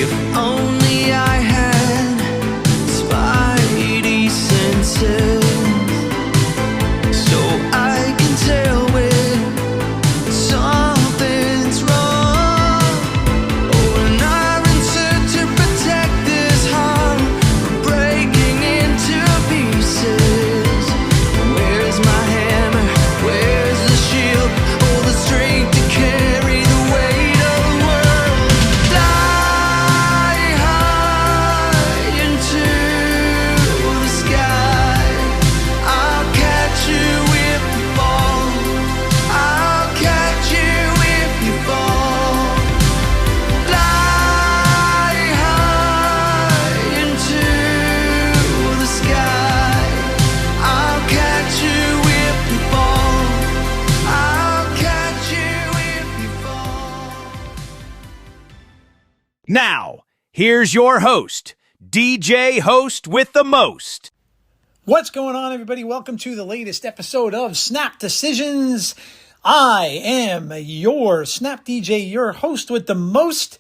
If only I had spidey senses, so I can tell when something's wrong. Oh, and I'm in search to protect this heart from breaking into pieces. Where's my hammer? Where's the shield? Oh, the strength to carry the weight of the world. Fly high into the sky. I'll catch you if you fall. I'll catch you if you fall. Fly high into the sky. I'll catch you if you fall. I'll catch you if you fall. Now, here's your host, DJ Host with the Most. What's going on, everybody? Welcome to the latest episode of Snap Decisions. I am your Snap DJ, your host with the most,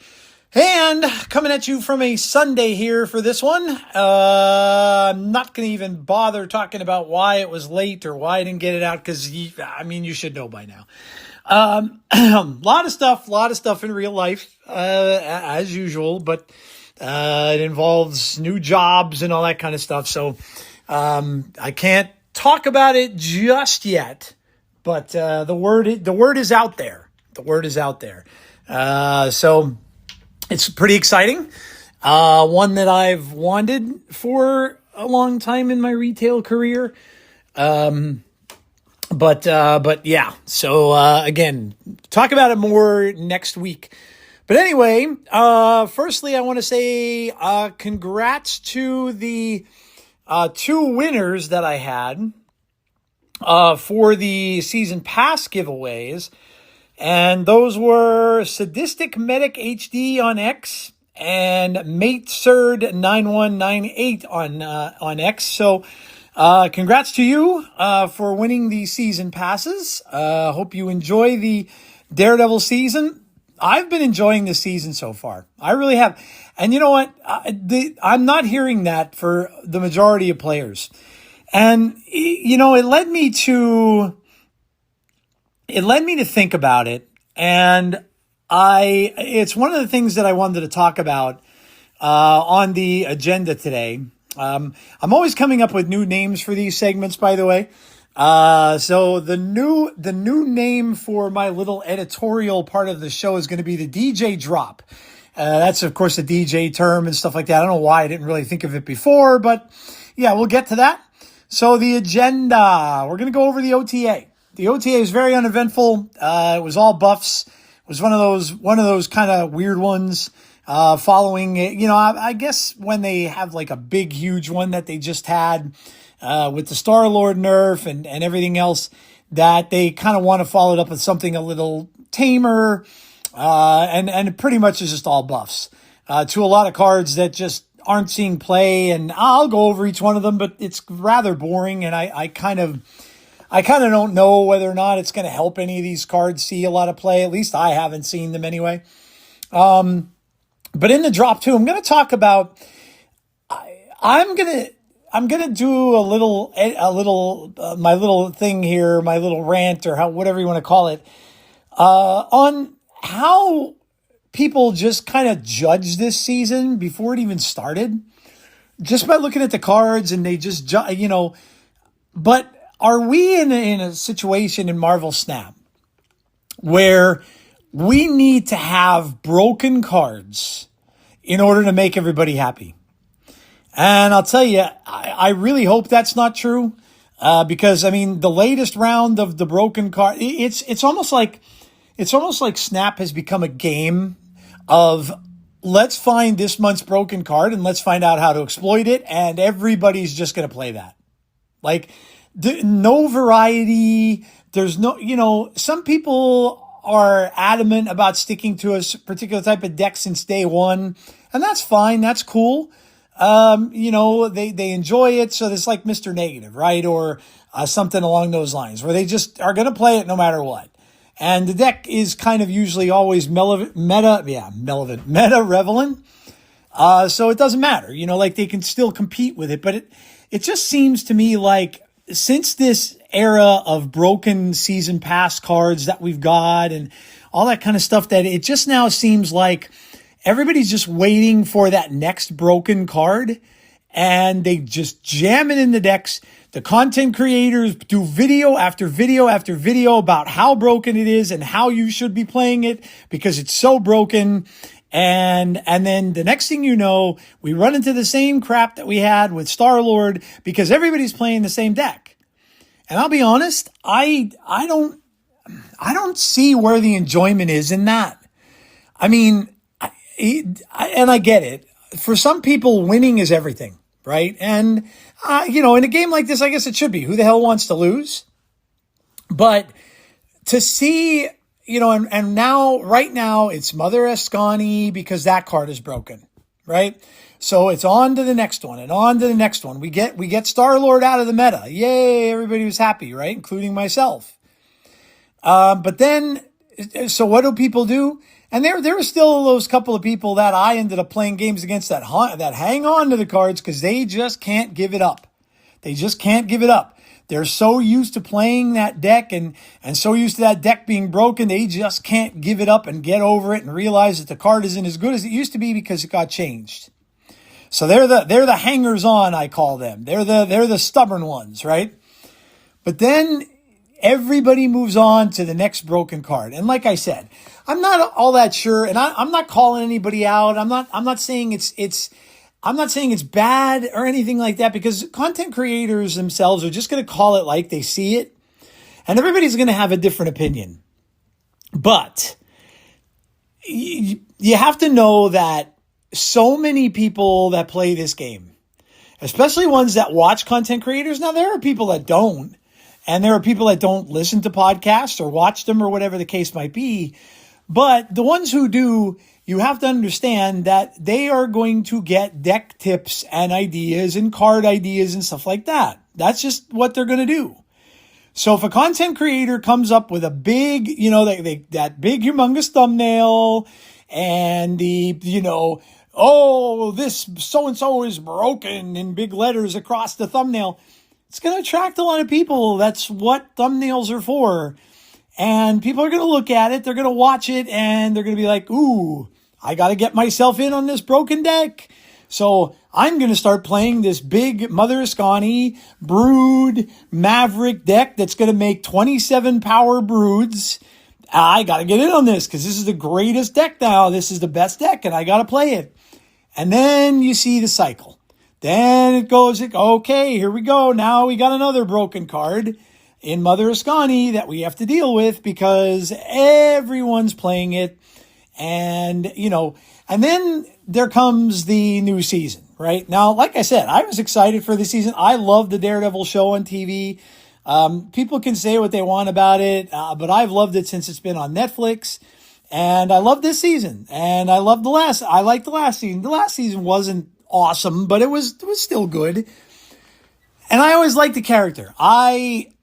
and coming at you from a Sunday here for this one. I'm not going to even bother talking about why it was late or why I didn't get it out, because, you should know by now. A lot of stuff in real life, as usual, but it involves new jobs and all that kind of stuff. So I can't talk about it just yet, but the word is out there. The word is out there. So it's pretty exciting. One that I've wanted for a long time in my retail career. But yeah, so, again, talk about it more next week. But anyway, firstly, I want to say, congrats to the, two winners that I had, for the season pass giveaways. And those were Sadistic Medic HD on X and MateSurd 9198 on X. So, congrats to you, for winning the season passes. Hope you enjoy the Daredevil season. I've been enjoying this season so far. I really have. And you know what? I'm not hearing that for the majority of players. And, it led me to think about it. And it's one of the things that I wanted to talk about, on the agenda today. I'm always coming up with new names for these segments, by the way. So the new name for my little editorial part of the show is going to be the DJ Drop. That's of course a DJ term and stuff like that. I don't know why I didn't really think of it before, but yeah, we'll get to that. So the agenda, we're going to go over the OTA. The OTA is very uneventful. It was all buffs. It was one of those kind of weird ones. Following, I guess when they have like a big, huge one that they just had, with the Star-Lord nerf and everything else, that they kind of want to follow it up with something a little tamer, and it pretty much is just all buffs, to a lot of cards that just aren't seeing play. And I'll go over each one of them, but it's rather boring. And I kind of don't know whether or not it's going to help any of these cards see a lot of play. At least I haven't seen them anyway. But in the drop too, I'm going to talk about, I'm going to do a little, my little thing here, my little rant or whatever you want to call it, on how people just kind of judge this season before it even started, just by looking at the cards, and they just, but are we in a situation in Marvel Snap where we need to have broken cards in order to make everybody happy? And I'll tell you, I really hope that's not true, because the latest round of the broken card, it's almost like Snap has become a game of, let's find this month's broken card and let's find out how to exploit it, and everybody's just going to play that. Like, no variety. There's no, some people are adamant about sticking to a particular type of deck since day one, and that's fine. That's cool. They enjoy it. So there's like Mr. Negative, right? Or something along those lines, where they just are going to play it no matter what. And the deck is kind of usually always meta relevant. So it doesn't matter, like they can still compete with it. But it just seems to me like since this era of broken season pass cards that we've got and all that kind of stuff, that it just now seems like everybody's just waiting for that next broken card and they just jam it in the decks. The content creators do video after video after video about how broken it is and how you should be playing it because it's so broken. And then the next thing you know, we run into the same crap that we had with Star-Lord because everybody's playing the same deck. And I'll be honest, I don't see where the enjoyment is in that. I mean, and I get it. For some people, winning is everything, right? And, in a game like this, I guess it should be. Who the hell wants to lose? But to see, and now, right now, it's Mother Escani because that card is broken, right? So it's on to the next one and on to the next one. We get Star-Lord out of the meta. Yay, everybody was happy, right? Including myself. But then, so what do people do? And there were still those couple of people that I ended up playing games against that hang on to the cards because they just can't give it up. They just can't give it up. They're so used to playing that deck and so used to that deck being broken, they just can't give it up and get over it and realize that the card isn't as good as it used to be because it got changed. So they're the hangers on, I call them. They're the stubborn ones, right? But then everybody moves on to the next broken card. And like I said, I'm not all that sure, and I'm not calling anybody out. I'm not saying I'm not saying it's bad or anything like that because content creators themselves are just going to call it like they see it. And everybody's going to have a different opinion. But you have to know that so many people that play this game, especially ones that watch content creators. Now, there are people that don't, and there are people that don't listen to podcasts or watch them or whatever the case might be. But the ones who do, you have to understand that they are going to get deck tips and ideas and card ideas and stuff like that. That's just what they're going to do. So if a content creator comes up with a big, that big humongous thumbnail and this so-and-so is broken in big letters across the thumbnail, it's going to attract a lot of people. That's what thumbnails are for. And people are going to look at it, they're going to watch it, and they're going to be like, ooh, I got to get myself in on this broken deck. So I'm going to start playing this big Mother Escani Brood Maverick deck that's going to make 27 power broods. I got to get in on this because this is the greatest deck now. This is the best deck, and I got to play it. And then you see the cycle. Then it goes, okay, here we go. Now we got another broken card in Mother Escani that we have to deal with because everyone's playing it. And, and then there comes the new season, right? Now, like I said, I was excited for the season. I love the Daredevil show on TV. People can say what they want about it, but I've loved it since it's been on Netflix. And I love this season. And I like the last season. The last season wasn't awesome, but it was still good. And I always liked the character. And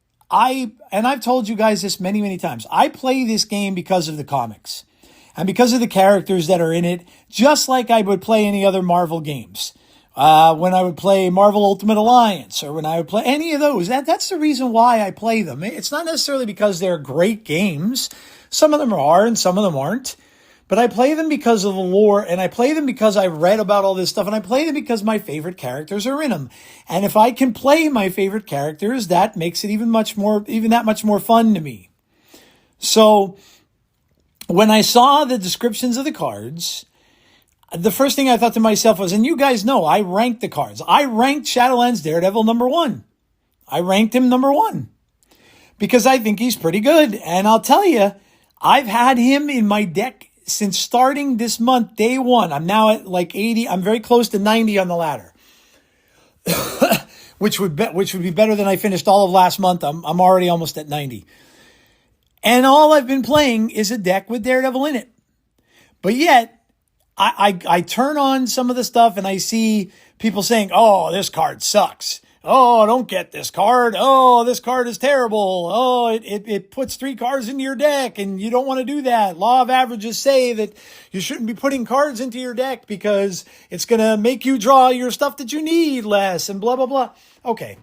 I've told you guys this many, many times. I play this game because of the comics and because of the characters that are in it, just like I would play any other Marvel games. When I would play Marvel Ultimate Alliance or when I would play any of those, that's the reason why I play them. It's not necessarily because they're great games. Some of them are and some of them aren't. But I play them because of the lore, and I play them because I read about all this stuff, and I play them because my favorite characters are in them. And if I can play my favorite characters, that makes it even that much more fun to me. So when I saw the descriptions of the cards, the first thing I thought to myself was, and you guys know, I ranked the cards. I ranked Shadowlands Daredevil number 1. I ranked him number 1 because I think he's pretty good. And I'll tell you, I've had him in my deck since starting this month, day 1. I'm now at like 80. I'm very close to 90 on the ladder, which would be better than I finished all of last month. I'm already almost at 90. And all I've been playing is a deck with Daredevil in it. But yet, I turn on some of the stuff and I see people saying, oh, this card sucks. Oh, don't get this card. Oh, this card is terrible. Oh, it puts 3 cards into your deck and you don't want to do that. Law of averages say that you shouldn't be putting cards into your deck because it's going to make you draw your stuff that you need less and blah, blah, blah. Okay.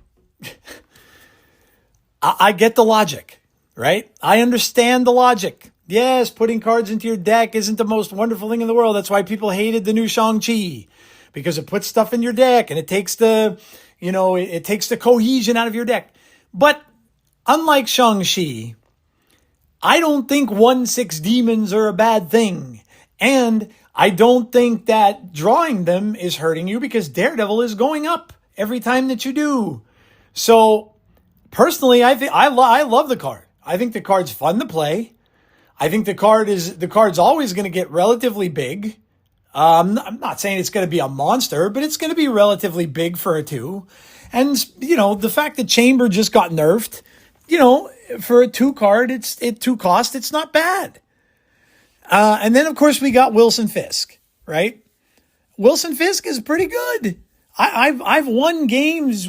I get the logic, right? I understand the logic. Yes, putting cards into your deck isn't the most wonderful thing in the world. That's why people hated the new Shang-Chi, because it puts stuff in your deck and it takes the, it takes the cohesion out of your deck. But unlike Shang-Chi, I don't think 1/6 demons are a bad thing. And I don't think that drawing them is hurting you, because Daredevil is going up every time that you do. So personally, I love the card. I think the card's fun to play. I think the card's always going to get relatively big. I'm not saying it's going to be a monster, but it's going to be relatively big for a 2. And, the fact that Chamber just got nerfed, for a 2 card, it's 2 cost. It's not bad. And then, of course, we got Wilson Fisk, right? Wilson Fisk is pretty good. I've won games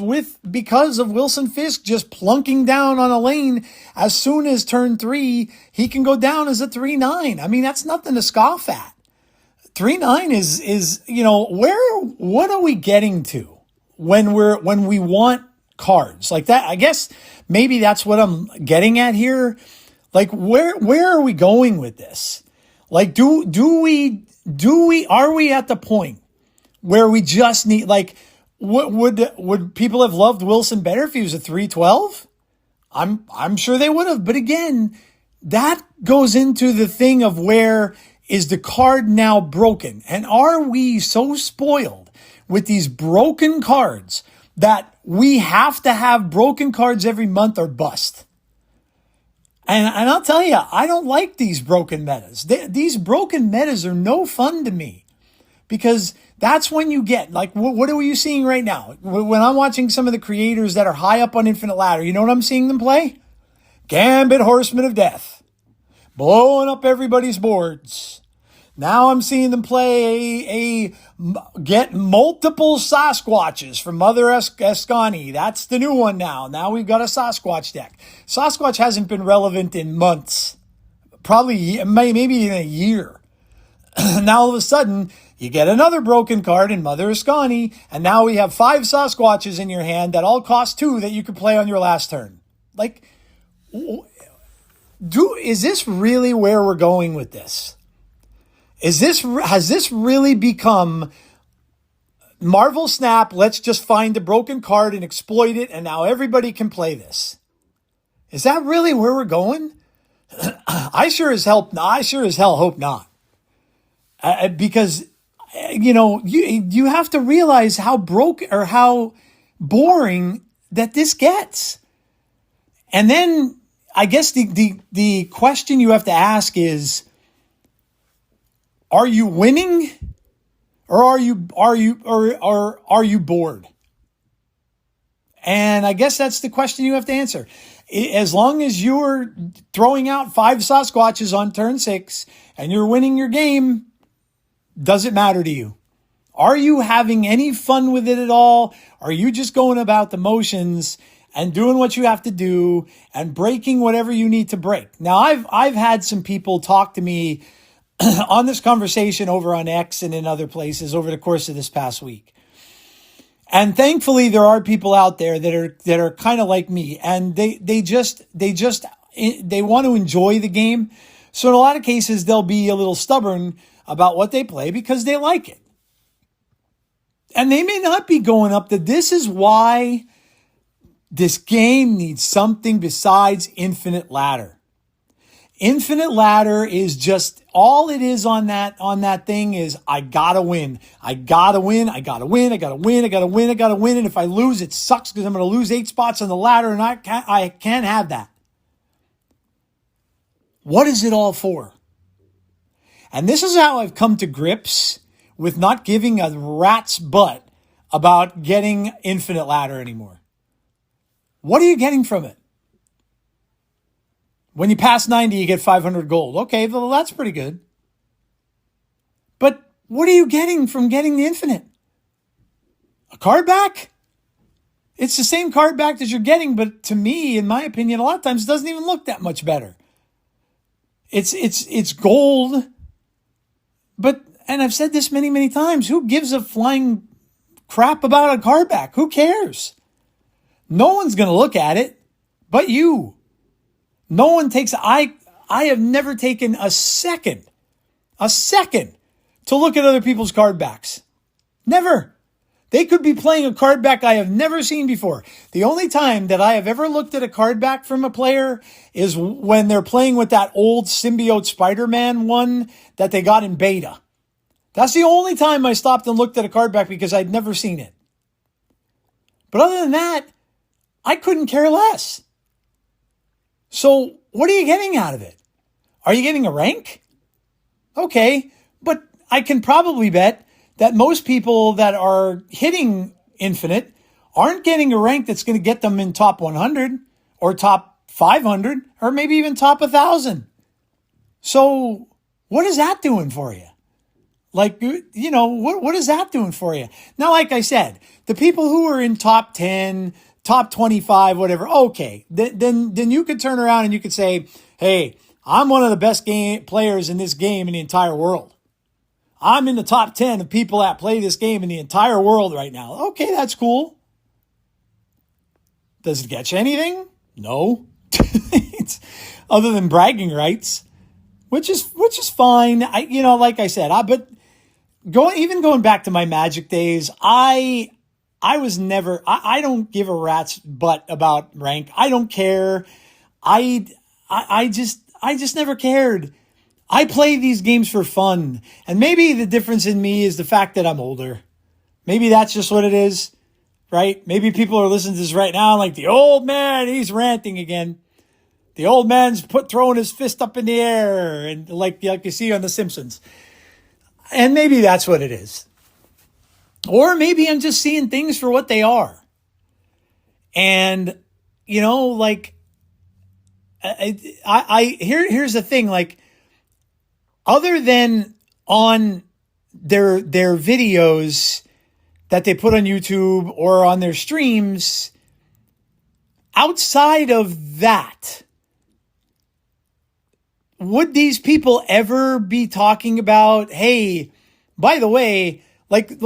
because of Wilson Fisk just plunking down on a lane. As soon as turn 3, he can go down as a 3/9. I mean, that's nothing to scoff at. 3/9 is what are we getting to when we want cards like that? I guess maybe that's what I'm getting at here. Like, where are we going with this? Like, are we at the point where we just need, like, would people have loved Wilson better if he was a 3/12? I'm sure they would have. But again, that goes into the thing of, where is the card now broken? And are we so spoiled with these broken cards that we have to have broken cards every month or bust? And I'll tell you, I don't like these broken metas. These broken metas are no fun to me, because that's when you get, like, what are you seeing right now? When I'm watching some of the creators that are high up on Infinite Ladder, you know what I'm seeing them play? Gambit, Horseman of Death, blowing up everybody's boards. Now I'm seeing them play get multiple Sasquatches from Mother Escani. That's the new one now. Now we've got a Sasquatch deck. Sasquatch hasn't been relevant in months, probably maybe even a year. Now all of a sudden, you get another broken card in Mother Escani, and now we have 5 Sasquatches in your hand that all cost 2 that you could play on your last turn. Like, is this really where we're going with this? Has this really become Marvel Snap? Let's just find a broken card and exploit it, and now everybody can play this. Is that really where we're going? I sure as hell hope not. Because you have to realize how broken or how boring that this gets. And then I guess the question you have to ask is, are you winning, or are you bored? And I guess that's the question you have to answer. As long as you're throwing out 5 Sasquatches on turn 6 and you're winning your game, does it matter to you? Are you having any fun with it at all? Are you just going about the motions and doing what you have to do and breaking whatever you need to break? Now, I've had some people talk to me on this conversation over on X and in other places over the course of this past week. And thankfully, there are people out there that are kind of like me, and they want to enjoy the game. So in a lot of cases, they'll be a little stubborn about what they play because they like it. And they may not be going up to, this is why this game needs something besides Infinite Ladder. Infinite Ladder is just, all it is on that thing is, I gotta win. I gotta win. And if I lose, it sucks because I'm going to lose 8 spots on the ladder, and I can't have that. What is it all for? And this is how I've come to grips with not giving a rat's butt about getting Infinite Ladder anymore. What are you getting from it? When you pass 90, you get 500 gold. Okay, well, that's pretty good. But what are you getting from getting the Infinite? A card back? It's the same card back that you're getting, but to me, in my opinion, a lot of times it doesn't even look that much better. It's gold, but, and I've said this many, many times, who gives a flying crap about a card back? Who cares? No one's going to look at it but you. No one takes, I have never taken a second to look at other people's card backs. Never. They could be playing a card back I have never seen before. The only time that I have ever looked at a card back from a player is when they're playing with that old symbiote Spider-Man one that they got in beta. That's the only time I stopped and looked at a card back because I'd never seen it. But other than that, I couldn't care less. So what are you getting out of it? Are you getting a rank? Okay, but I can probably bet that most people that are hitting Infinite aren't getting a rank that's going to get them in top 100 or top 500 or maybe even top 1,000. So what is that doing for you? Like, you know, what is that doing for you? Now, like I said, the people who are in top 10, top 25, whatever, okay, then you could turn around and you could say, hey, I'm one of the best players in this game in the entire world. I'm in the top 10 of people that play this game in the entire world right now. Okay, that's cool. Does it get you anything? No. Other than bragging rights, which is fine. Like I said, but going back to my Magic days, I was never, I don't give a rat's butt about rank. I don't care. I just never cared. I play these games for fun. And maybe the difference in me is the fact that I'm older. Maybe that's just what it is, right? Maybe people are listening to this right now like, the old man, he's ranting again. The old man's throwing his fist up in the air, and like you see on The Simpsons. And maybe that's what it is. Or maybe I'm just seeing things for what they are. And, like, here's the thing, like, other than on their videos that they put on YouTube or on their streams, outside of that, would these people ever be talking about, hey, by the way, like,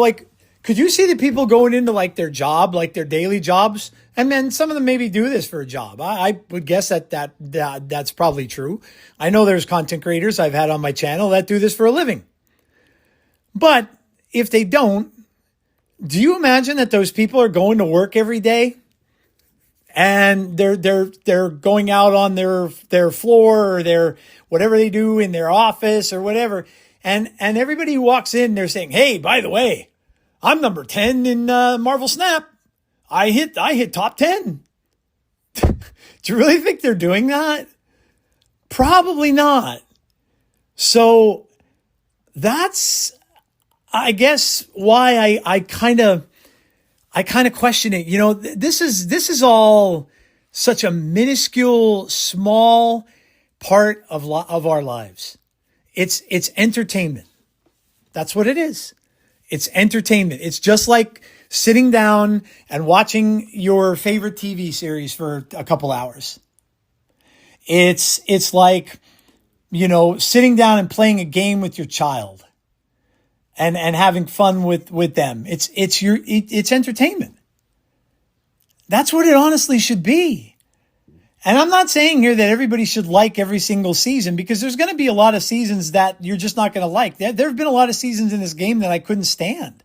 could you see the people going into like their job, like their daily jobs? And then some of them maybe do this for a job. I would guess that's probably true. I know there's content creators I've had on my channel that do this for a living. But if they don't, do you imagine that those people are going to work every day and they're going out on their floor or their whatever they do in their office or whatever, and everybody who walks in, they're saying, hey, by the way, I'm number 10 in Marvel Snap. I hit top 10. Do you really think they're doing that? Probably not. So that's, I guess, why I kind of question it. This is all such a minuscule, small part of our lives. It's entertainment. That's what it is. It's entertainment. It's just like sitting down and watching your favorite TV series for a couple hours. It's like, sitting down and playing a game with your child and having fun with them. It's entertainment. That's what it honestly should be. And I'm not saying here that everybody should like every single season, because there's going to be a lot of seasons that you're just not going to like. There have been a lot of seasons in this game that I couldn't stand.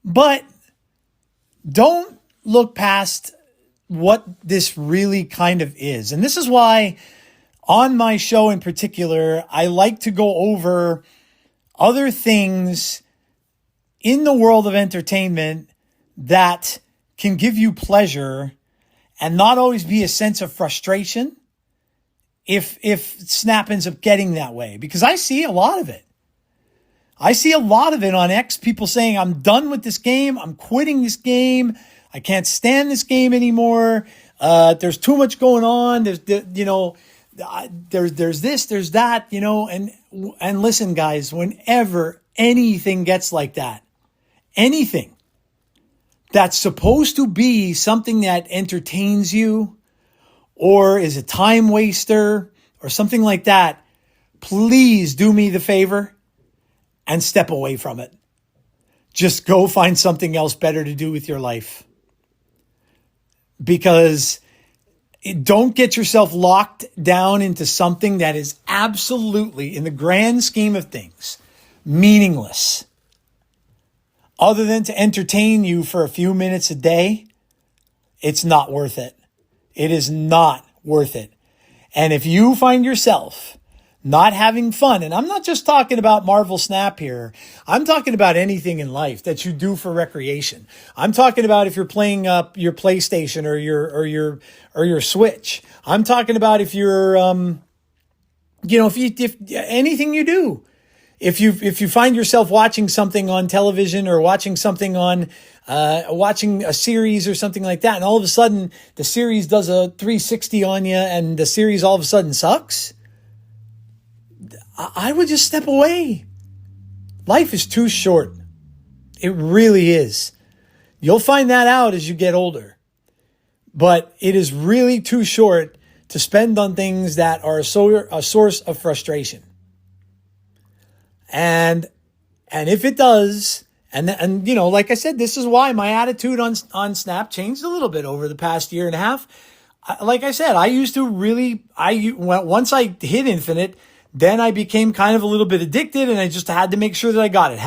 But don't look past what this really kind of is. And this is why on my show in particular, I like to go over other things in the world of entertainment that can give you pleasure and not always be a sense of frustration if Snap ends up getting that way. Because I see a lot of it. I see a lot of it on X, people saying, I'm done with this game. I'm quitting this game. I can't stand this game anymore. There's too much going on. There's this, there's that, and listen, guys, whenever anything gets like that, anything, that's supposed to be something that entertains you or is a time waster or something like that, please do me the favor and step away from it. Just go find something else better to do with your life. Because don't get yourself locked down into something that is absolutely, in the grand scheme of things, meaningless. Other than to entertain you for a few minutes a day, it's not worth it. It is not worth it. And if you find yourself not having fun, and I'm not just talking about Marvel Snap here, I'm talking about anything in life that you do for recreation. I'm talking about if you're playing up your PlayStation or your Switch. I'm talking about if you're if anything you do. If you find yourself watching something on television or watching something on watching a series or something like that, and all of a sudden the series does a 360 on you and the series all of a sudden sucks, I would just step away. Life is too short. It really is. You'll find that out as you get older. But it is really too short to spend on things that are a source of frustration. And if it does, and you know, like I said, this is why my attitude on Snap changed a little bit over the past year and a half. Like I said, once I hit infinite, then I became kind of a little bit addicted, and I just had to make sure that I got it.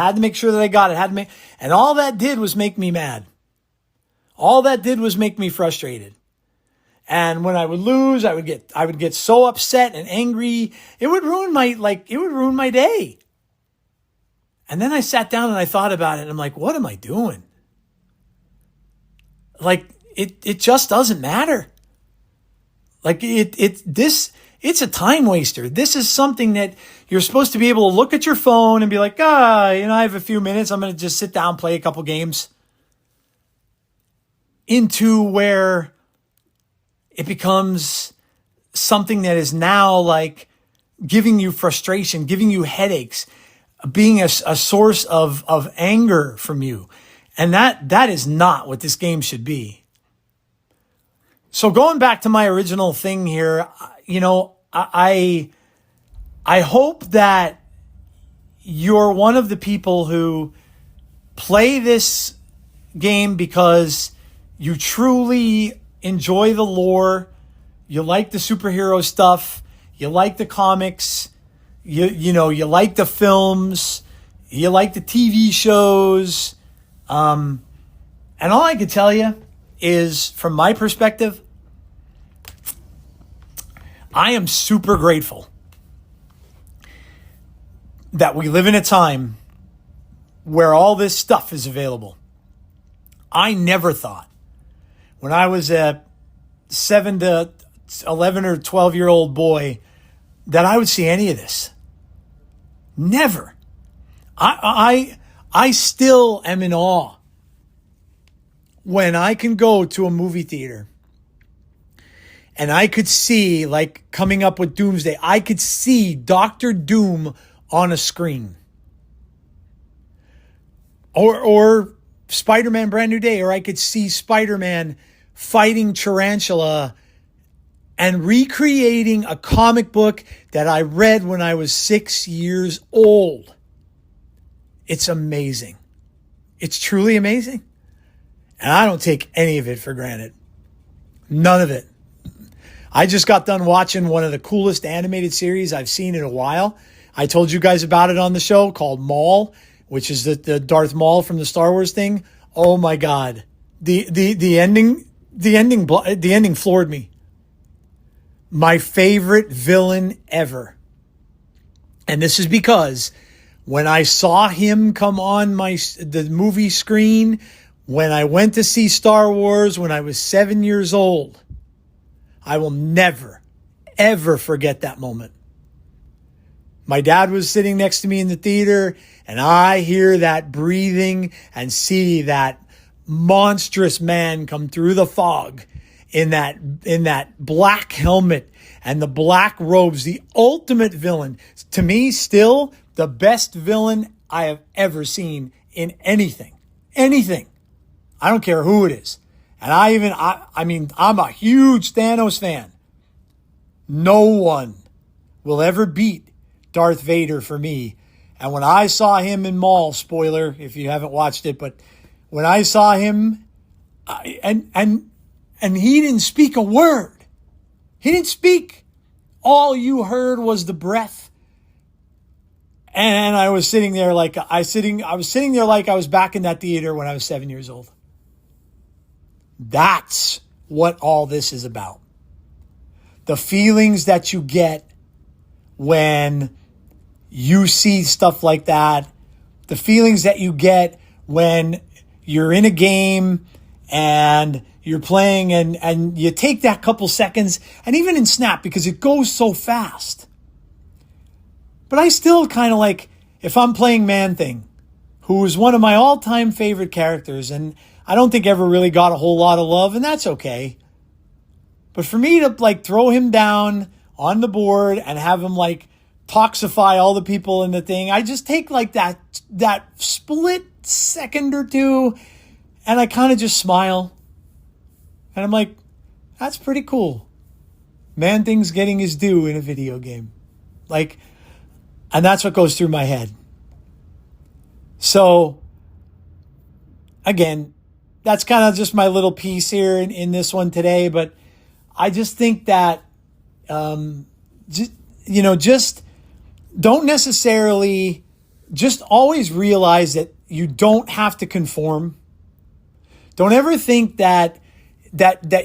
And all that did was make me mad. All that did was make me frustrated. And when I would lose, I would get so upset and angry. It would ruin my day. And then I sat down and I thought about it, and I'm like, what am I doing? Like, it just doesn't matter. Like, it's a time waster. This is something that you're supposed to be able to look at your phone and be like, I have a few minutes. I'm going to just sit down, play a couple games. Into where it becomes something that is now like giving you frustration, giving you headaches, being a source of anger from you. And that is not what this game should be. So going back to my original thing here, you know, I hope that you're one of the people who play this game because you truly enjoy the lore, you like the superhero stuff, you like the comics, you like the films, you like the TV shows. And all I can tell you is, from my perspective, I am super grateful that we live in a time where all this stuff is available. I never thought, when I was a 7 to 11 or 12-year-old boy, that I would see any of this. Never. I still am in awe when I can go to a movie theater and I could see, like, coming up with Doomsday, I could see Dr. Doom on a screen. Or Spider-Man Brand New Day, or I could see Spider-Man fighting Tarantula and recreating a comic book that I read when I was 6 years old. It's amazing. It's truly amazing. And I don't take any of it for granted. None of it. I just got done watching one of the coolest animated series I've seen in a while. I told you guys about it on the show, called Maul, which is the Darth Maul from the Star Wars thing. Oh my God. The ending floored me. My favorite villain ever. And this is because when I saw him come on the movie screen, when I went to see Star Wars when I was 7 years old, I will never, ever forget that moment. My dad was sitting next to me in the theater, and I hear that breathing and see that monstrous man come through the fog in that black helmet and the black robes, the ultimate villain. To me, still the best villain I have ever seen in anything. Anything. I don't care who it is. And I mean, I'm a huge Thanos fan. No one will ever beat Darth Vader for me. And when I saw him in Maul, spoiler if you haven't watched it, but when I saw him, and he didn't speak a word. He didn't speak. All you heard was the breath. And I was sitting there like I was sitting there like I was back in that theater when I was 7 years old. That's what all this is about. The feelings that you get when you see stuff like that. The feelings that you get when you're in a game and you're playing and you take that couple seconds, and even in Snap, because it goes so fast. But I still kind of like, if I'm playing Man-Thing, who is one of my all-time favorite characters, and I don't think ever really got a whole lot of love, and that's okay. But for me to like throw him down on the board and have him like toxify all the people in the thing, I just take like that split second or two, and I kind of just smile. And I'm like, that's pretty cool. Man-Thing's getting his due in a video game. Like, and that's what goes through my head. So, again, that's kind of just my little piece here in this one today. But I just think that, just don't necessarily, just always realize that you don't have to conform. Don't ever think that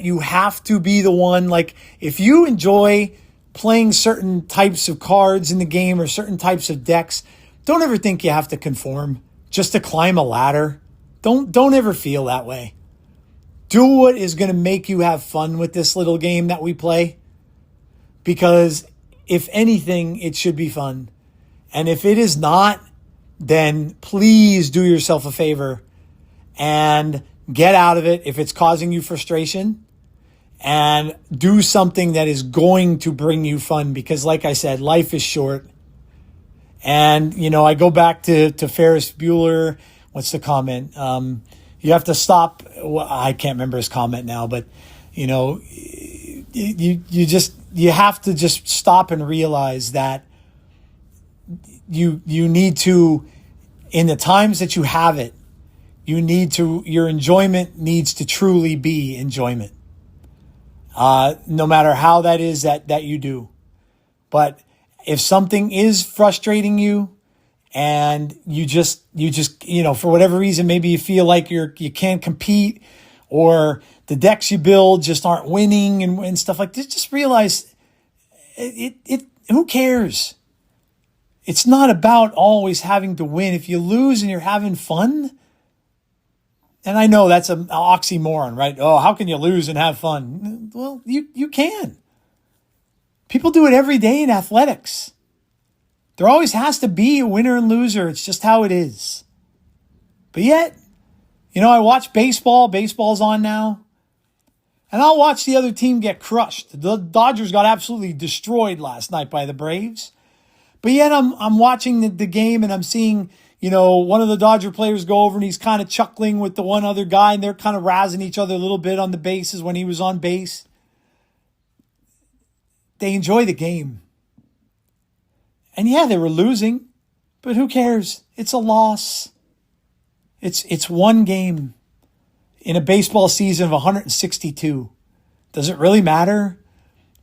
you have to be the one. Like, if you enjoy playing certain types of cards in the game or certain types of decks, don't ever think you have to conform just to climb a ladder. Don't ever feel that way. Do what is going to make you have fun with this little game that we play. Because if anything, it should be fun. And if it is not, then please do yourself a favor and get out of it if it's causing you frustration, and do something that is going to bring you fun. Because like I said, life is short. And, I go back to Ferris Bueller. What's the comment? You have to stop. Well, I can't remember his comment now, but, you have to just stop and realize that you need to, in the times that you have it, your enjoyment needs to truly be enjoyment. No matter how that is that you do. But if something is frustrating you and you just, for whatever reason, maybe you feel like you can't compete, or the decks you build just aren't winning and stuff like this, just realize who cares? It's not about always having to win. If you lose and you're having fun, and I know that's an oxymoron, right? Oh, how can you lose and have fun? Well, you can. People do it every day in athletics. There always has to be a winner and loser. It's just how it is. But yet, I watch baseball. Baseball's on now. And I'll watch the other team get crushed. The Dodgers got absolutely destroyed last night by the Braves. But yet I'm watching the game, and I'm seeing, one of the Dodger players go over and he's kind of chuckling with the one other guy, and they're kind of razzing each other a little bit on the bases when he was on base. They enjoy the game. And yeah, they were losing, but who cares? It's a loss. It's one game in a baseball season of 162. Does it really matter?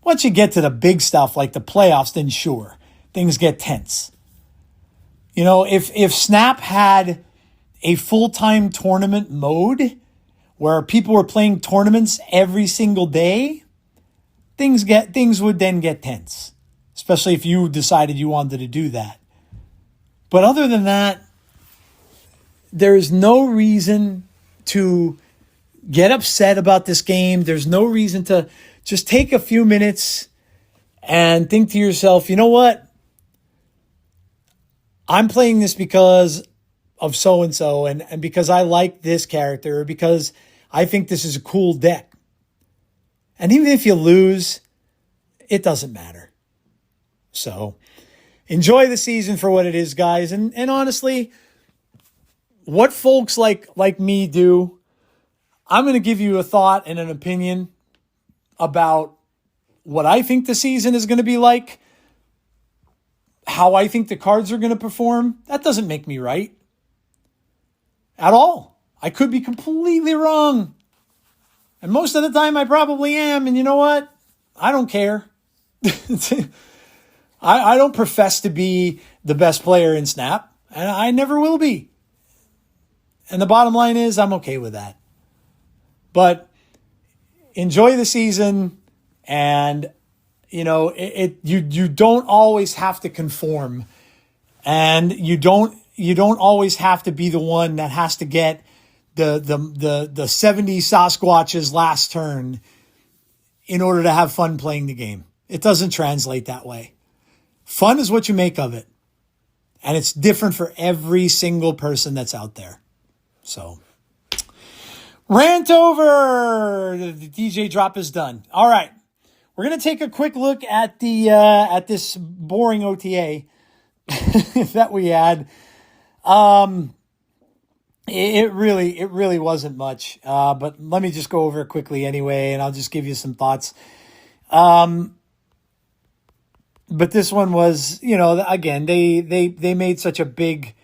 Once you get to the big stuff like the playoffs, then sure, things get tense. If Snap had a full-time tournament mode where people were playing tournaments every single day, things would then get tense, especially if you decided you wanted to do that. But other than that, there's no reason to get upset about this game. There's no reason to just take a few minutes and think to yourself, you know what? I'm playing this because of so-and-so and because I like this character, or because I think this is a cool deck. And even if you lose, it doesn't matter. So enjoy the season for what it is, guys. And honestly, what folks like me do, I'm going to give you a thought and an opinion about what I think the season is going to be like, how I think the cards are going to perform. That doesn't make me right at all. I could be completely wrong. And most of the time I probably am. And you know what? I don't care. I don't profess to be the best player in Snap. And I never will be. And the bottom line is I'm okay with that. But enjoy the season, and you don't always have to conform, and you don't always have to be the one that has to get the 70 Sasquatches last turn in order to have fun playing the game. It doesn't translate that way. Fun is what you make of it. And it's different for every single person that's out there. So, rant over. The DJ drop is done. All right. We're going to take a quick look at at this boring OTA that we had. It really wasn't much. But let me just go over it quickly anyway, and I'll just give you some thoughts. But this one was, again, they made such a big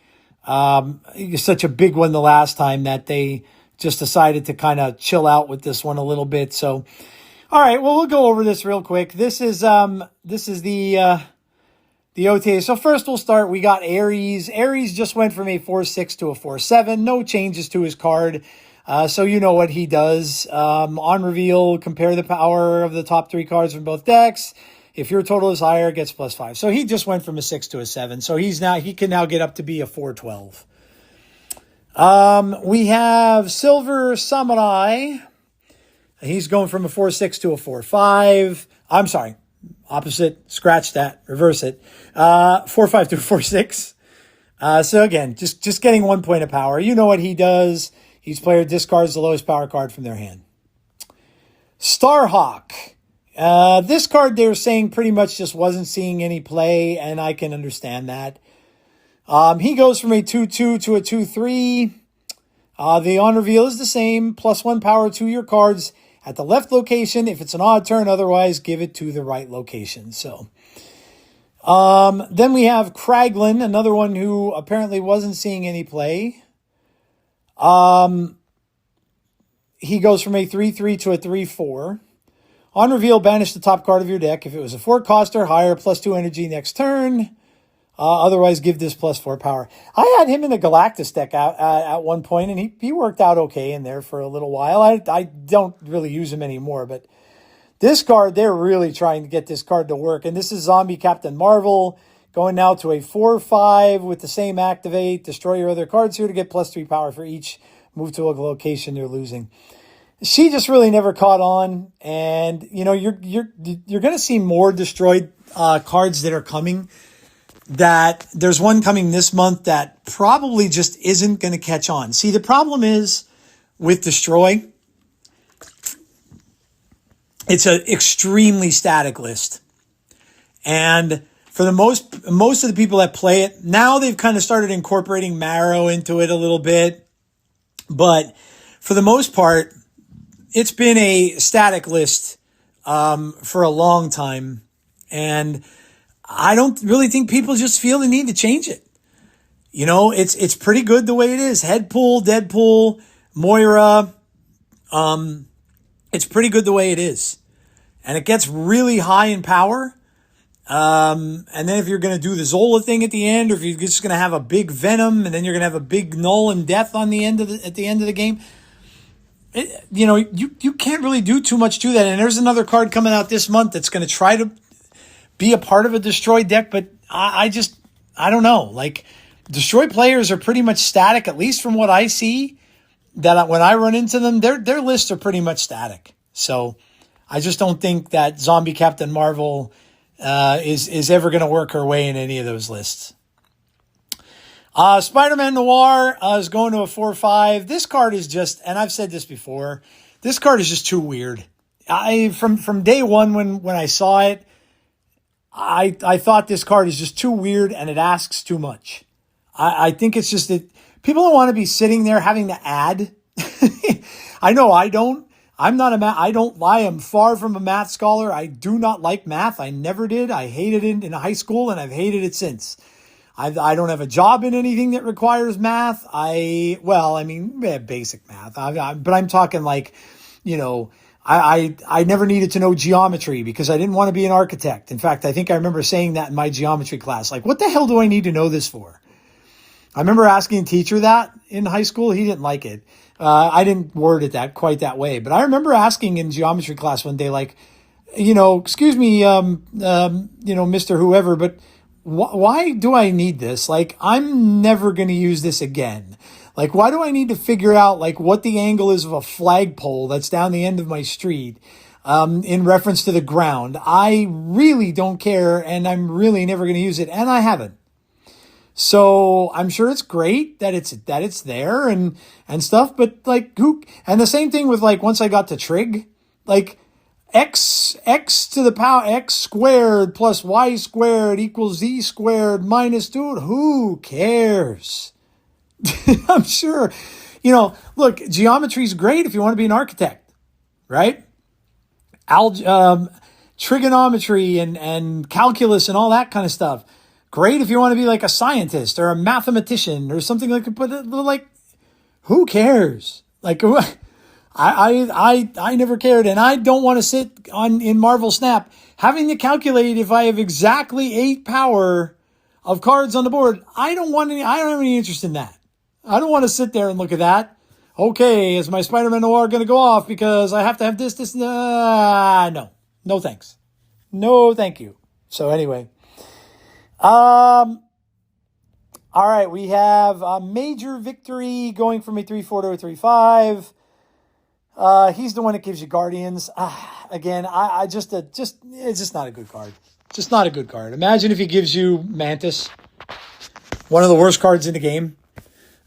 one the last time that they just decided to kind of chill out with this one a little bit. So, all right, well, we'll go over this real quick. This is the OTA. So first we'll start. We got Ares. Ares just went from a 4/6 to a 4/7. No changes to his card. So you know what he does. On reveal, compare the power of the top 3 cards from both decks. If your total is higher, it gets +5. So he just went from a 6 to a 7. So he can now get up to be a 4/12. We have Silver Samurai. He's going from a 4/6 to a 4/5. I'm sorry. Opposite. Scratch that. Reverse it. 4/5 to a 4/6. So again, just getting 1 point of power. You know what he does. Each player discards the lowest power card from their hand. Starhawk. This card they're saying pretty much just wasn't seeing any play, and I can understand that. He goes from a 2/2 to a 2/3. The on reveal is the same. +1 power to your cards at the left location if it's an odd turn. Otherwise, give it to the right location. So, then we have Kraglin, another one who apparently wasn't seeing any play. He goes from a 3/3 to a 3/4. On reveal, banish the top card of your deck. If it was a 4 cost or higher, +2 energy next turn. Otherwise, give this +4 power. I had him in the Galactus deck at one point, and he worked out okay in there for a little while. I don't really use him anymore, but this card, they're really trying to get this card to work. And this is Zombie Captain Marvel, going now to a 4/5 with the same activate. Destroy your other cards here to get +3 power for each move to a location you're losing. She just really never caught on, and you're going to see more destroyed cards that are coming. That there's one coming this month that probably just isn't going to catch on. See, the problem is with destroy, it's an extremely static list, and for the most of the people that play it now, they've kind of started incorporating Marrow into it a little bit, but for the most part, it's been a static list for a long time, and I don't really think people just feel the need to change it. It's pretty good the way it is. Headpool, Deadpool, Moira. It's pretty good the way it is. And it gets really high in power. And then if you're going to do the Zola thing at the end, or if you're just going to have a big Venom, and then you're going to have a big Null and Death at the end of the game, you can't really do too much to that. And there's another card coming out this month that's going to try to be a part of a destroy deck, but I don't know. Like, destroy players are pretty much static, at least from what I see. That when I run into them, their lists are pretty much static. So I just don't think that Zombie Captain Marvel is ever going to work her way in any of those lists. Spider-Man Noir is going to a 4/5. This card is just, and I've said this before, this card is just too weird. From day one when I saw it, I thought this card is just too weird and it asks too much. I think it's just that people don't want to be sitting there having to add I know I don't. I'm not a math. I am far from a math scholar. I do not like math. I never did. I hated it in high school and I've hated it since. I don't have a job in anything that requires math. Basic math. But I'm talking like, I never needed to know geometry because I didn't want to be an architect. In fact, I think I remember saying that in my geometry class. Like, what the hell do I need to know this for? I remember asking a teacher that in high school. He didn't like it. I didn't word it quite that way, but I remember asking in geometry class one day, like, excuse me, Mr. Whoever, but why do I need this? Like, I'm never going to use this again. Like, why do I need to figure out like what the angle is of a flagpole that's down the end of my street, in reference to the ground? I really don't care, and I'm really never going to use it, and I haven't. So I'm sure it's great that it's there and stuff, but like and the same thing with like once I got to trig, like x to the power x squared plus y squared equals z squared minus 2. Who cares? I'm sure, look, geometry's great if you want to be an architect, right? Trigonometry and calculus and all that kind of stuff. Great if you want to be like a scientist or a mathematician or something like that, but like, who cares? Like, I never cared, and I don't want to sit in Marvel Snap having to calculate if I have exactly 8 power of cards on the board. I don't have any interest in that. I don't want to sit there and look at that. Okay, is my Spider-Man Noir going to go off because I have to have this? No thanks. No, thank you. So anyway. All right, we have a major victory going from a 3-4 to a 3-5. He's the one that gives you Guardians. Again, it's just not a good card. Just not a good card. Imagine if he gives you Mantis, one of the worst cards in the game.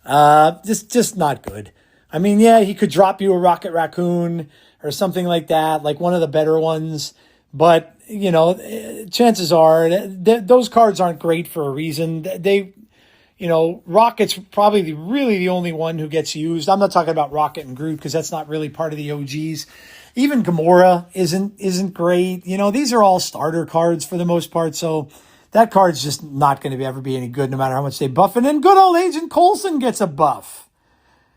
Just not good. I mean, yeah, he could drop you a Rocket Raccoon or something like that, like one of the better ones. But, chances are those cards aren't great for a reason. Rocket's probably really the only one who gets used. I'm not talking about Rocket and Groot because that's not really part of the OGs. Even Gamora isn't great. These are all starter cards for the most part. So that card's just not going to ever be any good no matter how much they buff. And then good old Agent Coulson gets a buff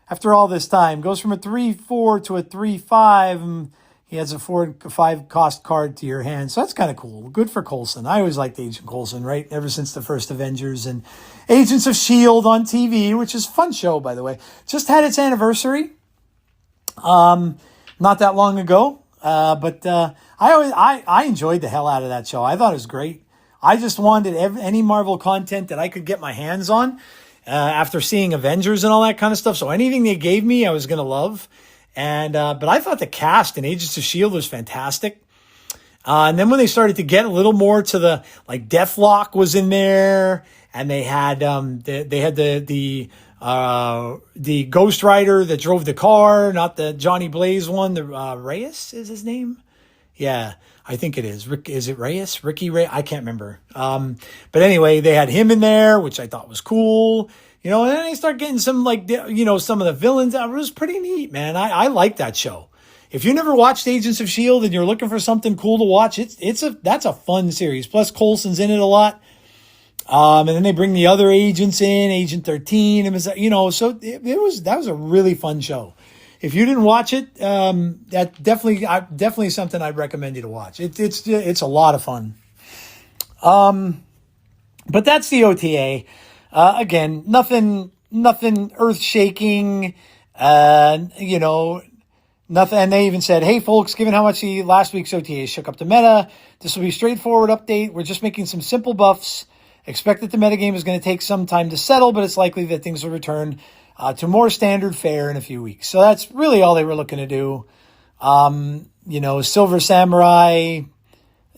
after all this time. Goes from a 3-4 to a 3-5. He has a 4-5 cost card to your hand. So that's kind of cool. Good for Coulson. I always liked Agent Coulson, right? Ever since the first Avengers and Agents of S.H.I.E.L.D. on TV, which is a fun show, by the way. Just had its anniversary. Not that long ago. But I enjoyed the hell out of that show. I thought it was great. I just wanted any Marvel content that I could get my hands on after seeing Avengers and all that kind of stuff. So anything they gave me, I was going to love. And, but I thought the cast in Agents of S.H.I.E.L.D. was fantastic. And then when they started to get a little more to the, like Deathlock was in there, and they had, the Ghost Rider that drove the car, not the Johnny Blaze one, the, Reyes is his name. Yeah, I think it is. Is it Reyes? Ricky Reyes? I can't remember. But anyway, they had him in there, which I thought was cool. And then they start getting some some of the villains out. It was pretty neat, man. I like that show. If you never watched Agents of S.H.I.E.L.D. and you're looking for something cool to watch, that's a fun series. Plus Coulson's in it a lot. And then they bring the other agents in, Agent 13, and so that was a really fun show. If you didn't watch it, that definitely something I'd recommend you to watch. It's a lot of fun. But that's the OTA. Again, nothing earth shaking, nothing. And they even said, hey folks, given how much the last week's OTA shook up the meta, this will be a straightforward update. We're just making some simple buffs. Expect that the metagame is going to take some time to settle, but it's likely that things will return to more standard fare in a few weeks. So that's really all they were looking to do. Silver Samurai,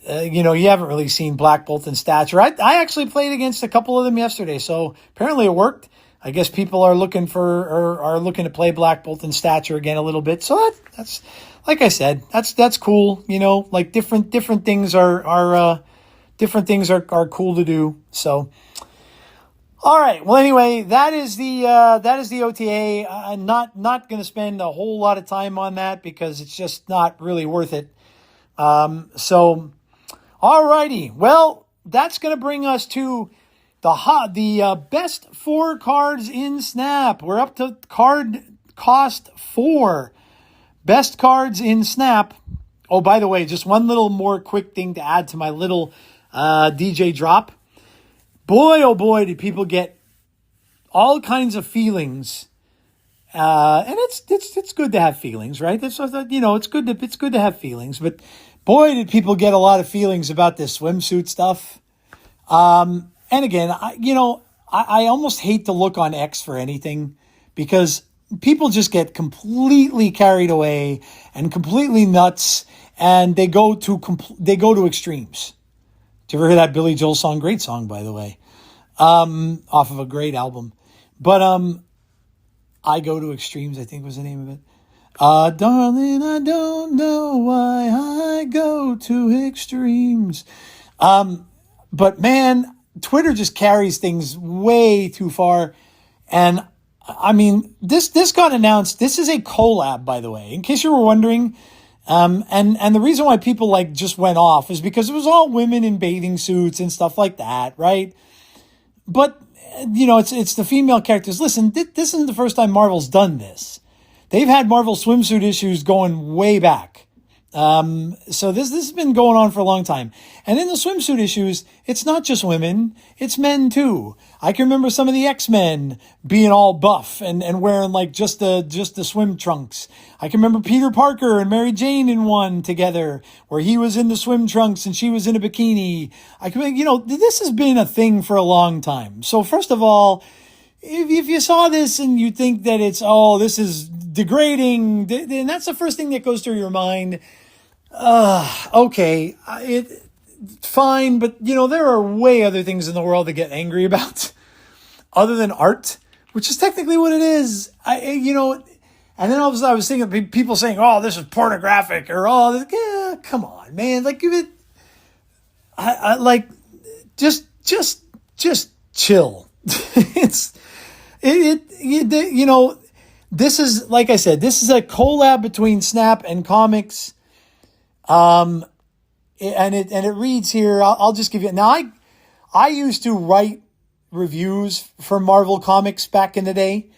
you haven't really seen Black Bolt and Stature. I actually played against a couple of them yesterday, so apparently it worked. I guess people are looking to play Black Bolt and Stature again a little bit. So that's like I said, that's cool. Like different things are cool to do. So All right. Well, anyway, that is the OTA. I'm not going to spend a whole lot of time on that because it's just not really worth it. So, all righty. Well, that's going to bring us to the best 4 cards in Snap. We're up to card cost 4. Best cards in Snap. Oh, by the way, just one little more quick thing to add to my little DJ drop. Boy, oh boy, do people get all kinds of feelings, and it's good to have feelings, right? That's it's good to have feelings. But boy, did people get a lot of feelings about this swimsuit stuff. And again, I almost hate to look on X for anything because people just get completely carried away and completely nuts, and they go to extremes. Did you ever hear that Billy Joel song? Great song, by the way. Off of a great album. But I Go to Extremes, I think was the name of it. Darling, I don't know why I go to extremes. But man, Twitter just carries things way too far. And I mean, this got announced. This is a collab, by the way, in case you were wondering. And the reason why people just went off is because it was all women in bathing suits and stuff like that, right? But, it's the female characters. Listen, this isn't the first time Marvel's done this. They've had Marvel swimsuit issues going way back. So this has been going on for a long time. And in the swimsuit issues, it's not just women, it's men too. I can remember some of the X-Men being all buff and wearing just the swim trunks. I can remember Peter Parker and Mary Jane in one together where he was in the swim trunks and she was in a bikini. This has been a thing for a long time. So first of all, if you saw this and you think that this is degrading, then that's the first thing that goes through your mind. Okay, fine, but there are way other things in the world to get angry about other than art, which is technically what it is. And then all of a sudden I was thinking people saying, "Oh, this is pornographic," or "Oh, come on, man!" Give it. Just chill. This is, like I said, this is a collab between Snap and comics. And it reads here, I'll just give you, now I used to write reviews for Marvel Comics back in the day,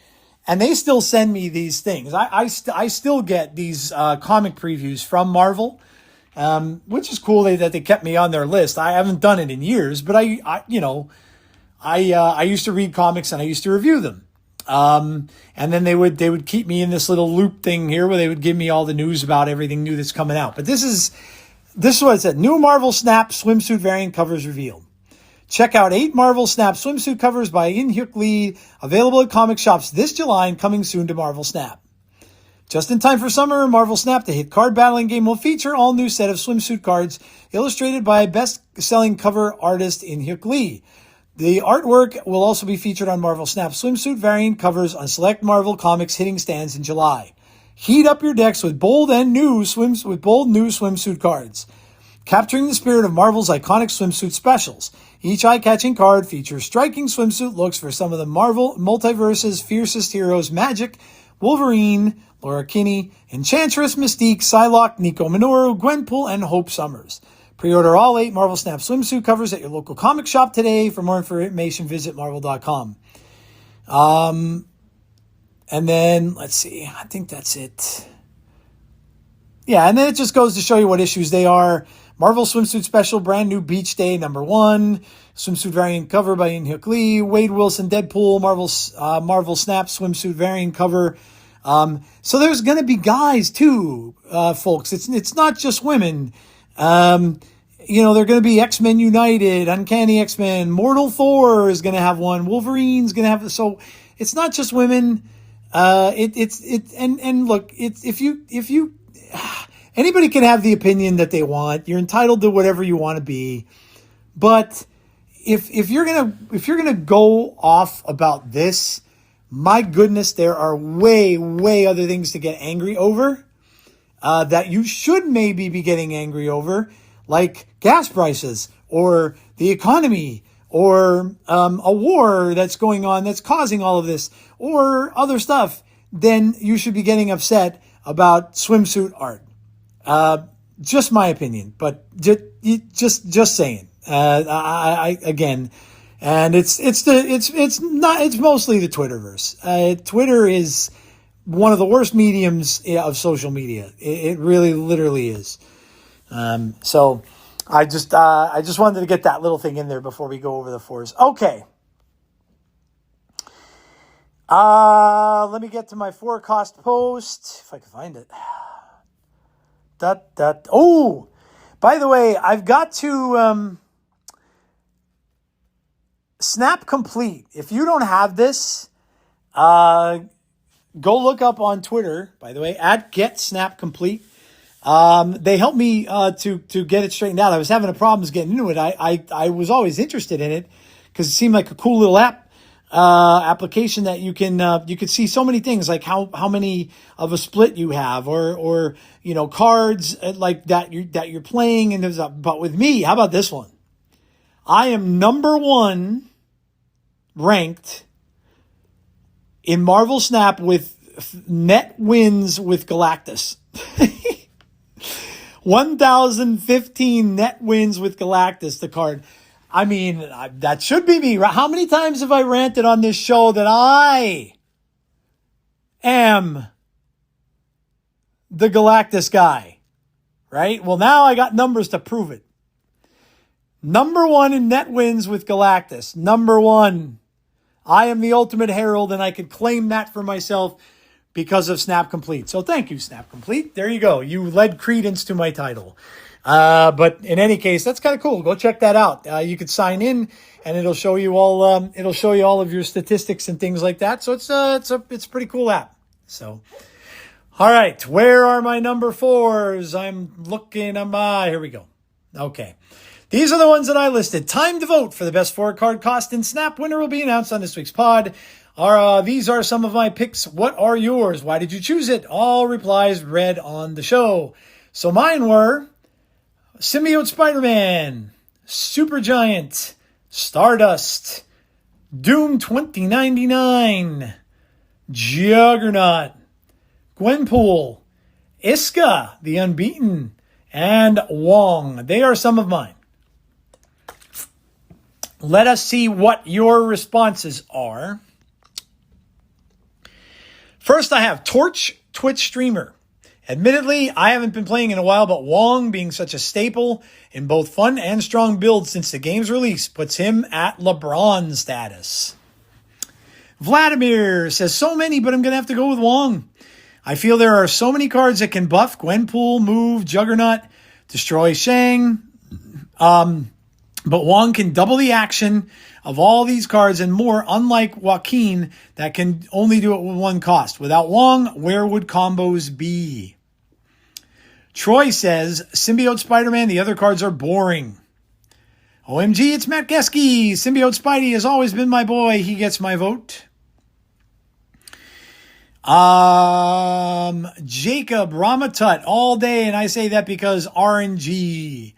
and they still send me these things. I still get these comic previews from Marvel, which is cool that they kept me on their list. I haven't done it in years, but I used to read comics and I used to review them. And then they would keep me in this little loop thing here where they would give me all the news about everything new that's coming out. But this is what it said. New Marvel Snap swimsuit variant covers revealed. Check out 8 Marvel Snap swimsuit covers by In-Hyuk Lee, available at comic shops this July and coming soon to Marvel Snap. Just in time for summer, Marvel Snap, the hit card battling game, will feature all new set of swimsuit cards illustrated by best-selling cover artist In-Hyuk Lee. The artwork will also be featured on Marvel Snap swimsuit variant covers on select Marvel Comics hitting stands in July. Heat up your decks with bold new swimsuit cards, capturing the spirit of Marvel's iconic swimsuit specials. Each eye-catching card features striking swimsuit looks for some of the Marvel Multiverse's fiercest heroes: Magic, Wolverine, Laura Kinney, Enchantress, Mystique, Psylocke, Nico Minoru, Gwenpool, and Hope Summers. Pre-order all 8 Marvel Snap swimsuit covers at your local comic shop today. For more information, visit marvel.com. And then, let's see, I think that's it. Yeah, and then it just goes to show you what issues they are. Marvel Swimsuit Special, brand new Beach Day, #1. Swimsuit variant cover by In-Hyuk Lee. Wade Wilson, Deadpool, Marvel Snap swimsuit variant cover. So there's going to be guys too, folks. It's not just women. They're going to be X-Men United, Uncanny X-Men, Mortal Thor is going to have one, Wolverine's going to have, so it's not just women. Look, if you, anybody can have the opinion that they want. You're entitled to whatever you want to be. But if you're going to go off about this, my goodness, there are way other things to get angry over. That you should maybe be getting angry over, like gas prices or the economy or a war that's going on that's causing all of this, or other stuff, then you should be getting upset about swimsuit art. Just my opinion, but just saying. I again, and it's mostly the Twitterverse. Twitter is one of the worst mediums of social media. It really, literally is. So I just wanted to get that little thing in there before we go over the fours. Okay. Let me get to my forecast post if I can find it. Oh, by the way, I've got to Snap Complete. If you don't have this, go look up on Twitter, by the way, at @GetSnapComplete. They helped me to get it straightened out. I was having problems getting into it. I was always interested in it because it seemed like a cool little application that you could see so many things, like how many of a split you have, or cards like that you're playing. And but with me, how about this one? I am number 1 ranked in Marvel Snap with net wins with Galactus. 1,015 net wins with Galactus, the card. I mean, that should be me. How many times have I ranted on this show that I am the Galactus guy, right? Well, now I got numbers to prove it. Number 1 in net wins with Galactus. Number 1. I am the ultimate herald, and I could claim that for myself because of Snap Complete. So thank you, Snap Complete. There you go. You led credence to my title. But in any case, that's kind of cool. Go check that out. You could sign in, and it'll show you all. It'll show you all of your statistics and things like that. So it's a pretty cool app. So, all right, where are my number 4s? I'm looking. Here we go. Okay. These are the ones that I listed. Time to vote for the best 4-card cost in Snap. Winner will be announced on this week's pod. These are some of my picks. What are yours? Why did you choose it? All replies read on the show. So mine were Symbiote Spider-Man, Supergiant, Stardust, Doom 2099, Juggernaut, Gwenpool, Iska, the Unbeaten, and Wong. They are some of mine. Let us see what your responses are. First, I have Torch Twitch Streamer. Admittedly, I haven't been playing in a while, but Wong, being such a staple in both fun and strong builds since the game's release, puts him at LeBron status. Vladimir says, so many, but I'm going to have to go with Wong. I feel there are so many cards that can buff Gwenpool, move, Juggernaut, destroy Shang. But Wong can double the action of all these cards and more, unlike Joaquin that can only do it with 1 cost. Without Wong, where would combos be? Troy says, Symbiote Spider-Man, the other cards are boring. OMG, it's Matt Geske. Symbiote Spidey has always been my boy. He gets my vote. Jacob Ramatut all day, and I say that because RNG.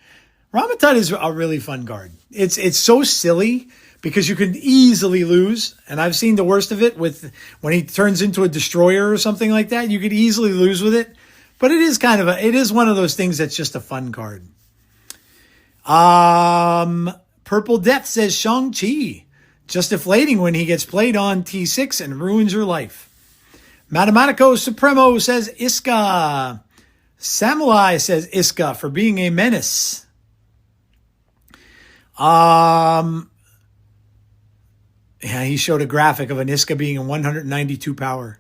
Ramatut is a really fun card. It's so silly because you can easily lose, and I've seen the worst of it with when he turns into a destroyer or something like that. You could easily lose with it, but it is one of those things that's just a fun card. Purple Death says Shang-Chi, just deflating when he gets played on T6 and ruins your life. Mathematico Supremo says Iska. Samurai says Iska for being a menace. Yeah, he showed a graphic of an Iska being in 192 power.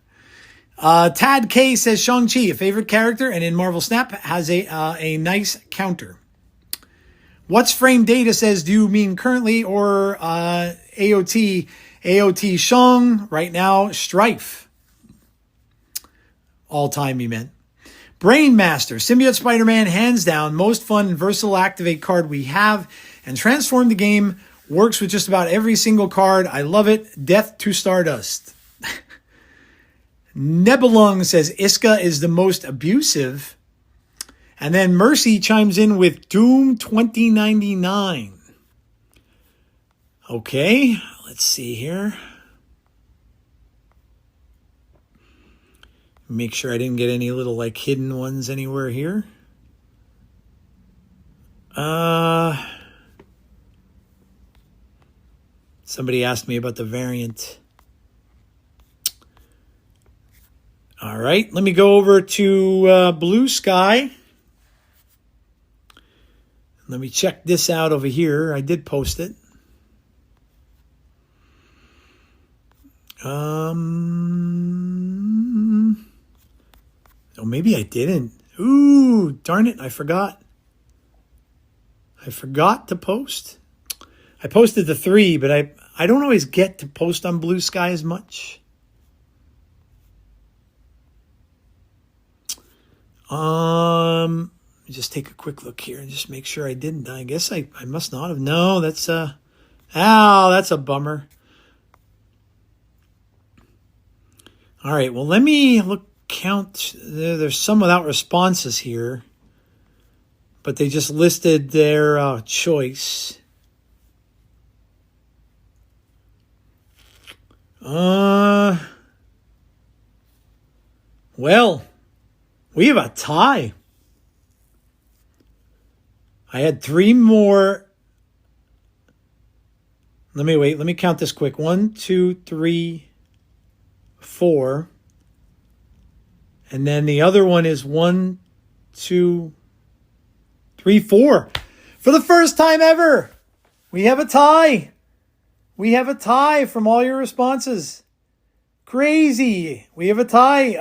Tad K says Shang-Chi, a favorite character, and in Marvel Snap has a nice counter. What's Frame Data says, do you mean currently or AOT? AOT Shang, right now, Strife. All time he meant. Brain Master, Symbiote Spider-Man, hands down, most fun and versatile activate card we have, and transform the game. Works with just about every single card. I love it. Death to Stardust. Nebulung says Iska is the most abusive. And then Mercy chimes in with Doom 2099. Okay, let's see here. Make sure I didn't get any little like hidden ones anywhere here. Somebody asked me about the variant. All right, let me go over to Blue Sky. Let me check this out over here. I did post it. Oh, maybe I didn't. Ooh, darn it, I forgot. I forgot to post. I posted the 3, but I don't always get to post on Blue Sky as much. Let me just take a quick look here and just make sure I didn't. I guess I must not have. No, that's that's a bummer. All right, well, let me count. There's some without responses here, but they just listed their choice. Well, we have a tie. I had 3 more. Let me count this quick. 1, 2, 3, 4. And then the other one is 1, 2, 3, 4. For the first time ever, we have a tie. We have a tie from all your responses. Crazy. We have a tie.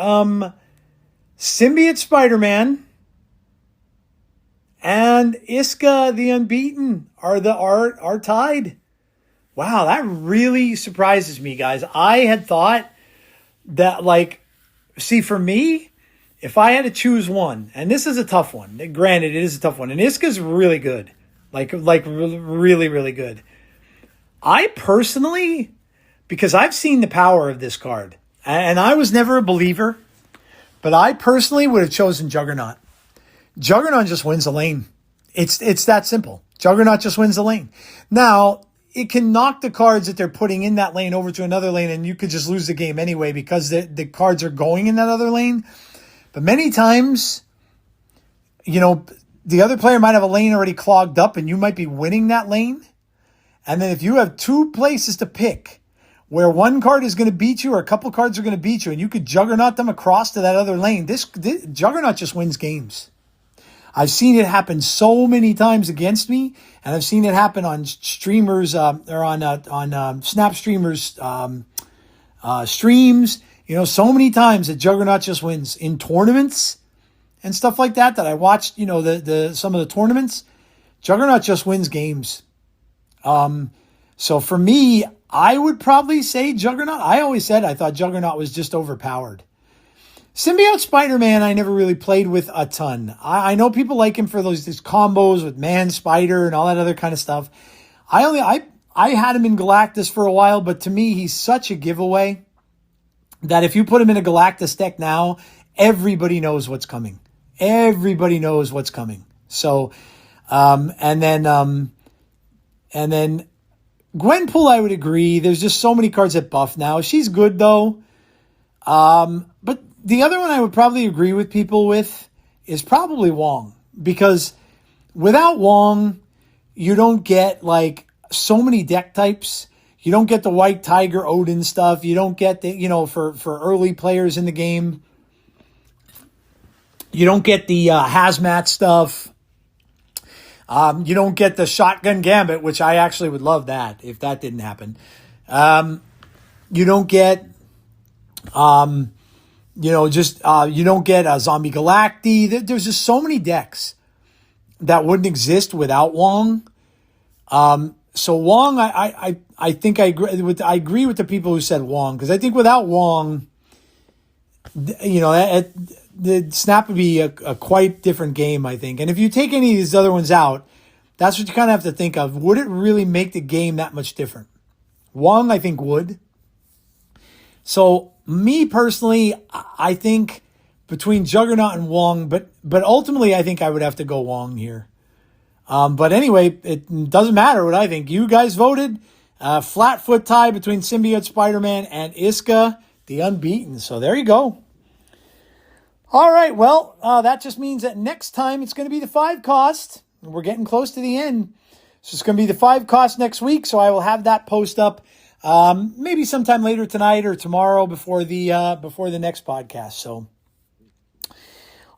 Symbiote Spider-Man and Iska the Unbeaten are tied. Wow, that really surprises me, guys. I had thought that, like, see, for me, if I had to choose one, and this is a tough one. Granted, it is a tough one, and Iska's really good, like really, really good. I personally, because I've seen the power of this card, and I was never a believer, but I personally would have chosen Juggernaut. Juggernaut just wins the lane. It's that simple. Juggernaut just wins the lane. Now, it can knock the cards that they're putting in that lane over to another lane, and you could just lose the game anyway because the cards are going in that other lane. But many times, you know, the other player might have a lane already clogged up, and you might be winning that lane. And then if you have 2 places to pick where one card is going to beat you or a couple cards are going to beat you, and you could Juggernaut them across to that other lane, this Juggernaut just wins games. I've seen it happen so many times against me, and I've seen it happen on streamers or on Snap streamers streams. You know, so many times that Juggernaut just wins in tournaments and stuff like that. That I watched, you know, the some of the tournaments. Juggernaut just wins games. So for me, I would probably say Juggernaut. I always said I thought Juggernaut was just overpowered. Symbiote Spider-Man, I never really played with a ton. I know people like him for these combos with Man Spider and all that other kind of stuff. I had him in Galactus for a while, but to me, he's such a giveaway that if you put him in a Galactus deck now, everybody knows what's coming. Everybody knows what's coming. So, and then Gwenpool, I would agree. There's just so many cards that buff now. She's good though. But the other one I would probably agree with people with is probably Wong, because without Wong, you don't get like so many deck types. You don't get the White Tiger Odin stuff. You don't get the, you know, for early players in the game, you don't get the hazmat stuff. You don't get the Shotgun Gambit, which I actually would love that if that didn't happen. You don't get, you don't get a Zombie Galacti. There's just so many decks that wouldn't exist without Wong. So Wong, I think I agree with the people who said Wong, because I think without Wong, you know, the Snap would be a quite different game, I think. And if you take any of these other ones out, that's what you kind of have to think of. Would it really make the game that much different? Wong, I think, would. So me personally, I think between Juggernaut and Wong, but ultimately I think I would have to go Wong here. But anyway, it doesn't matter what I think. You guys voted, Flat foot tie between Symbiote Spider-Man and Iska, the Unbeaten. So there you go. All right, well, that just means that next time it's going to be the 5 cost. We're getting close to the end. So it's going to be the 5 cost next week, so I will have that post up maybe sometime later tonight or tomorrow before the next podcast. So,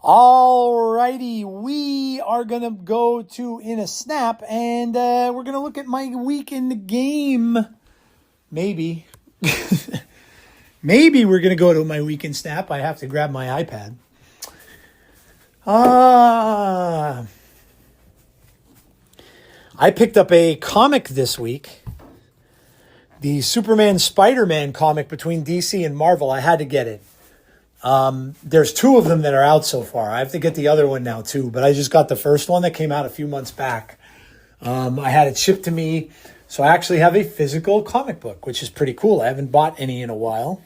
all righty, we are going to go to In a Snap, and we're going to look at my week in the game. Maybe. Maybe we're going to go to my week in Snap. I have to grab my iPad. I picked up a comic this week. The Superman Spider-Man comic between DC and Marvel. I had to get it. There's 2 of them that are out so far. I have to get the other one now too, but I just got the first one that came out a few months back. I had it shipped to me, so I actually have a physical comic book, which is pretty cool. I haven't bought any in a while.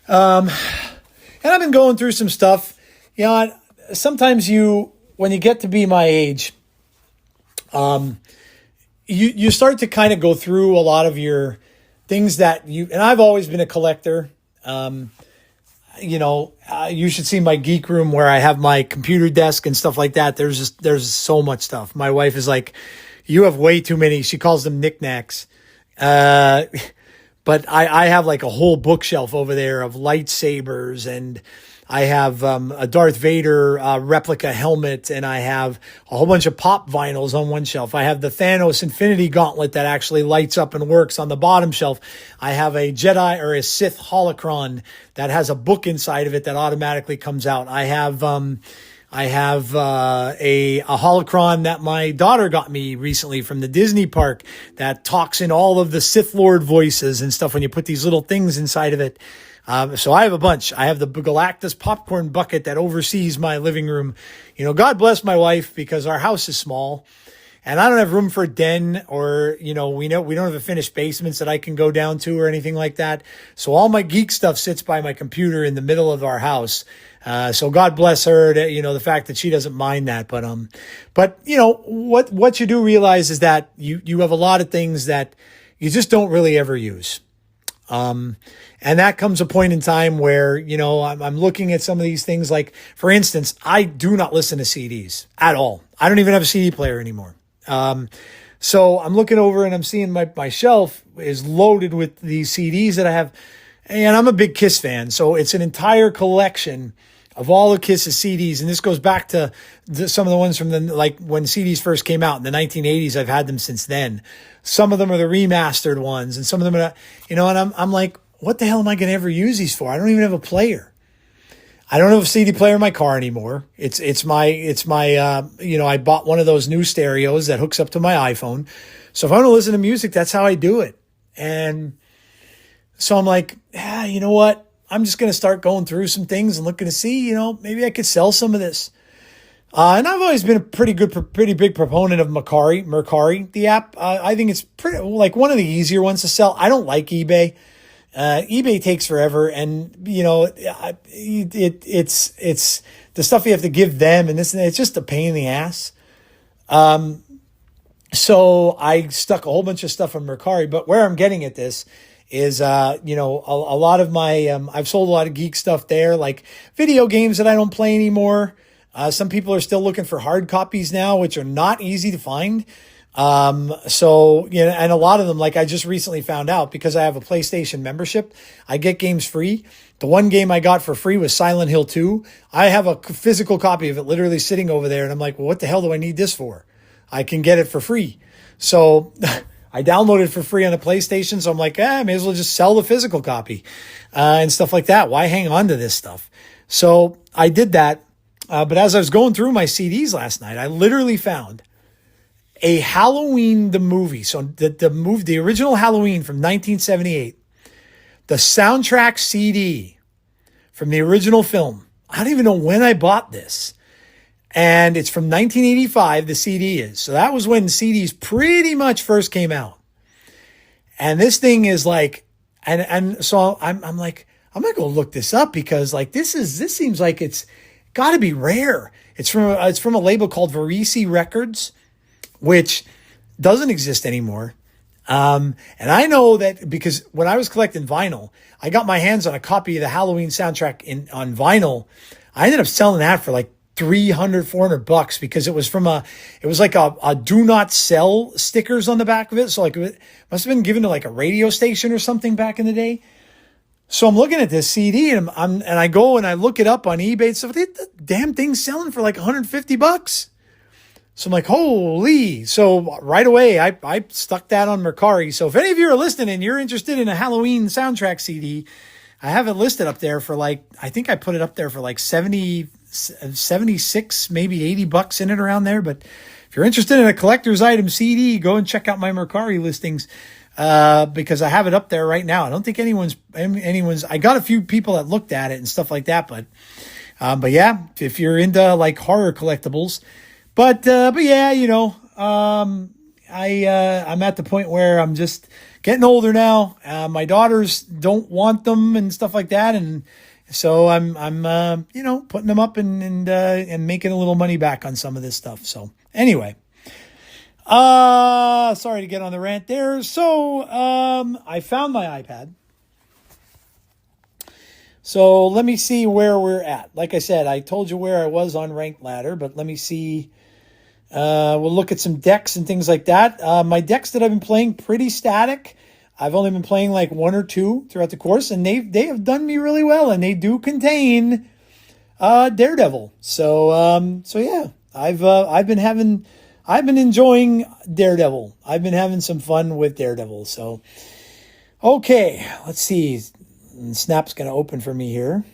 And I've been going through some stuff. You know, sometimes when you get to be my age, you start to kind of go through a lot of your things and I've always been a collector. You should see my geek room where I have my computer desk and stuff like that. There's so much stuff. My wife is like, you have way too many. She calls them knickknacks. But I have like a whole bookshelf over there of lightsabers, and I have a Darth Vader replica helmet, and I have a whole bunch of pop vinyls on one shelf. I have the Thanos Infinity Gauntlet that actually lights up and works on the bottom shelf. I have a Jedi or a Sith holocron that has a book inside of it that automatically comes out. I have a holocron that my daughter got me recently from the Disney park that talks in all of the Sith Lord voices and stuff when you put these little things inside of it. So I have a bunch. I have the Galactus popcorn bucket that oversees my living room. You know, God bless my wife, because our house is small and I don't have room for a den, or, we don't have a finished basements that I can go down to or anything like that. So all my geek stuff sits by my computer in the middle of our house. So God bless her, the fact that she doesn't mind that. But what you do realize is that you have a lot of things that you just don't really ever use. And that comes a point in time where, I'm looking at some of these things. Like, for instance, I do not listen to CDs at all. I don't even have a CD player anymore. So I'm looking over and I'm seeing my shelf is loaded with these CDs that I have. And I'm a big Kiss fan. So it's an entire collection of all of Kiss's CDs. And this goes back to some of the ones from when CDs first came out in the 1980s. I've had them since then. Some of them are the remastered ones, and some of them are, and I'm like, what the hell am I going to ever use these for? I don't even have a player. I don't have a CD player in my car anymore. It's my I bought one of those new stereos that hooks up to my iPhone. So if I want to listen to music, that's how I do it. And so I'm like, you know what? I'm just going to start going through some things and looking to see, maybe I could sell some of this. And I've always been a pretty big proponent of Mercari, the app. I think it's pretty, like, one of the easier ones to sell. I don't like eBay. eBay takes forever, and it's the stuff you have to give them, and it's just a pain in the ass. So I stuck a whole bunch of stuff on Mercari, but where I'm getting at this is, a lot of my, I've sold a lot of geek stuff there, like video games that I don't play anymore. Some people are still looking for hard copies now, which are not easy to find. And a lot of them, like I just recently found out, because I have a PlayStation membership, I get games free. The one game I got for free was Silent Hill 2. I have a physical copy of it literally sitting over there. And I'm like, well, what the hell do I need this for? I can get it for free. So I downloaded it for free on the PlayStation. So I'm like, I may as well just sell the physical copy, and stuff like that. Why hang on to this stuff? So I did that. But as I was going through my CDs last night, I literally found a Halloween, the movie. So the original Halloween from 1978, the soundtrack CD from the original film. I don't even know when I bought this. And it's from 1985, the CD is. So that was when CDs pretty much first came out. And this thing is like, and so I'm like, I'm going to go look this up, because like, this seems like it's got to be rare. It's from a label called Varese Records, which doesn't exist anymore. And I know that because when I was collecting vinyl, I got my hands on a copy of the Halloween soundtrack on vinyl. I ended up selling that for like $300-400 because it was it was like a do not sell stickers on the back of it. So like it must have been given to like a radio station or something back in the day. So I'm looking at this CD and I go and I look it up on eBay and stuff. The damn thing's selling for like $150. So I'm like, holy. So right away, I stuck that on Mercari. So if any of you are listening and you're interested in a Halloween soundtrack CD, I have it listed up there for like, I think I put it up there for like 76, maybe $80 in it around there. But if you're interested in a collector's item CD, go and check out my Mercari listings. Because I have it up there right now. I don't think anyone's, I got a few people that looked at it and stuff like that. But yeah, if you're into like horror collectibles, but yeah, I'm at the point where I'm just getting older now. My daughters don't want them and stuff like that. And so I'm putting them up and making a little money back on some of this stuff. So anyway, sorry to get on the rant there. So, I found my iPad. So let me see where we're at. Like I said, I told you where I was on ranked ladder, but let me see. We'll look at some decks and things like that. My decks that I've been playing, pretty static. I've only been playing like one or two throughout the course, and they have done me really well, and they do contain Daredevil. So yeah, I've been enjoying Daredevil. I've been having some fun with Daredevil. So okay, let's see. Snap's going to open for me here.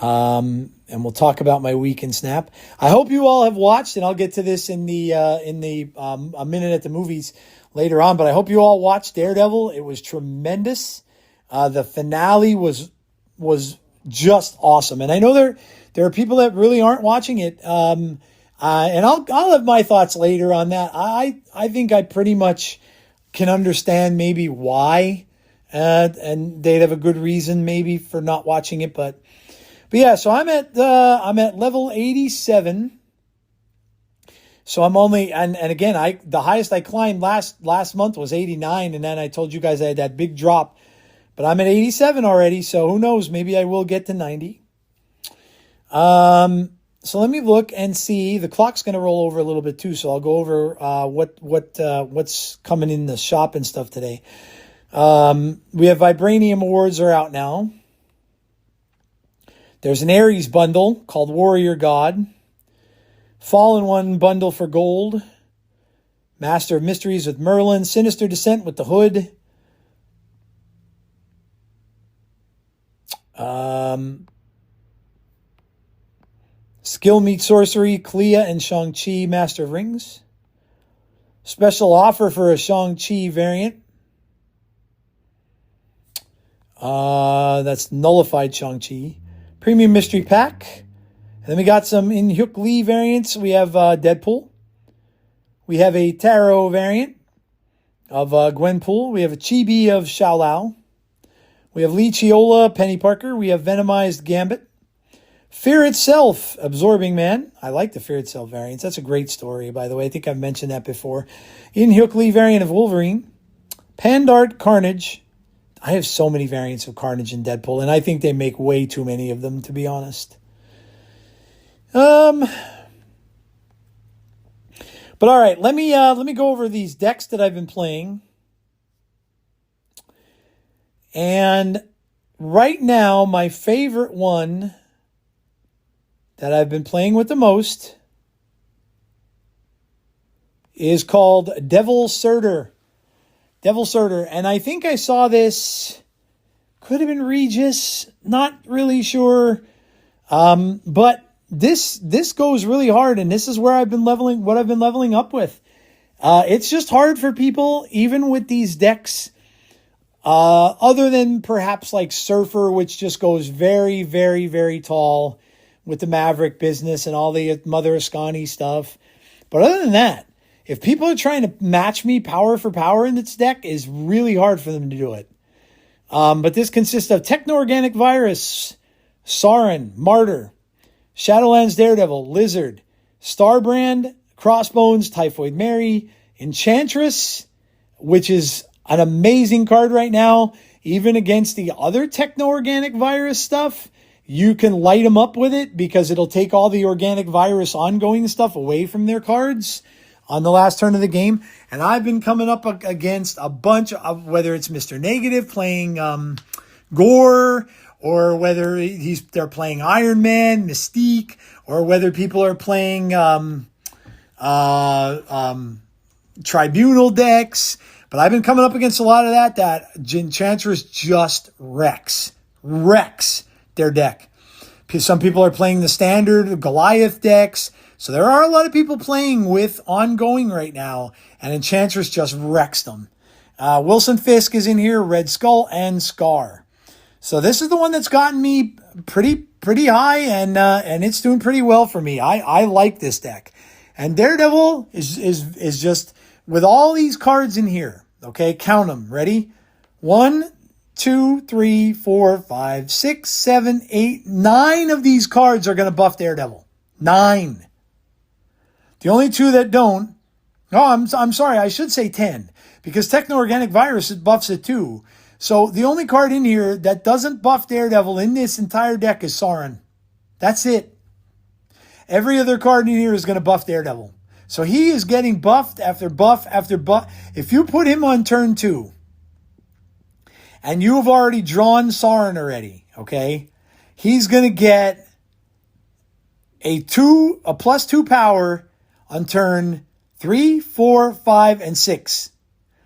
And we'll talk about my week in Snap. I hope you all have watched, and I'll get to this in the a minute at the movies later on. But I hope you all watched Daredevil. It was tremendous. The finale was just awesome, and I know there are people that really aren't watching it. And I'll have my thoughts later on that. I think I pretty much can understand maybe why, and they'd have a good reason maybe for not watching it, but yeah, so I'm at level 87. So I'm only, and again, the highest I climbed last month was 89. And then I told you guys I had that big drop, but I'm at 87 already. So who knows? Maybe I will get to 90. So let me look and see. The clock's going to roll over a little bit too. So I'll go over, what's coming in the shop and stuff today. We have Vibranium Awards are out now. There's an Ares bundle called Warrior God. Fallen One bundle for gold. Master of Mysteries with Merlin. Sinister Descent with the Hood. Skill Meet Sorcery, Clea and Shang-Chi Master of Rings. Special offer for a Shang-Chi variant. That's nullified Shang-Chi. Premium Mystery Pack. And then we got some in Hyuk Lee variants. We have Deadpool. We have a Tarot variant of Gwenpool. We have a Chibi of Xiaolao. We have Lee Chiola, Penny Parker. We have Venomized Gambit. Fear Itself, Absorbing Man. I like the Fear Itself variants. That's a great story, by the way. I think I've mentioned that before. In Hyuk Lee variant of Wolverine. Pandart Carnage. I have so many variants of Carnage and Deadpool, and I think they make way too many of them, to be honest. But all right, let me go over these decks that I've been playing. And right now, my favorite one that I've been playing with the most is called Devil Surtur. Devil Surtur. And I think I saw this, could have been Regis, not really sure. But this goes really hard, and this is where I've been leveling up with. It's just hard for people, even with these decks, other than perhaps like Surfer, which just goes very, very, very tall with the Maverick business and all the Mother Ascani stuff. But other than that, if people are trying to match me power for power in this deck, is really hard for them to do it. But this consists of Techno-Organic Virus, Sauron, Martyr, Shadowlands Daredevil, Lizard, Starbrand, Crossbones, Typhoid Mary, Enchantress, which is an amazing card right now, even against the other techno-organic virus stuff. You can light them up with it because it'll take all the organic virus ongoing stuff away from their cards on the last turn of the game. And I've been coming up against a bunch of, whether it's Mr. Negative playing Gore, or whether they're playing Iron Man, Mystique, or whether people are playing Tribunal decks. But I've been coming up against a lot of that Enchantress just wrecks their deck. Some people are playing the standard Goliath decks. So there are a lot of people playing with ongoing right now, and Enchantress just wrecks them. Wilson Fisk is in here, Red Skull, and Scar. So this is the one that's gotten me pretty high, and it's doing pretty well for me. I like this deck. And Daredevil is just, with all these cards in here, okay, count them. Ready? 1, 2, 3, 4, 5, 6, 7, 8, 9 of these cards are going to buff Daredevil. 9. The only 2 that don't, I'm sorry, I should say 10, because Techno-Organic Virus buffs it too. So the only card in here that doesn't buff Daredevil in this entire deck is Sauron. That's it. Every other card in here is going to buff Daredevil. So he is getting buffed after buff after buff. If you put him on turn 2, and you have already drawn Sauron already, okay, he's going to get a +2 power on turn 3, 4, 5, and 6.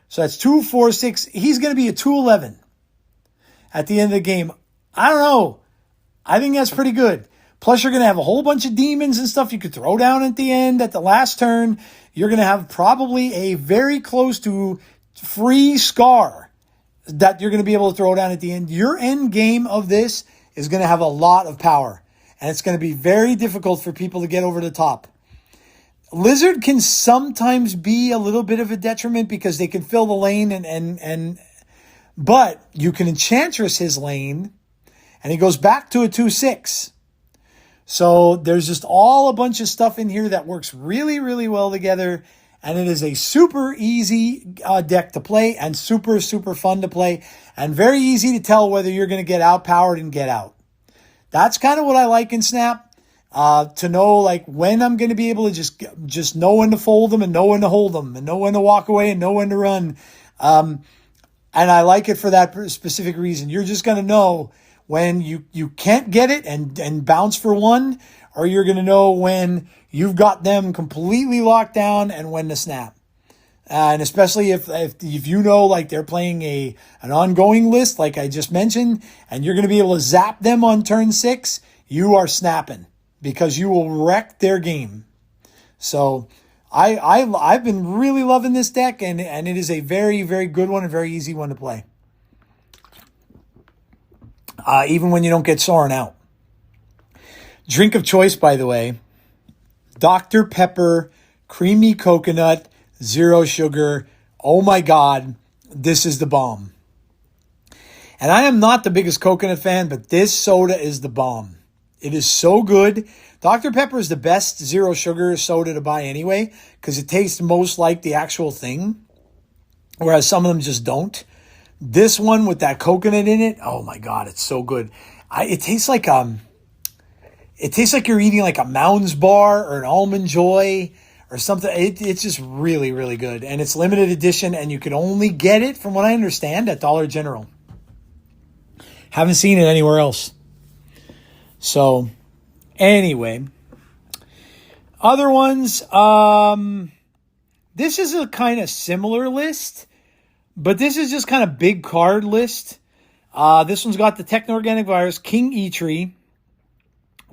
So that's 2, 4, 6. He's going to be a 2/11 at the end of the game. I don't know. I think that's pretty good. Plus, you're going to have a whole bunch of demons and stuff you could throw down at the end, at the last turn. You're going to have probably a very close to free Scar that you're going to be able to throw down at the end. Your end game of this is going to have a lot of power, and it's going to be very difficult for people to get over the top. Lizard can sometimes be a little bit of a detriment because they can fill the lane, but you can Enchantress his lane, and he goes back to a 2/6. So there's just all a bunch of stuff in here that works really, really well together. And it is a super easy deck to play, and super, super fun to play, and very easy to tell whether you're going to get outpowered and get out. That's kind of what I like in Snap, to know like when I'm going to be able to just know when to fold them and know when to hold them and know when to walk away and know when to run. And I like it for that specific reason. You're just going to know when you can't get it and bounce for one, or you're going to know when you've got them completely locked down and when to snap. And especially if you know, like they're playing an ongoing list, like I just mentioned, and you're going to be able to zap them on turn 6, you are snapping because you will wreck their game. So I've been really loving this deck, and it is a very, very good one, a very easy one to play. Even when you don't get Soren out. Drink of choice, by the way, Dr. Pepper, creamy coconut, 0 sugar. Oh my God, this is the bomb. And I am not the biggest coconut fan, but this soda is the bomb. It is so good. Dr. Pepper is the best 0 sugar soda to buy anyway, because it tastes most like the actual thing, whereas some of them just don't. This one with that coconut in it, oh my God, it's so good. It tastes like you're eating like a Mounds bar or an Almond Joy or something. It's just really, really good. And it's limited edition, and you can only get it, from what I understand, at Dollar General. Haven't seen it anywhere else. So, anyway. Other ones. This is a kind of similar list, but this is just kind of big card list. This one's got the Techno-Organic Virus, King Eitri,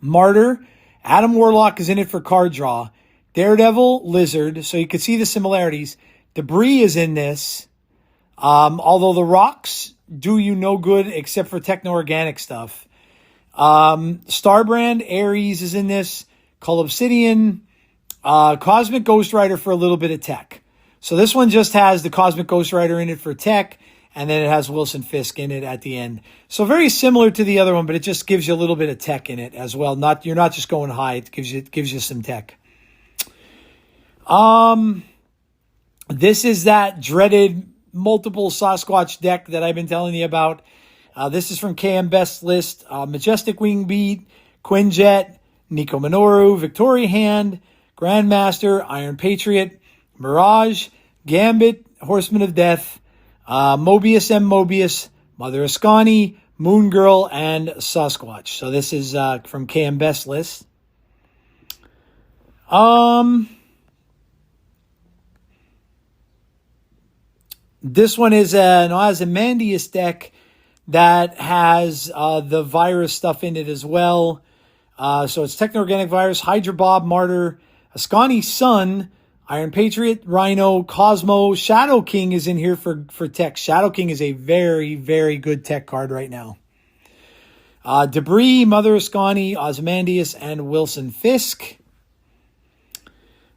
Martyr, Adam Warlock is in it for card draw, Daredevil, Lizard, so you can see the similarities. Debris is in this, although the rocks do you no good except for Techno-Organic stuff. Starbrand, Ares is in this, Cull Obsidian, Cosmic Ghost Rider for a little bit of tech. So this one just has the Cosmic Ghost Rider in it for tech, and then it has Wilson Fisk in it at the end. So very similar to the other one, but it just gives you a little bit of tech in it as well. You're not just going high. It gives you some tech. This is that dreaded multiple Sasquatch deck that I've been telling you about. This is from KM Best list. Majestic Wingbeat, Quinjet, Nico Minoru, Victoria Hand, Grandmaster, Iron Patriot, Mirage, Gambit, Horseman of Death, Mobius M. Mobius, Mother Ascani, Moon Girl, and Sasquatch. So this is from KM Best list. This one is an Ozymandias deck that has the virus stuff in it as well. So it's Techno-Organic Virus, Hydra Bob, Martyr, Ascani Sun, Iron Patriot, Rhino, Cosmo, Shadow King is in here for tech. Shadow King is a very, very good tech card right now. Debris, Mother Ascani, Ozymandias, and Wilson Fisk.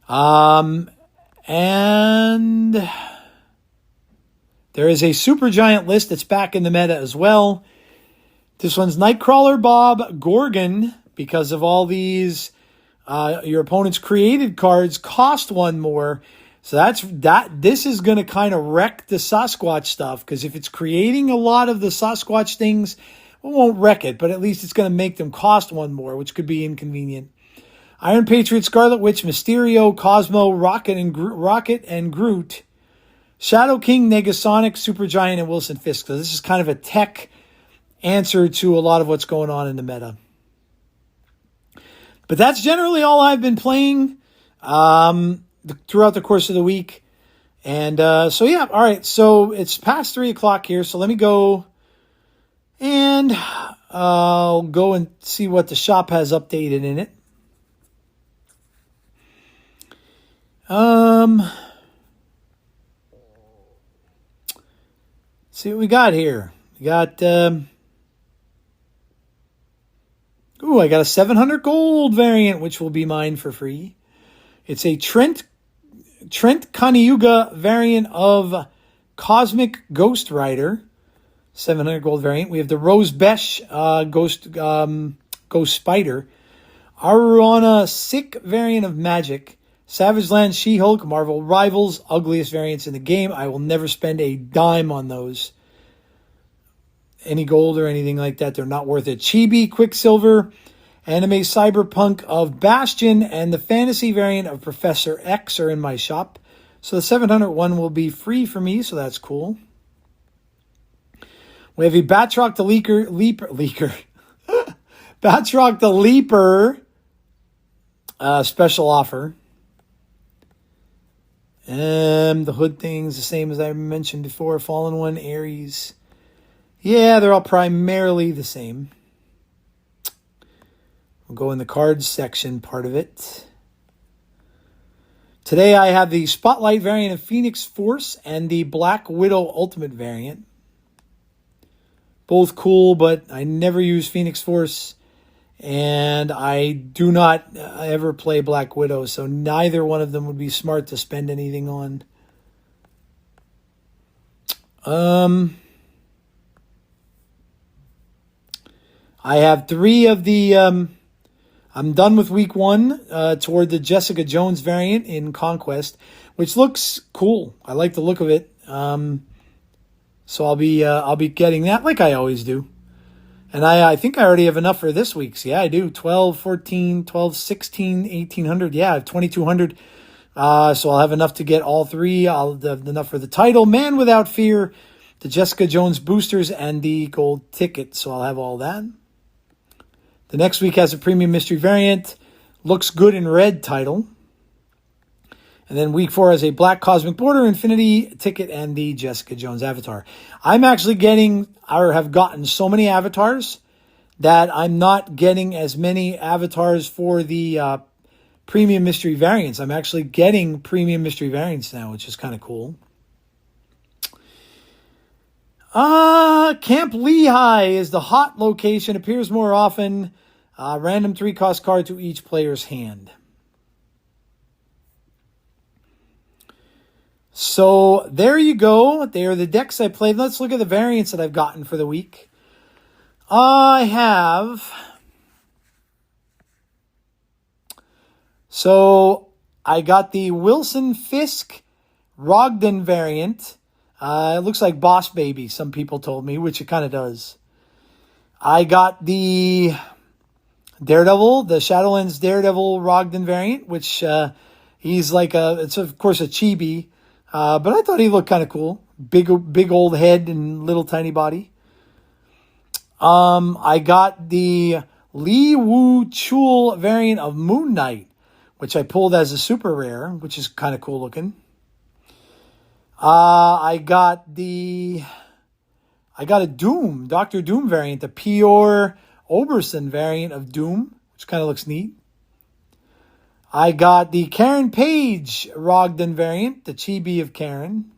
And there is a Supergiant list that's back in the meta as well. This one's Nightcrawler Bob, Gorgon, because of all these your opponent's created cards cost one more. So this is going to kind of wreck the Sasquatch stuff, because if it's creating a lot of the Sasquatch things, it won't wreck it, but at least it's going to make them cost one more, which could be inconvenient. Iron Patriot, Scarlet Witch, Mysterio, Cosmo, Rocket and Groot, Shadow King, Negasonic, Supergiant, and Wilson Fisk. So this is kind of a tech answer to a lot of what's going on in the meta. But that's generally all I've been playing throughout the course of the week. And so, yeah, all right. So it's past 3 o'clock here. So let me go and I'll go and see what the shop has updated in it. See what we got here. We got, I got a 700 gold variant, which will be mine for free. It's a Trent Kaniuga variant of Cosmic Ghost Rider, 700 gold variant. We have the Rose Besh Ghost Spider, Aruana Sick variant of Magic, Savage Land She-Hulk, Marvel Rivals, ugliest variants in the game. I will never spend a dime on those. Any gold or anything like that, they're not worth it. Chibi, Quicksilver, Anime Cyberpunk of Bastion, and the fantasy variant of Professor X are in my shop. So the 700 one will be free for me, so that's cool. We have a Batroc the Leaper. Batroc the Leaper special offer. The hood thing's the same as I mentioned before. Fallen One, Ares. Yeah, they're all primarily the same. We'll go in the cards section part of it. Today I have the Spotlight variant of Phoenix Force and the Black Widow Ultimate variant. Both cool, but I never use Phoenix Force. And I do not ever play Black Widow, so neither one of them would be smart to spend anything on. I have 3 of the... I'm done with week 1 toward the Jessica Jones variant in Conquest, which looks cool. I like the look of it. So I'll be getting that like I always do. And I think I already have enough for this week's. Yeah, I do. 12, 14, 12, 16, 1800. Yeah, I have 2200. So I'll have enough to get all 3. I'll have enough for the title, Man Without Fear, the Jessica Jones boosters, and the gold ticket. So I'll have all that. The next week has a premium mystery variant. Looks good in red title. And then week 4 has a Black Cosmic Border, Infinity ticket, and the Jessica Jones avatar. I'm actually have gotten so many avatars that I'm not getting as many avatars for the premium mystery variants. I'm actually getting premium mystery variants now, which is kind of cool. Camp Lehigh is the hot location. Appears more often. Random 3-cost card to each player's hand. So there you go. They are the decks I played. Let's look at the variants that I've gotten for the week. So I got the Wilson Fisk Rogden variant. It looks like Boss Baby, some people told me, which it kind of does. I got the Daredevil, the Shadowlands Daredevil Rogden variant, which he's like it's of course a chibi, but I thought he looked kind of cool. Big old head and little tiny body. I got the Lee Woo Chul variant of Moon Knight, which I pulled as a super rare, which is kind of cool looking. I got a Doom, Dr. Doom variant, the Pior Oberson variant of Doom, which kind of looks neat. I got the Karen Page Rogden variant, the Chibi of Karen.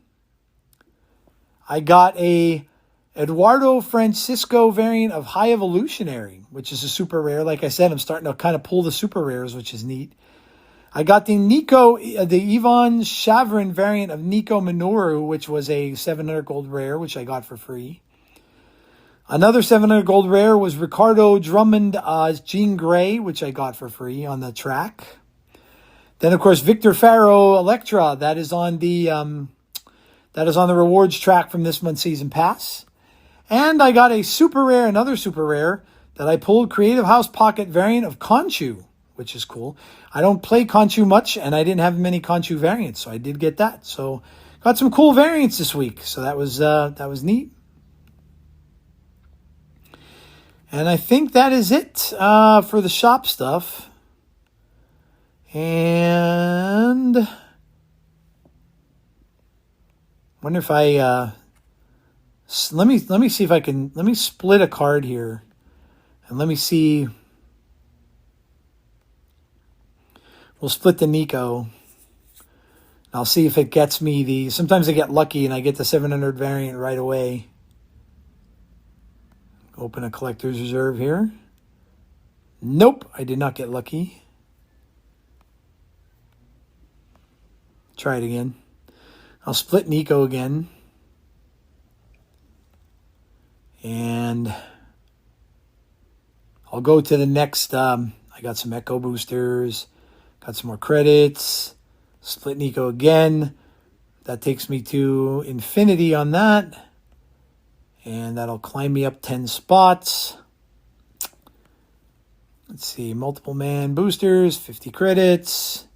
I got a Eduardo Francisco variant of High Evolutionary, which is a super rare. Like I said, I'm starting to kind of pull the super rares, which is neat. I got the Yvonne Chavrin variant of Nico Minoru, which was a 700 gold rare, which I got for free. Another 700 gold rare was Ricardo Drummond Jean Grey, which I got for free on the track. Then, of course, Victor Faro Electra, that is on the rewards track from this month's season pass. And I got a super rare, another super rare, that I pulled Creative House Pocket variant of Conchu, which is cool. I don't play Conchu much, and I didn't have many Conchu variants, so I did get that. So got some cool variants this week, so that was neat. And I think that is it for the shop stuff. And wonder if I let me see if I can split a card here, and let me see. We'll split the Nico. I'll see if it gets me sometimes I get lucky and I get the 700 variant right away. Open a collector's reserve here. Nope, I did not get lucky. Try it again. I'll split Nico again. And I'll go to the next. I got some Echo boosters. Got some more credits. Split Nico again. That takes me to infinity on that. And that'll climb me up 10 spots. Let's see. Multiple man boosters. 50 credits.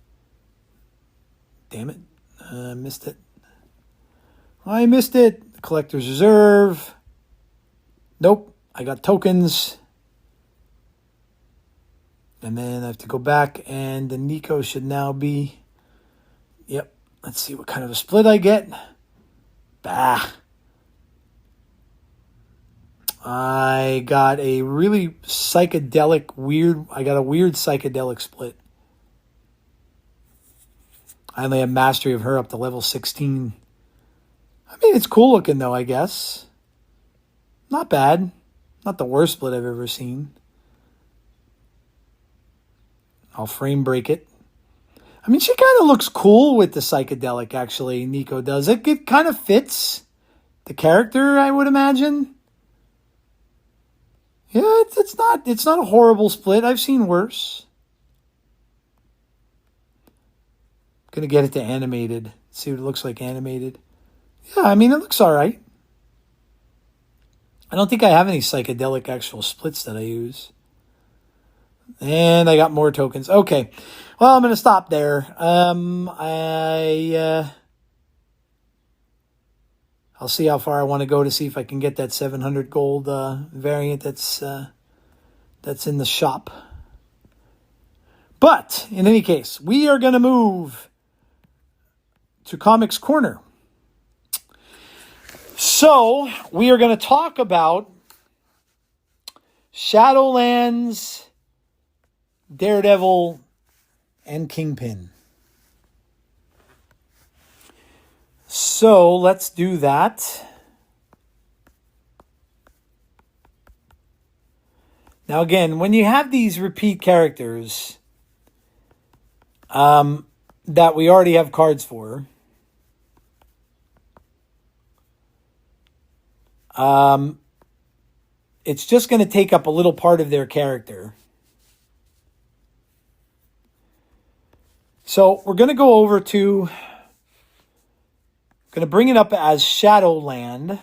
Damn it. I missed it. I missed it. Collector's reserve. Nope. I got tokens. And then I have to go back, and the Nico should now be... Yep. Let's see what kind of a split I get. Bah. I got a really psychedelic, weird... I got a weird psychedelic split. I only have mastery of her up to level 16. I mean, it's cool looking, though, I guess. Not bad. Not the worst split I've ever seen. I'll frame break it. I mean, she kind of looks cool with the psychedelic, actually, Nico does. It kind of fits the character, I would imagine. Yeah, it's not a horrible split. I've seen worse. Gonna get it to animated. See what it looks like animated. Yeah, I mean, it looks all right. I don't think I have any psychedelic actual splits that I use. And I got more tokens. Okay. Well, I'm going to stop there. I'll see how far I want to go to see if I can get that 700 gold variant that's in the shop. But, in any case, we are going to move to Comics Corner. So, we are going to talk about Shadowlands, Daredevil, and Kingpin. So, let's do that. Now, again, when you have these repeat characters that we already have cards for, it's just going to take up a little part of their character. So we're going to go over to going to bring it up as Shadowland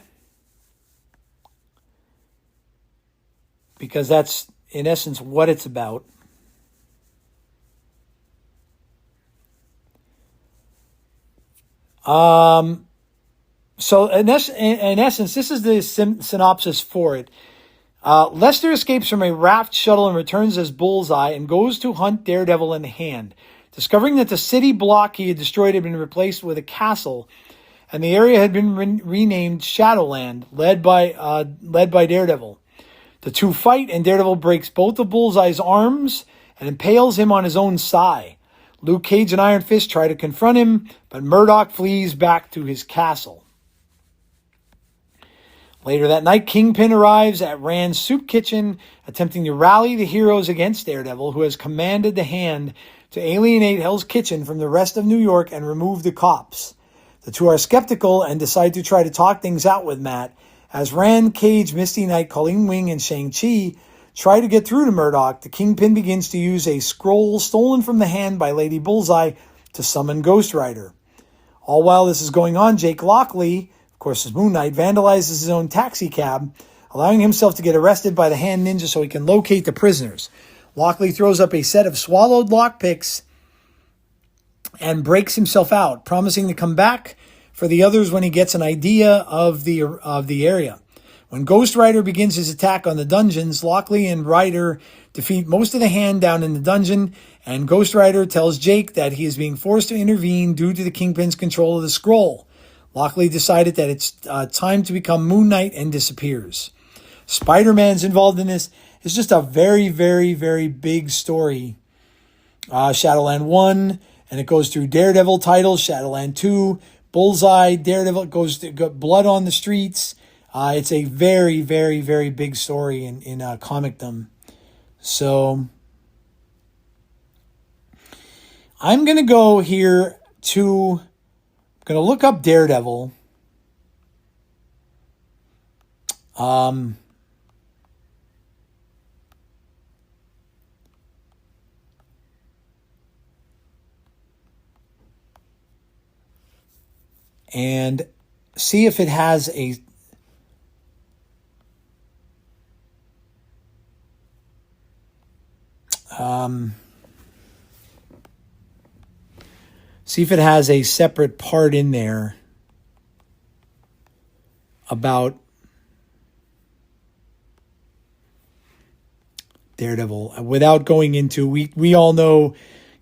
because that's, in essence, what it's about. So in essence, this is the synopsis for it. Lester escapes from a raft shuttle and returns as Bullseye and goes to hunt Daredevil in hand. Discovering that the city block he had destroyed had been replaced with a castle, and the area had been renamed Shadowland, led by Daredevil. The two fight, and Daredevil breaks both of Bullseye's arms and impales him on his own thigh. Luke Cage and Iron Fist try to confront him, but Murdoch flees back to his castle. Later that night, Kingpin arrives at Rand's soup kitchen, attempting to rally the heroes against Daredevil, who has commanded the Hand to alienate Hell's Kitchen from the rest of New York and remove the cops. The two are skeptical and decide to try to talk things out with Matt, as Rand, Cage, Misty Knight, Colleen Wing, and Shang-Chi try to get through to Murdoch. The Kingpin begins to use a scroll stolen from the Hand by Lady Bullseye to summon Ghost Rider. All while this is going on, Jake Lockley, of course as Moon Knight, vandalizes his own taxi cab, allowing himself to get arrested by the Hand Ninja so he can locate the prisoners. Lockley throws up a set of swallowed lockpicks and breaks himself out, promising to come back for the others when he gets an idea of the area. When Ghost Rider begins his attack on the dungeons, Lockley and Rider defeat most of the Hand down in the dungeon, and Ghost Rider tells Jake that he is being forced to intervene due to the Kingpin's control of the scroll. Lockley decided that it's time to become Moon Knight and disappears. Spider-Man's involved in this. It's just a very, very, very big story. Shadowland 1, and it goes through Daredevil titles, Shadowland 2, Bullseye, Daredevil, goes to Blood on the Streets. It's a very, very, very big story in comicdom. So I'm going to go here to, I'm going to look up Daredevil. And see if it has a separate part in there about Daredevil without going into, we all know,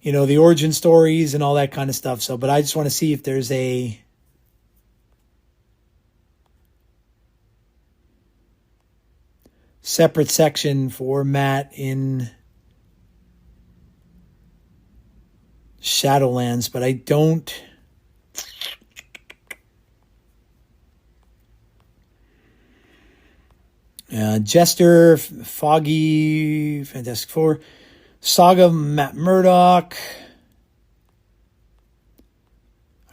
the origin stories and all that kind of stuff. So, but I just want to see if there's a separate section for Matt in Shadowlands, but I don't. Jester, Foggy, Fantastic Four, Saga, Matt Murdock,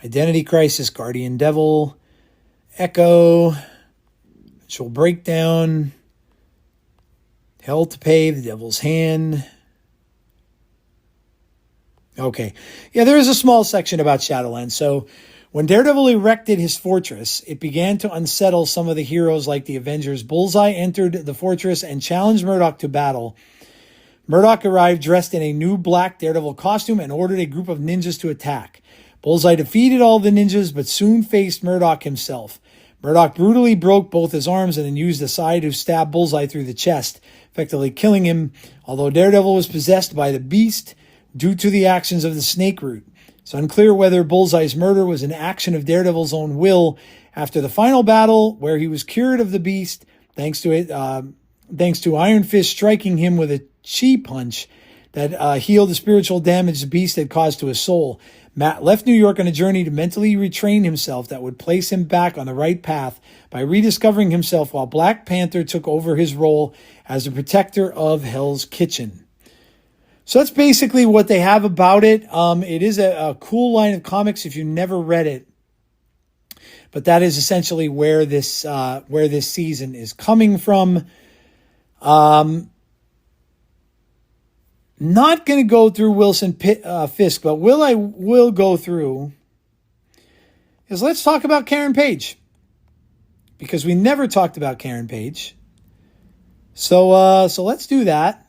Identity Crisis, Guardian Devil, Echo, Visual Breakdown, Hell to Pay, The Devil's Hand. Okay. Yeah, there is a small section about Shadowlands. So when Daredevil erected his fortress, it began to unsettle some of the heroes like the Avengers. Bullseye entered the fortress and challenged Murdoch to battle. Murdoch arrived dressed in a new black Daredevil costume and ordered a group of ninjas to attack. Bullseye defeated all the ninjas, but soon faced Murdoch himself. Murdoch brutally broke both his arms and then used a scythe to stab Bullseye through the chest, effectively killing him, although Daredevil was possessed by the Beast due to the actions of the Snake Root. It's unclear whether Bullseye's murder was an action of Daredevil's own will after the final battle, where he was cured of the Beast thanks to Iron Fist striking him with a chi punch that healed the spiritual damage the Beast had caused to his soul. Matt left New York on a journey to mentally retrain himself that would place him back on the right path by rediscovering himself, while Black Panther took over his role as the protector of Hell's Kitchen. So that's basically what they have about it. It is a cool line of comics if you never read it. But that is essentially where this season is coming from. Not going to go through Wilson Fisk, but will go through is let's talk about Karen Page. Because we never talked about Karen Page. So let's do that.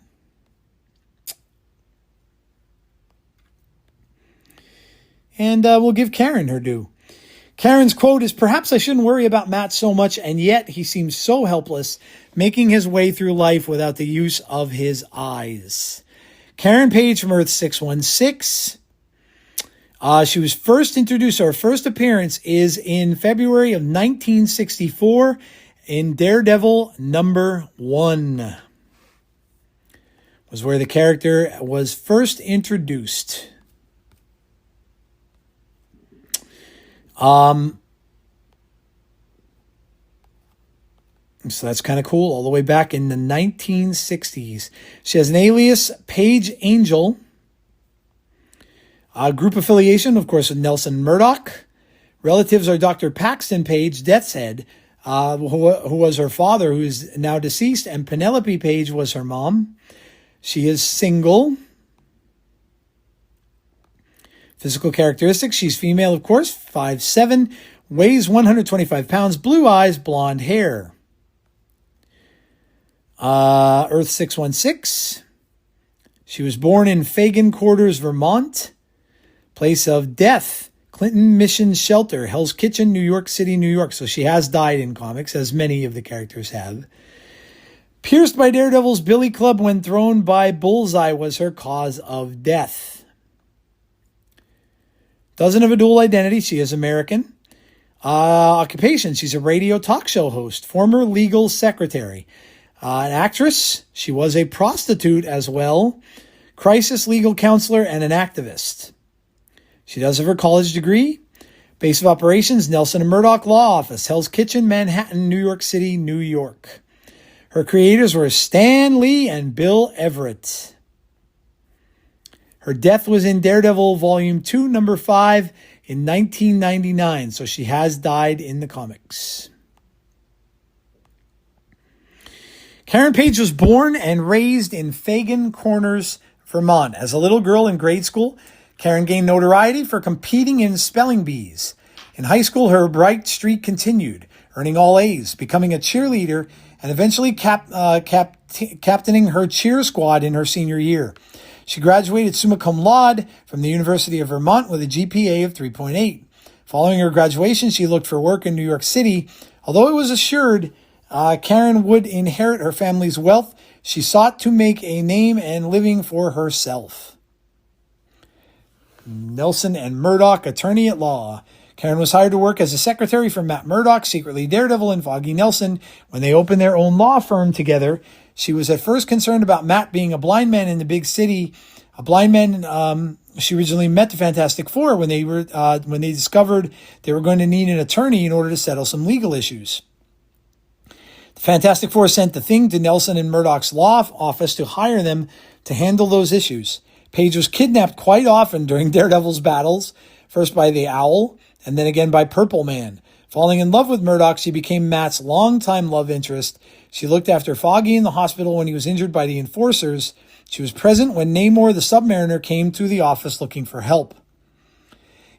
And we'll give Karen her due. Karen's quote is, "Perhaps I shouldn't worry about Matt so much, and yet he seems so helpless, making his way through life without the use of his eyes." Karen Page from Earth 616. She was first introduced, her first appearance is in February of 1964 in Daredevil #1. Was where the character was first introduced. So that's kind of cool. All the way back in the 1960s. She has an alias, Page Angel. Group affiliation, of course, with Nelson Murdoch. Relatives are Dr. Paxton Page, Death's Head, who was her father, who is now deceased, and Penelope Page was her mom. She is single. Physical characteristics, she's female, of course, 5'7", weighs 125 pounds, blue eyes, blonde hair. Earth 616. She was born in Fagan Quarters, Vermont. Place of death, Clinton Mission Shelter, Hell's Kitchen, New York City, New York. So she has died in comics, as many of the characters have. Pierced by Daredevil's billy club when thrown by Bullseye was her cause of death. Doesn't have a dual identity. She is American. Occupation, she's a radio talk show host, former legal secretary. An actress, she was a prostitute as well, crisis legal counselor, and an activist. She does have her college degree. Base of operations, Nelson and Murdoch Law Office, Hell's Kitchen, Manhattan, New York City, New York. Her creators were Stan Lee and Bill Everett. Her death was in Daredevil Volume 2, number 5 in 1999. So she has died in the comics. Karen Page was born and raised in Fagan Corners, Vermont. As a little girl in grade school, Karen gained notoriety for competing in spelling bees. In high school, her bright streak continued, earning all A's, becoming a cheerleader, and eventually captaining her cheer squad in her senior year. She graduated summa cum laude from the University of Vermont with a GPA of 3.8. Following her graduation, she looked for work in New York City. Although it was assured Karen would inherit her family's wealth, she sought to make a name and living for herself. Nelson and Murdoch, attorney at law. Karen was hired to work as a secretary for Matt Murdoch, secretly Daredevil, and Foggy Nelson when they opened their own law firm together. She was at first concerned about Matt being a blind man in the big city. A blind man, she originally met the Fantastic Four when they discovered they were going to need an attorney in order to settle some legal issues. The Fantastic Four sent the Thing to Nelson and Murdoch's law office to hire them to handle those issues. Page was kidnapped quite often during Daredevil's battles, first by the Owl and then again by Purple Man. Falling in love with Murdoch, she became Matt's longtime love interest. She looked after Foggy in the hospital when he was injured by the Enforcers. She was present when Namor the Submariner came to the office looking for help.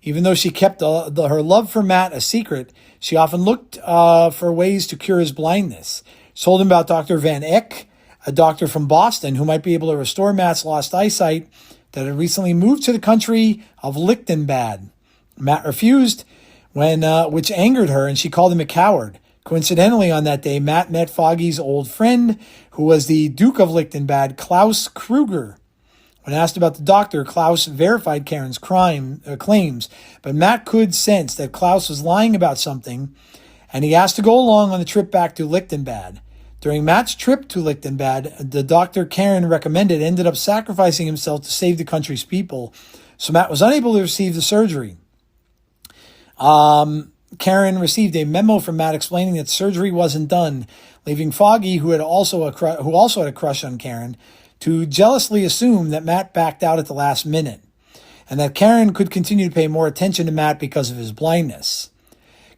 Even though she kept her love for Matt a secret, she often looked for ways to cure his blindness. She told him about Dr. Van Eck, a doctor from Boston who might be able to restore Matt's lost eyesight that had recently moved to the country of Lichtenbad. Matt refused, which angered her, and she called him a coward. Coincidentally, on that day, Matt met Foggy's old friend, who was the Duke of Lichtenbad, Klaus Kruger. When asked about the doctor, Klaus verified Karen's claims, but Matt could sense that Klaus was lying about something, and he asked to go along on the trip back to Lichtenbad. During Matt's trip to Lichtenbad, the doctor Karen recommended ended up sacrificing himself to save the country's people, so Matt was unable to receive the surgery. Karen received a memo from Matt explaining that surgery wasn't done, leaving Foggy, who also had a crush on Karen, to jealously assume that Matt backed out at the last minute, and that Karen could continue to pay more attention to Matt because of his blindness.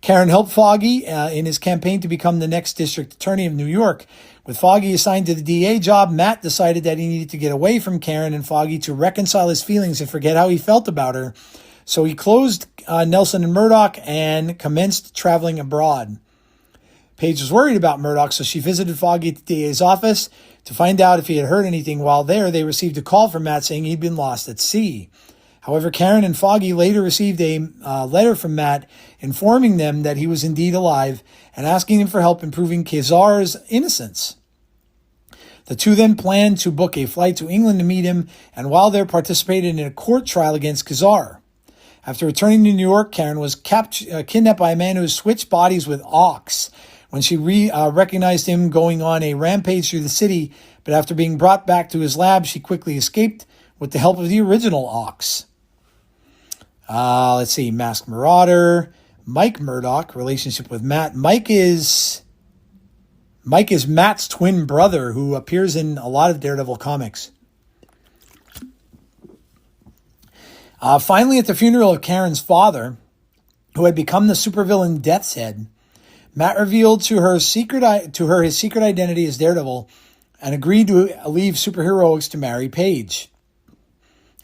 Karen helped Foggy in his campaign to become the next district attorney of New York. With Foggy assigned to the DA job, Matt decided that he needed to get away from Karen and Foggy to reconcile his feelings and forget how he felt about her. So he closed Nelson and Murdoch and commenced traveling abroad. Paige was worried about Murdoch, so she visited Foggy at the DA's office to find out if he had heard anything. While there, they received a call from Matt saying he'd been lost at sea. However, Karen and Foggy later received a letter from Matt informing them that he was indeed alive and asking him for help in proving Kazar's innocence. The two then planned to book a flight to England to meet him, and while there, participated in a court trial against Kazar. After returning to New York, Karen was kidnapped by a man who switched bodies with Ox. When she recognized him going on a rampage through the city, but after being brought back to his lab, she quickly escaped with the help of the original Ox. Let's see, Masked Marauder, Mike Murdoch, relationship with Matt. Mike is Matt's twin brother who appears in a lot of Daredevil comics. Finally, at the funeral of Karen's father, who had become the supervillain Death's Head, Matt revealed to her his secret identity as Daredevil and agreed to leave superheroics to marry Paige.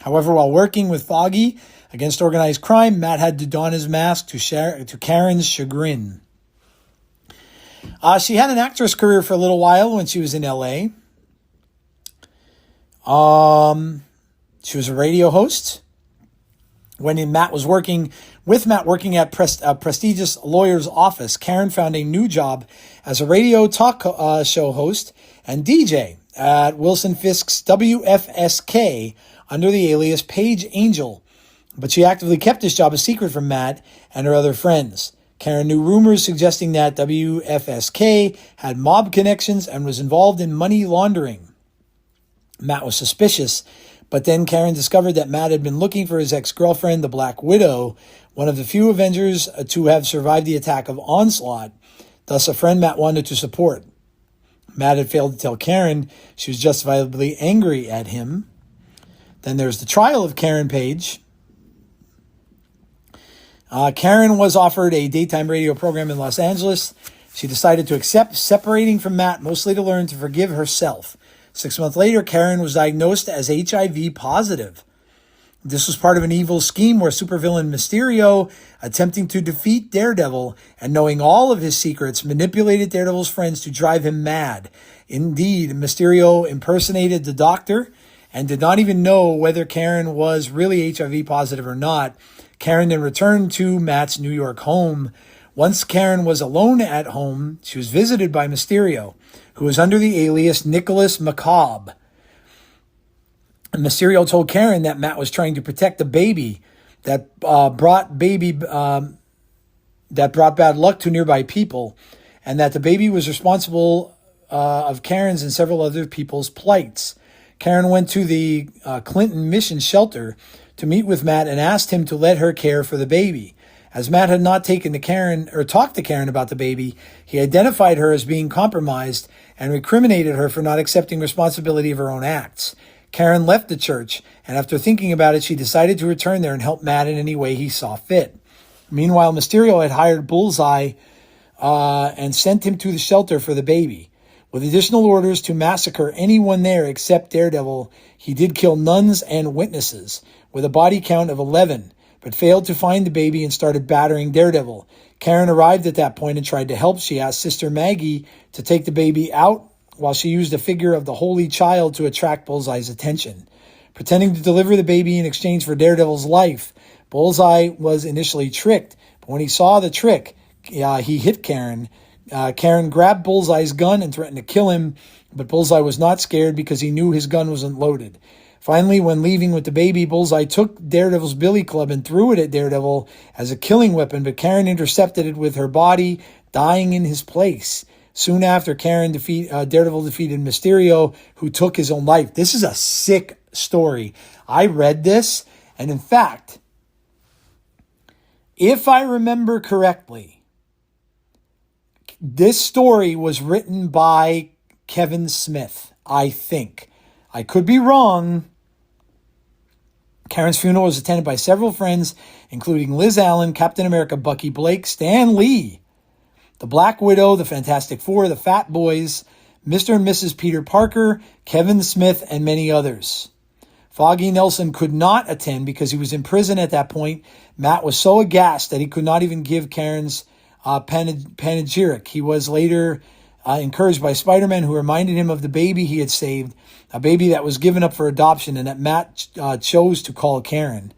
However, while working with Foggy against organized crime, Matt had to don his mask to Karen's chagrin. She had an actress career for a little while when she was in LA. She was a radio host. When Matt was working at prestigious lawyer's office, Karen found a new job as a radio talk show host and DJ at Wilson Fisk's WFSK under the alias Paige Angel. But she actively kept this job a secret from Matt and her other friends. Karen knew rumors suggesting that WFSK had mob connections and was involved in money laundering. Matt was suspicious, but then Karen discovered that Matt had been looking for his ex-girlfriend, the Black Widow, one of the few Avengers to have survived the attack of Onslaught, thus a friend Matt wanted to support. Matt had failed to tell Karen she was justifiably angry at him. Then there's the trial of Karen Page. Karen was offered a daytime radio program in Los Angeles. She decided to accept separating from Matt, mostly to learn to forgive herself. 6 months later, Karen was diagnosed as HIV positive. This was part of an evil scheme where supervillain Mysterio, attempting to defeat Daredevil and knowing all of his secrets, manipulated Daredevil's friends to drive him mad. Indeed, Mysterio impersonated the doctor and did not even know whether Karen was really HIV positive or not. Karen then returned to Matt's New York home. Once Karen was alone at home, she was visited by Mysterio, who was under the alias Nicholas Macabre. And Mysterio told Karen that Matt was trying to protect the baby that brought bad luck to nearby people, and that the baby was responsible of Karen's and several other people's plights. Karen went to the Clinton Mission Shelter to meet with Matt and asked him to let her care for the baby. As Matt had not talked to Karen about the baby, he identified her as being compromised and recriminated her for not accepting responsibility of her own acts. Karen left the church, and after thinking about it, she decided to return there and help Matt in any way he saw fit. Meanwhile, Mysterio had hired Bullseye and sent him to the shelter for the baby. With additional orders to massacre anyone there except Daredevil, he did kill nuns and witnesses, with a body count of 11, but failed to find the baby and started battering Daredevil. Karen arrived at that point and tried to help. She asked Sister Maggie to take the baby out while she used a figure of the Holy Child to attract Bullseye's attention. Pretending to deliver the baby in exchange for Daredevil's life, Bullseye was initially tricked, but when he saw the trick, he hit Karen. Karen grabbed Bullseye's gun and threatened to kill him, but Bullseye was not scared because he knew his gun wasn't loaded. Finally, when leaving with the baby, Bullseye took Daredevil's billy club and threw it at Daredevil as a killing weapon, but Karen intercepted it with her body, dying in his place. Soon after, Daredevil defeated Mysterio, who took his own life. This is a sick story. I read this, and in fact, if I remember correctly, this story was written by Kevin Smith, I think. I could be wrong. Karen's funeral was attended by several friends, including Liz Allen, Captain America, Bucky Blake, Stan Lee, the Black Widow, the Fantastic Four, the Fat Boys, Mr. and Mrs. Peter Parker, Kevin Smith, and many others. Foggy Nelson could not attend because he was in prison at that point. Matt was so aghast that he could not even give Karen's panegyric. He was later encouraged by Spider-Man, who reminded him of the baby he had saved, a baby that was given up for adoption and that Matt chose to call Karen.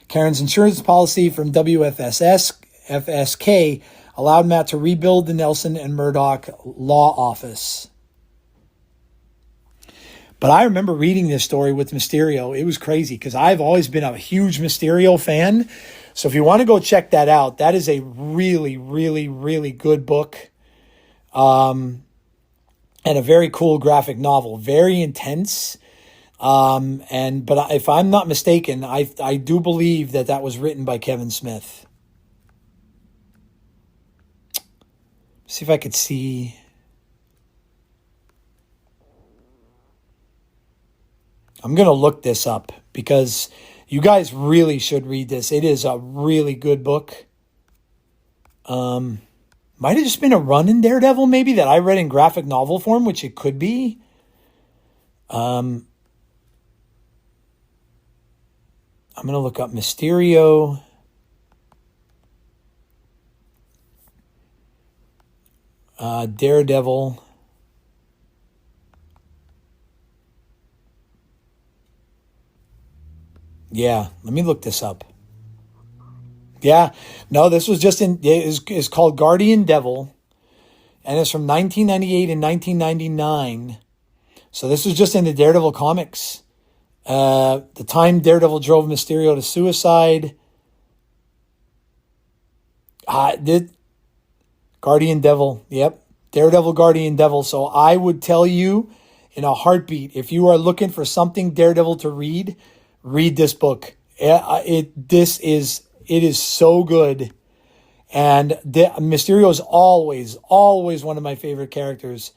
Karen's insurance policy from FSK allowed Matt to rebuild the Nelson and Murdoch law office. But I remember reading this story with Mysterio. It was crazy because I've always been a huge Mysterio fan. So if you want to go check that out, that is a really, really, really good book. And a very cool graphic novel. Very intense. But if I'm not mistaken, I do believe that was written by Kevin Smith. See if I could see. I'm going to look this up because you guys really should read this. It is a really good book. Might have just been a run in Daredevil maybe that I read in graphic novel form, which it could be. I'm going to look up Mysterio. Daredevil. Yeah, let me look this up. Yeah, no, this was just is called Guardian Devil, and it's from 1998 and 1999. So this was just in the Daredevil comics. The time Daredevil drove Mysterio to suicide. Guardian Devil, yep, Daredevil, Guardian Devil. So I would tell you in a heartbeat, if you are looking for something Daredevil to read this book. It is so good. And Mysterio is always one of my favorite characters.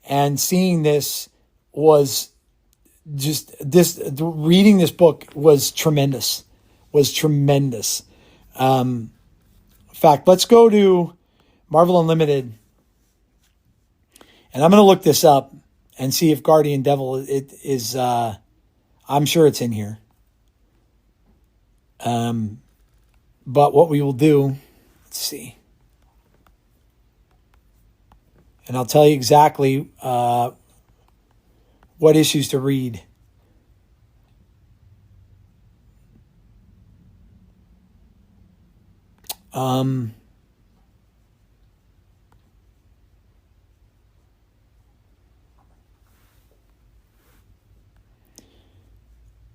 And seeing this was just reading this book was tremendous. In fact, let's go to Marvel Unlimited. And I'm going to look this up and see if Guardian Devil is, I'm sure it's in here. But what we will do, let's see. And I'll tell you exactly what issues to read.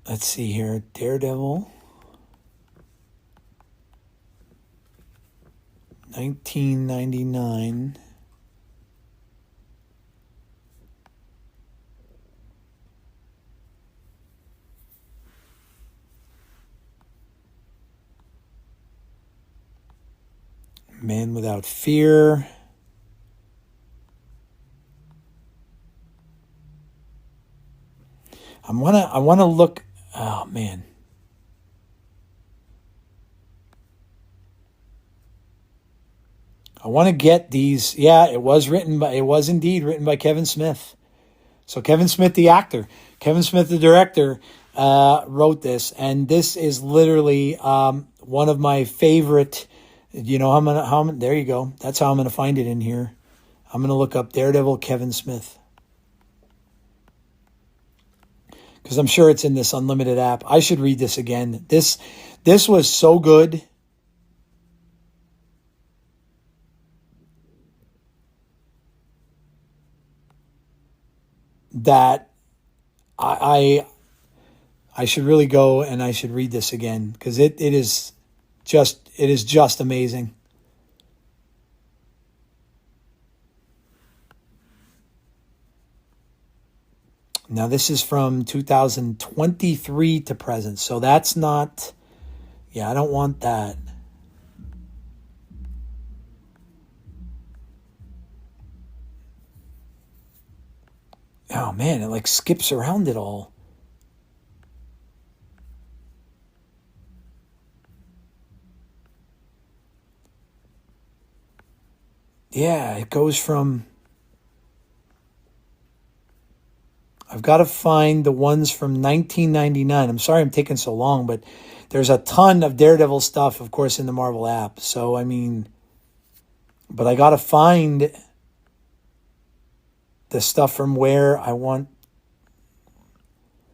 Let's see here. Daredevil. 1999. Man Without Fear. I want to look. Oh man. I want to get these. Yeah, it was indeed written by Kevin Smith. So Kevin Smith, the actor, Kevin Smith, the director, wrote this, and this is literally one of my favorite. You know, there you go. That's how I'm gonna find it in here. I'm gonna look up Daredevil, Kevin Smith, because I'm sure it's in this Unlimited app. I should read this again. This was so good. That I should really go and I should read this again because it is just amazing. Now this is from 2023 to present, so that's not. Yeah, I don't want that. Oh man, it like skips around it all. Yeah, it goes from. I've got to find the ones from 1999. I'm sorry I'm taking so long, but there's a ton of Daredevil stuff, of course, in the Marvel app. So, I mean, but I got to find the stuff from where I want.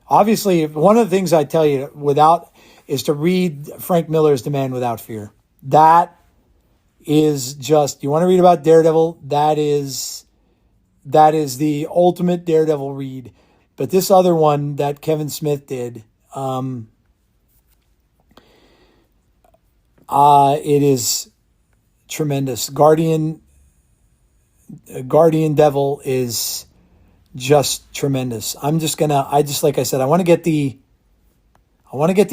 Obviously, one of the things I tell you is to read Frank Miller's The Man Without Fear. That is just, you want to read about Daredevil, that is the ultimate Daredevil read. But this other one that Kevin Smith did, it is tremendous. Guardian Devil is just tremendous. Like I said, I want to get the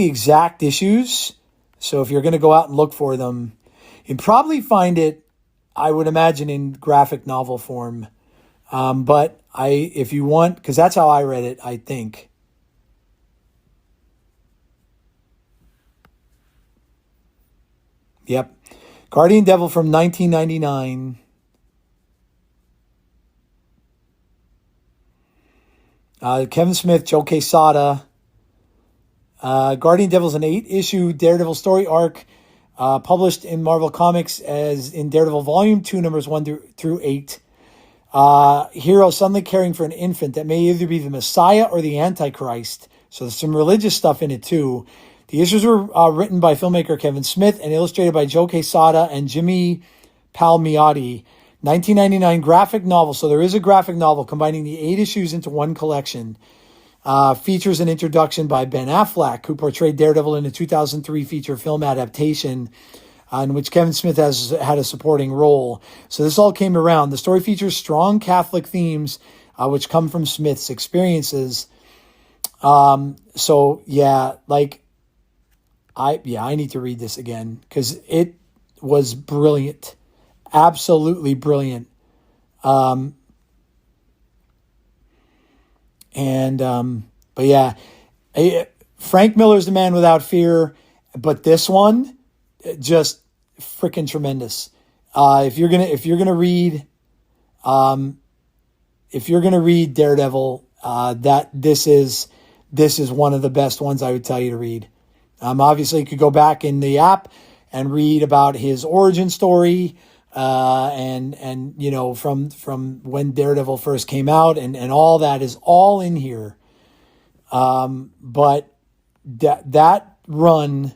exact issues. So if you're going to go out and look for them, you'd probably find it, I would imagine, in graphic novel form. But if you want, because that's how I read it, I think. Yep. Guardian Devil from 1999. Kevin Smith, Joe Quesada. Guardian Devil is an 8-issue Daredevil story arc published in Marvel Comics as in Daredevil Volume 2, numbers 1 through 8. Hero suddenly caring for an infant that may either be the Messiah or the Antichrist. So there's some religious stuff in it too. The issues were written by filmmaker Kevin Smith and illustrated by Joe Quesada and Jimmy Palmiotti. 1999 graphic novel. So there is a graphic novel combining the 8 issues into one collection. Features an introduction by Ben Affleck, who portrayed Daredevil in a 2003 feature film adaptation in which Kevin Smith has had a supporting role. So this all came around. The story features strong Catholic themes, which come from Smith's experiences. So yeah, I need to read this again because it was brilliant. Absolutely brilliant. But yeah, Frank Miller's The Man Without Fear, but this one, just freaking tremendous. If you're gonna read Daredevil, this is one of the best ones I would tell you to read. Obviously you could go back in the app and read about his origin story, and you know, from when Daredevil first came out, and all that is all in here. But that run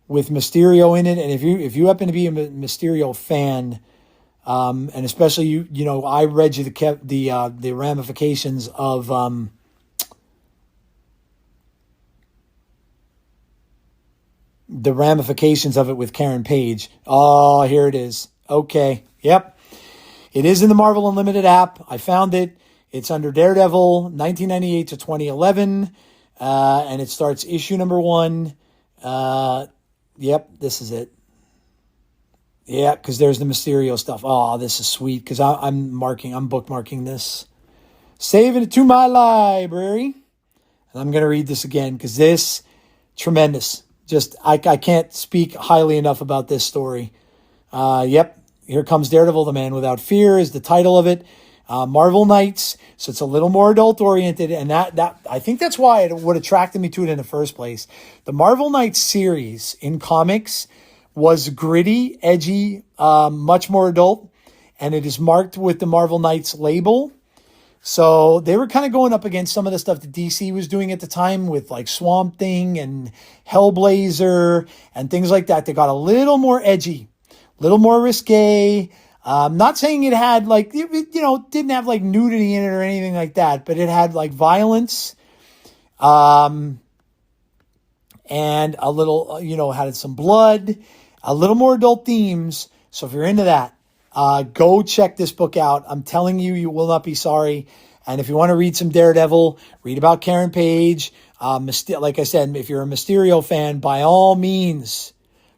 with Mysterio in it, and if you happen to be a Mysterio fan, and especially you know, I read you the ramifications of it with Karen Page. Oh, here it is. Okay. Yep. It is in the Marvel Unlimited app. I found it. It's under Daredevil, 1998 to 2011. And it starts issue number 1. Yep, this is it. Yeah, because there's the Mysterio stuff. Oh, this is sweet because I'm bookmarking this. Saving it to my library. And I'm going to read this again because this, tremendous. Just, I can't speak highly enough about this story. Yep, here comes Daredevil, The Man Without Fear is the title of it. Marvel Knights, so it's a little more adult-oriented, and that I think that's why what attracted me to it in the first place. The Marvel Knights series in comics was gritty, edgy, much more adult, and it is marked with the Marvel Knights label. So they were kind of going up against some of the stuff that DC was doing at the time with like Swamp Thing and Hellblazer and things like that. They got a little more edgy, a little more risque. Not saying it had like, you know, didn't have like nudity in it or anything like that, but it had like violence, and a little, you know, had some blood, a little more adult themes. So if you're into that, go check this book out. I'm telling you, you will not be sorry. And if you want to read some Daredevil, read about Karen Page. Like I said, if you're a Mysterio fan, by all means,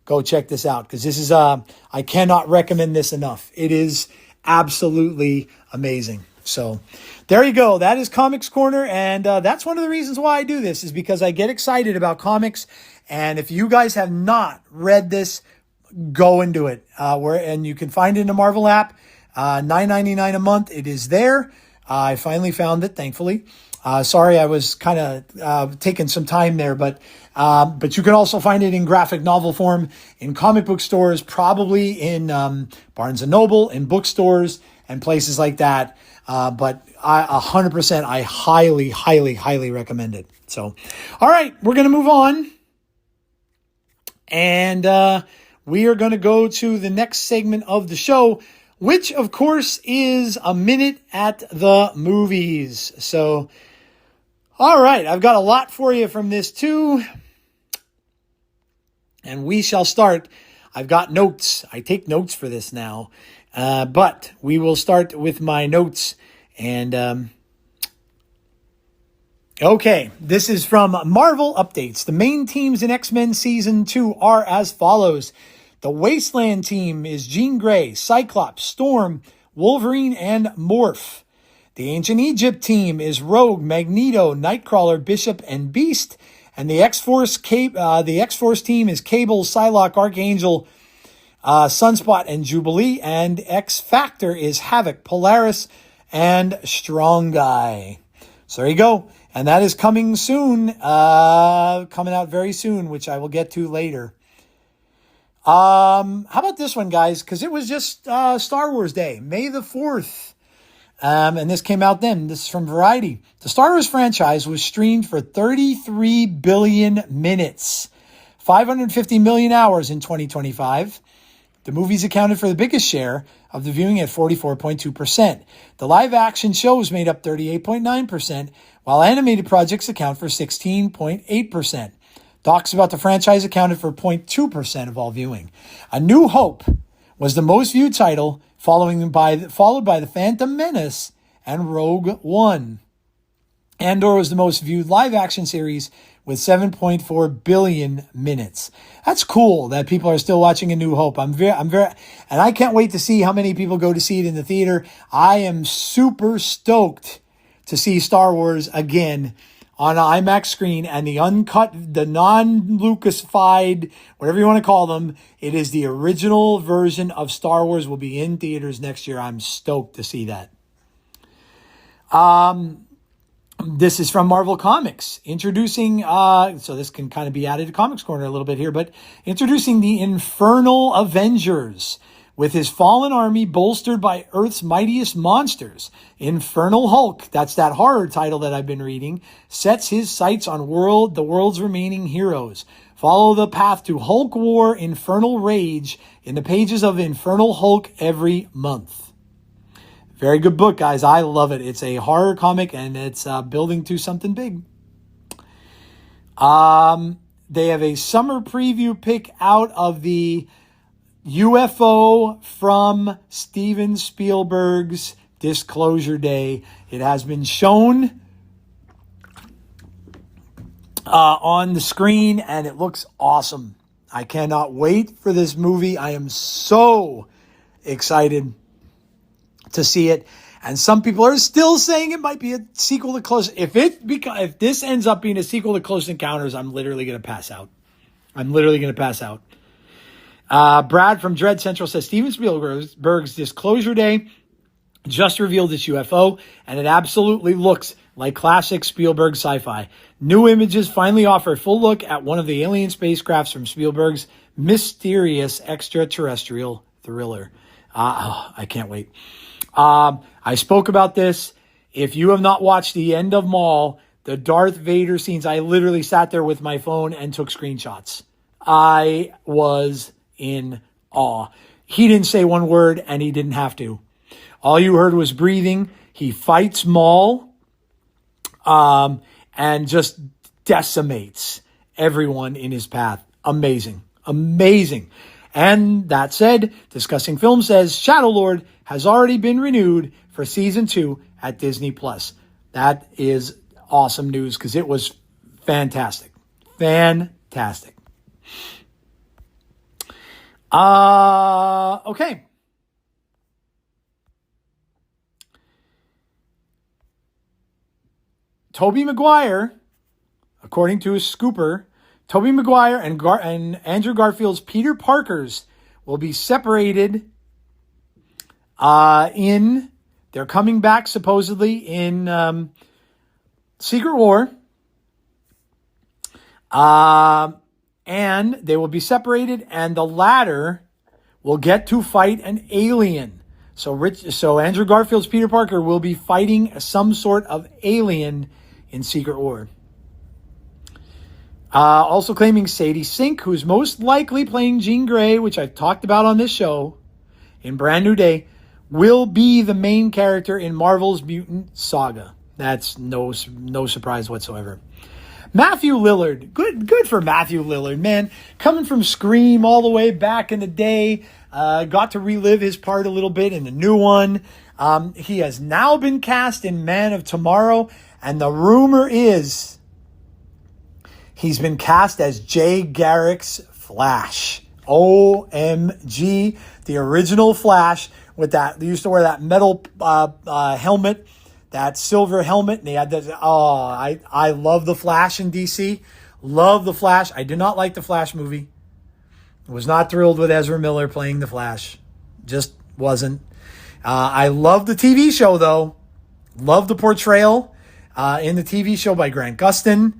go check this out. Because this is, I cannot recommend this enough. It is absolutely amazing. So there you go. That is Comics Corner. And that's one of the reasons why I do this, is because I get excited about comics. And if you guys have not read this, go and do it. And you can find it in the Marvel app, $9.99 a month. It is there. I finally found it, thankfully. Sorry, I was kind of taking some time there, but you can also find it in graphic novel form in comic book stores, probably in Barnes and Noble, in bookstores, and places like that. But 100%, I highly, highly, highly recommend it. So, all right, we're going to move on. And we are going to go to the next segment of the show, which, of course, is a minute at the movies. So, all right, I've got a lot for you from this too. And we shall start. I've got notes. I take notes for this now. But we will start with my notes. And okay, this is from Marvel Updates. The main teams in X-Men Season 2 are as follows. The Wasteland team is Jean Grey, Cyclops, Storm, Wolverine, and Morph. The Ancient Egypt team is Rogue, Magneto, Nightcrawler, Bishop, and Beast. And the X-Force team is Cable, Psylocke, Archangel, Sunspot, and Jubilee. And X-Factor is Havoc, Polaris, and Strong Guy. So there you go. And that is coming soon, coming out very soon, which I will get to later. How about this one, guys? Because it was just Star Wars Day, May the 4th. And this came out then. This is from Variety. The Star Wars franchise was streamed for 33 billion minutes, 550 million hours in 2025. The movies accounted for the biggest share of the viewing at 44.2%. The live-action shows made up 38.9%, while animated projects account for 16.8%. Docs about the franchise accounted for 0.2% of all viewing. A New Hope was the most viewed title, followed by The Phantom Menace and Rogue One. Andor was the most viewed live-action series with 7.4 billion minutes. That's cool that people are still watching A New Hope. I'm very, and I can't wait to see how many people go to see it in the theater. I am super stoked to see Star Wars again on an IMAX screen, and the uncut, the non-Lucasified, whatever you want to call them, it is the original version of Star Wars will be in theaters next year. I'm stoked to see that. This is from Marvel Comics, introducing, so this can kind of be added to Comics Corner a little bit here, but introducing the Infernal Avengers. With his fallen army bolstered by Earth's mightiest monsters, Infernal Hulk, that's that horror title that I've been reading, sets his sights on the world's remaining heroes. Follow the path to Hulk War Infernal Rage in the pages of Infernal Hulk every month. Very good book, guys. I love it. It's a horror comic, and it's building to something big. They have a summer preview pick out of the UFO from Steven Spielberg's Disclosure Day. It has been shown on the screen, and it looks awesome. I cannot wait for this movie. I am so excited to see it. And some people are still saying it might be a sequel to Close. If this ends up being a sequel to Close Encounters, I'm literally going to pass out. Brad from Dread Central says Steven Spielberg's Disclosure Day just revealed its UFO, and it absolutely looks like classic Spielberg sci-fi. New images finally offer a full look at one of the alien spacecrafts from Spielberg's mysterious extraterrestrial thriller. I can't wait. I spoke about this. If you have not watched the end of Maul, the Darth Vader scenes, I literally sat there with my phone and took screenshots. I was in awe. He didn't say one word, and he didn't have to. All you heard was breathing. He fights Maul, and just decimates everyone in his path. Amazing. And that said, Discussing Film says Shadowlord has already been renewed for season 2 at Disney Plus. That is awesome news because it was fantastic. Okay. Tobey Maguire, according to a scooper, Tobey Maguire and Andrew Garfield's Peter Parkers will be separated they're coming back supposedly in Secret War. And they will be separated, and the latter will get to fight an alien. So Andrew Garfield's Peter Parker will be fighting some sort of alien in Secret War. Also claiming Sadie Sink, who's most likely playing Jean Grey, which I've talked about on this show, in Brand New Day, will be the main character in Marvel's Mutant Saga. That's no surprise whatsoever. Matthew Lillard, good for Matthew Lillard, man. Coming from Scream all the way back in the day, got to relive his part a little bit in the new one. He has now been cast in Man of Tomorrow, and the rumor is he's been cast as Jay Garrick's Flash. OMG, the original Flash with that. They used to wear that metal helmet, that silver helmet, and they had that. Oh, I love the Flash in DC. Love the Flash. I did not like the Flash movie. Was not thrilled with Ezra Miller playing the Flash. Just wasn't. I love the TV show though. Love the portrayal in the TV show by Grant Gustin.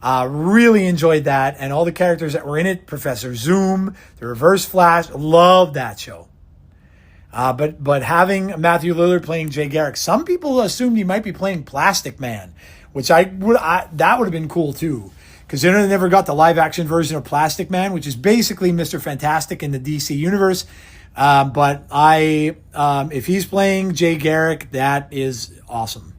Really enjoyed that, and all the characters that were in it. Professor Zoom, the Reverse Flash. Loved that show. But having Matthew Lillard playing Jay Garrick, some people assumed he might be playing Plastic Man, which that would have been cool too, because they never got the live action version of Plastic Man, which is basically Mr. Fantastic in the DC universe. But if he's playing Jay Garrick, that is awesome.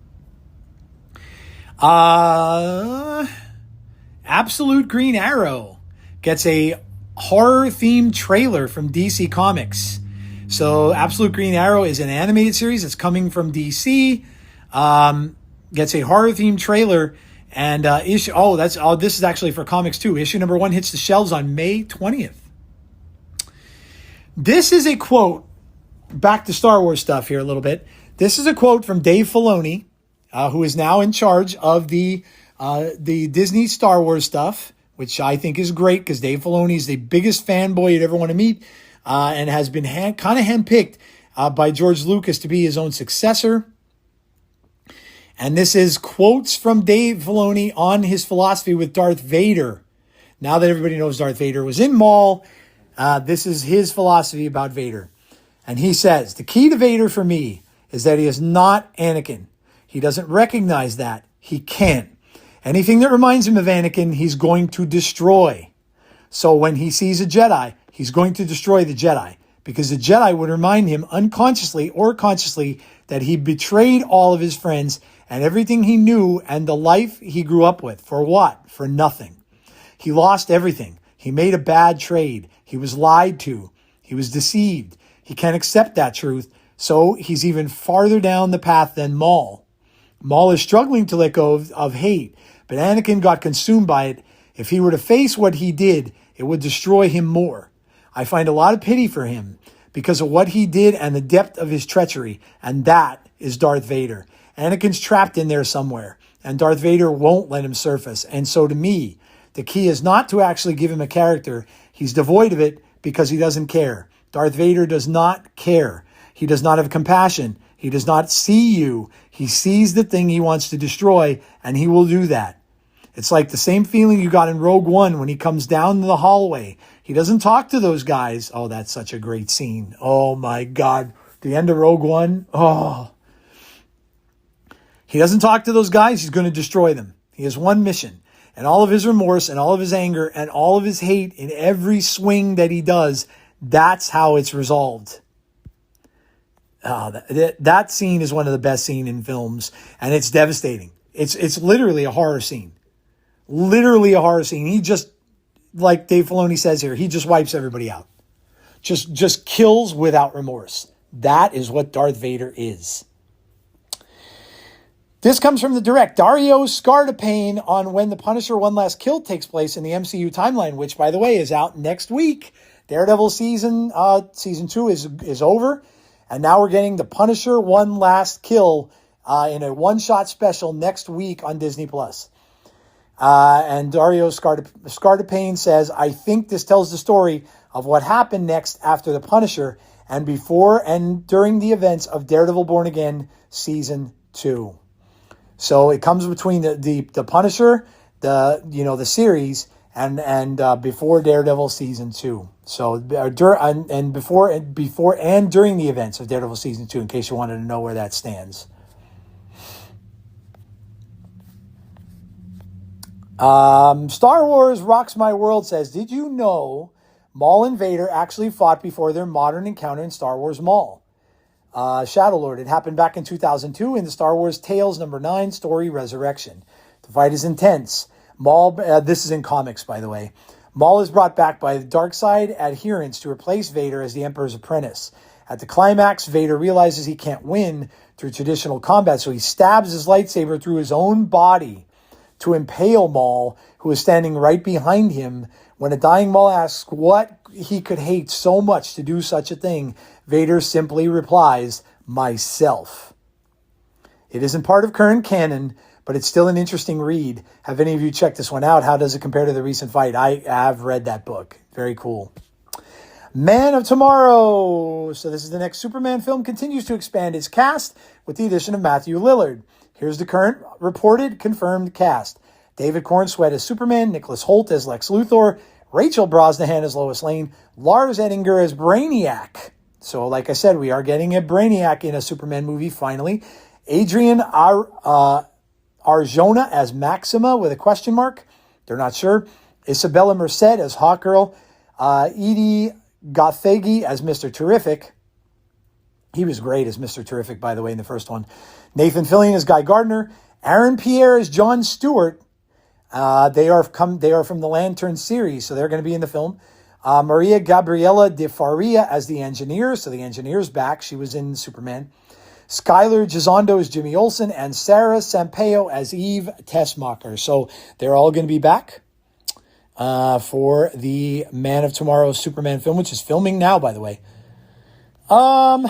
Absolute Green Arrow gets a horror-themed trailer from DC Comics. So Absolute Green Arrow is an animated series that's coming from DC. Gets a horror-themed trailer, and this is actually for comics too. Issue number 1 hits the shelves on May 20th. This is a quote. Back to Star Wars stuff here a little bit. This is a quote from Dave Filoni, who is now in charge of the Disney Star Wars stuff, which I think is great because Dave Filoni is the biggest fanboy you'd ever want to meet, and has been kind of handpicked by George Lucas to be his own successor. And this is quotes from Dave Filoni on his philosophy with Darth Vader. Now that everybody knows Darth Vader was in Maul, this is his philosophy about Vader. And he says, the key to Vader for me is that he is not Anakin. He doesn't recognize that. He can't. Anything that reminds him of Anakin, he's going to destroy. So when he sees a Jedi, he's going to destroy the Jedi, because the Jedi would remind him unconsciously or consciously that he betrayed all of his friends and everything he knew and the life he grew up with. For what? For nothing. He lost everything. He made a bad trade. He was lied to. He was deceived. He can't accept that truth. So he's even farther down the path than Maul. Maul is struggling to let go of hate, but Anakin got consumed by it. If he were to face what he did, it would destroy him more. I find a lot of pity for him because of what he did and the depth of his treachery, and that is Darth Vader. Anakin's trapped in there somewhere, and Darth Vader won't let him surface. And so to me, the key is not to actually give him a character. He's devoid of it because he doesn't care. Darth Vader does not care. He does not have compassion. He does not see you. He sees the thing he wants to destroy, and he will do that. It's like the same feeling you got in Rogue One when he comes down the hallway. He doesn't talk to those guys. Oh, that's such a great scene. Oh, my God. The end of Rogue One. Oh. He doesn't talk to those guys. He's going to destroy them. He has one mission. And all of his remorse and all of his anger and all of his hate in every swing that he does, that's how it's resolved. That scene is one of the best scenes in films, and it's devastating. It's literally a horror scene. Literally a horror scene. He just, like Dave Filoni says here, he just wipes everybody out. Just kills without remorse. That is what Darth Vader is. This comes from the direct. Dario Scardapane on when the Punisher One Last Kill takes place in the MCU timeline, which, by the way, is out next week. Daredevil season 2 is over. And now we're getting the Punisher One Last Kill in a one-shot special next week on Disney+. And Dario Scardapane says, I think this tells the story of what happened next after the Punisher and before and during the events of Daredevil Born Again Season 2. So it comes between the Punisher, the series, and before Daredevil season 2. So before and during the events of Daredevil season 2, in case you wanted to know where that stands. Star Wars Rocks My World says, did you know Maul and Vader actually fought before their modern encounter in Star Wars Maul? Shadowlord. It happened back in 2002 in the Star Wars Tales #9 story Resurrection. The fight is intense. Maul, this is in comics, by the way. Maul is brought back by the dark side adherents to replace Vader as the Emperor's apprentice. At the climax, Vader realizes he can't win through traditional combat, so he stabs his lightsaber through his own body to impale Maul, who is standing right behind him. When a dying Maul asks what he could hate so much to do such a thing, Vader simply replies, myself. It isn't part of current canon, but it's still an interesting read. Have any of you checked this one out? How does it compare to the recent fight? I have read that book. Very cool. Man of Tomorrow. So this is the next Superman film. Continues to expand its cast with the addition of Matthew Lillard. Here's the current reported confirmed cast. David Cornsweet as Superman, Nicholas Hoult as Lex Luthor, Rachel Brosnahan as Lois Lane, Lars Ettinger as Brainiac. So like I said, we are getting a Brainiac in a Superman movie finally. Adrian Arjona as Maxima with a question mark. They're not sure. Isabella Merced as Hawkgirl. Edie Gothegi as Mr. Terrific. He was great as Mr. Terrific, by the way, in the first one. Nathan Fillion as Guy Gardner. Aaron Pierre as John Stewart. They are from the Lantern series, so they're going to be in the film. Maria Gabriela de Faria as the Engineer, so the Engineer's back. She was in Superman. Skylar Gisondo as Jimmy Olsen, and Sarah Sampaio as Eve Tessmacher. So they're all going to be back for the Man of Tomorrow Superman film, which is filming now, by the way. Oh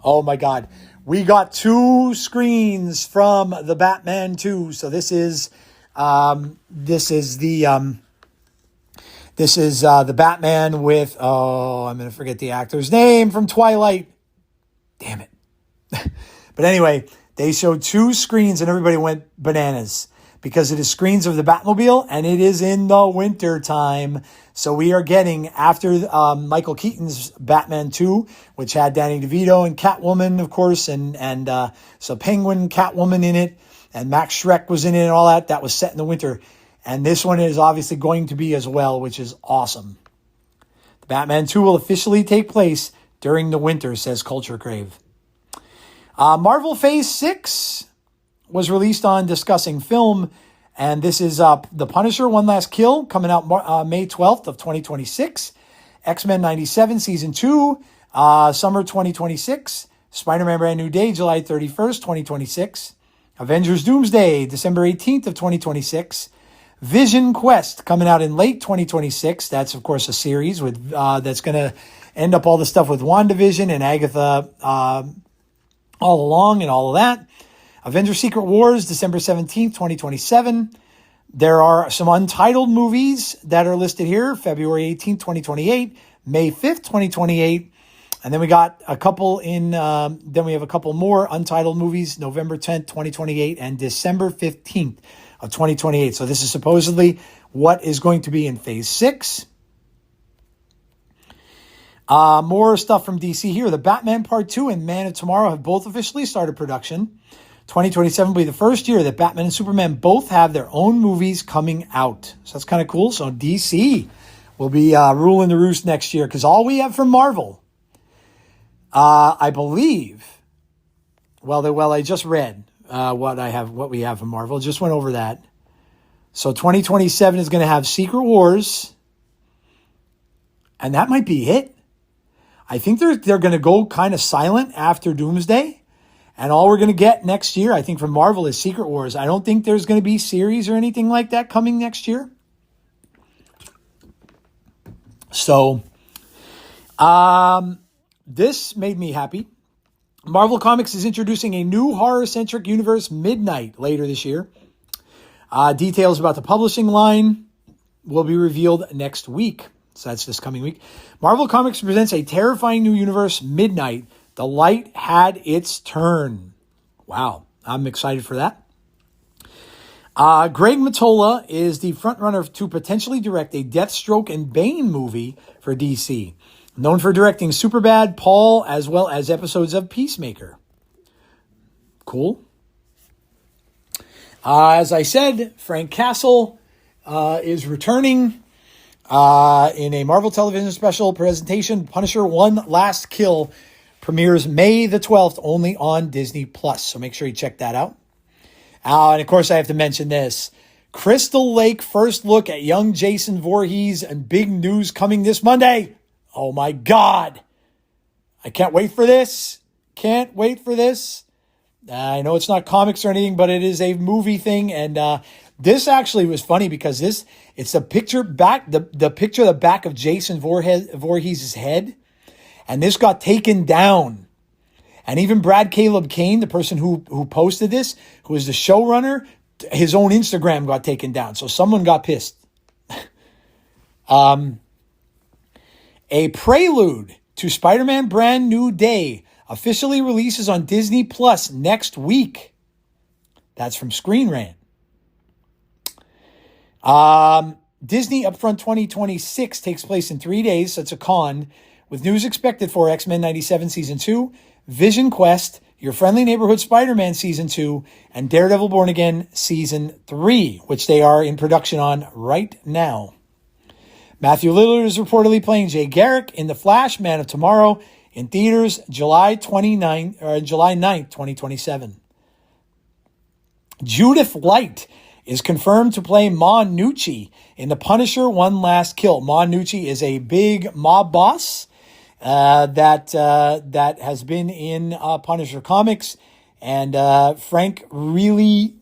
my God. We got 2 screens from the Batman 2. So this is the Batman with, I'm going to forget the actor's name from Twilight. Damn it. But anyway, they showed 2 screens and everybody went bananas because it is screens of the Batmobile and it is in the winter time. So we are getting, after Michael Keaton's Batman 2, which had Danny DeVito and Catwoman, of course, and so Penguin, Catwoman in it, and Max Schreck was in it and all that. That was set in the winter. And this one is obviously going to be as well, which is awesome. The Batman 2 will officially take place during the winter, says Culture Crave. Marvel Phase 6 was released on Discussing Film, and this is The Punisher, One Last Kill, coming out May 12th of 2026. X-Men 97 Season 2, summer 2026. Spider-Man Brand New Day, July 31st, 2026. Avengers Doomsday, December 18th of 2026. Vision Quest, coming out in late 2026. That's, of course, a series with that's going to end up all the stuff with WandaVision and Agatha all along and all of that. Avengers Secret Wars, December 17th, 2027. There are some untitled movies that are listed here. February 18th, 2028. May 5th, 2028. And then we got a couple then we have a couple more untitled movies, November 10th, 2028 and December 15th of 2028. So this is supposedly what is going to be in Phase 6. More stuff from DC here. The Batman Part 2 and Man of Tomorrow have both officially started production. 2027 will be the first year that Batman and Superman both have their own movies coming out. So that's kind of cool. So DC will be ruling the roost next year because all we have from Marvel, I believe, I just read what we have from Marvel. Just went over that. So 2027 is going to have Secret Wars, and that might be it. I think they're going to go kind of silent after Doomsday. And all we're going to get next year, I think, from Marvel is Secret Wars. I don't think there's going to be series or anything like that coming next year. So, this made me happy. Marvel Comics is introducing a new horror-centric universe, Midnight, later this year. Details about the publishing line will be revealed next week. So that's this coming week. Marvel Comics presents a terrifying new universe, Midnight. The light had its turn. Wow. I'm excited for that. Greg Mottola is the frontrunner to potentially direct a Deathstroke and Bane movie for DC. Known for directing Superbad, Paul, as well as episodes of Peacemaker. Cool. As I said, Frank Castle is returning in a Marvel Television special presentation. Punisher One Last Kill premieres May the 12th only on Disney+. So make sure you check that out. And of course, I have to mention this. Crystal Lake first look at young Jason Voorhees and big news coming this Monday. Oh my God. I can't wait for this. Can't wait for this. I know it's not comics or anything, but it is a movie thing. And this actually was funny because it's a picture back, the picture of the back of Jason Voorhees' head. And this got taken down. And even Brad Caleb Kane, the person who posted this, who is the showrunner, his own Instagram got taken down. So someone got pissed. A prelude to Spider-Man Brand New Day officially releases on Disney Plus next week. That's from Screen Rant. Disney Upfront 2026 takes place in 3 days. So it's a con, with news expected for X-Men 97 Season 2, Vision Quest, Your Friendly Neighborhood Spider-Man Season 2, and Daredevil Born Again Season 3, which they are in production on right now. Matthew Lillard is reportedly playing Jay Garrick in The Flash, Man of Tomorrow, in theaters July 9th, 2027. Judith Light is confirmed to play Ma Nucci in The Punisher One Last Kill. Ma Nucci is a big mob boss that has been in Punisher comics, and Frank really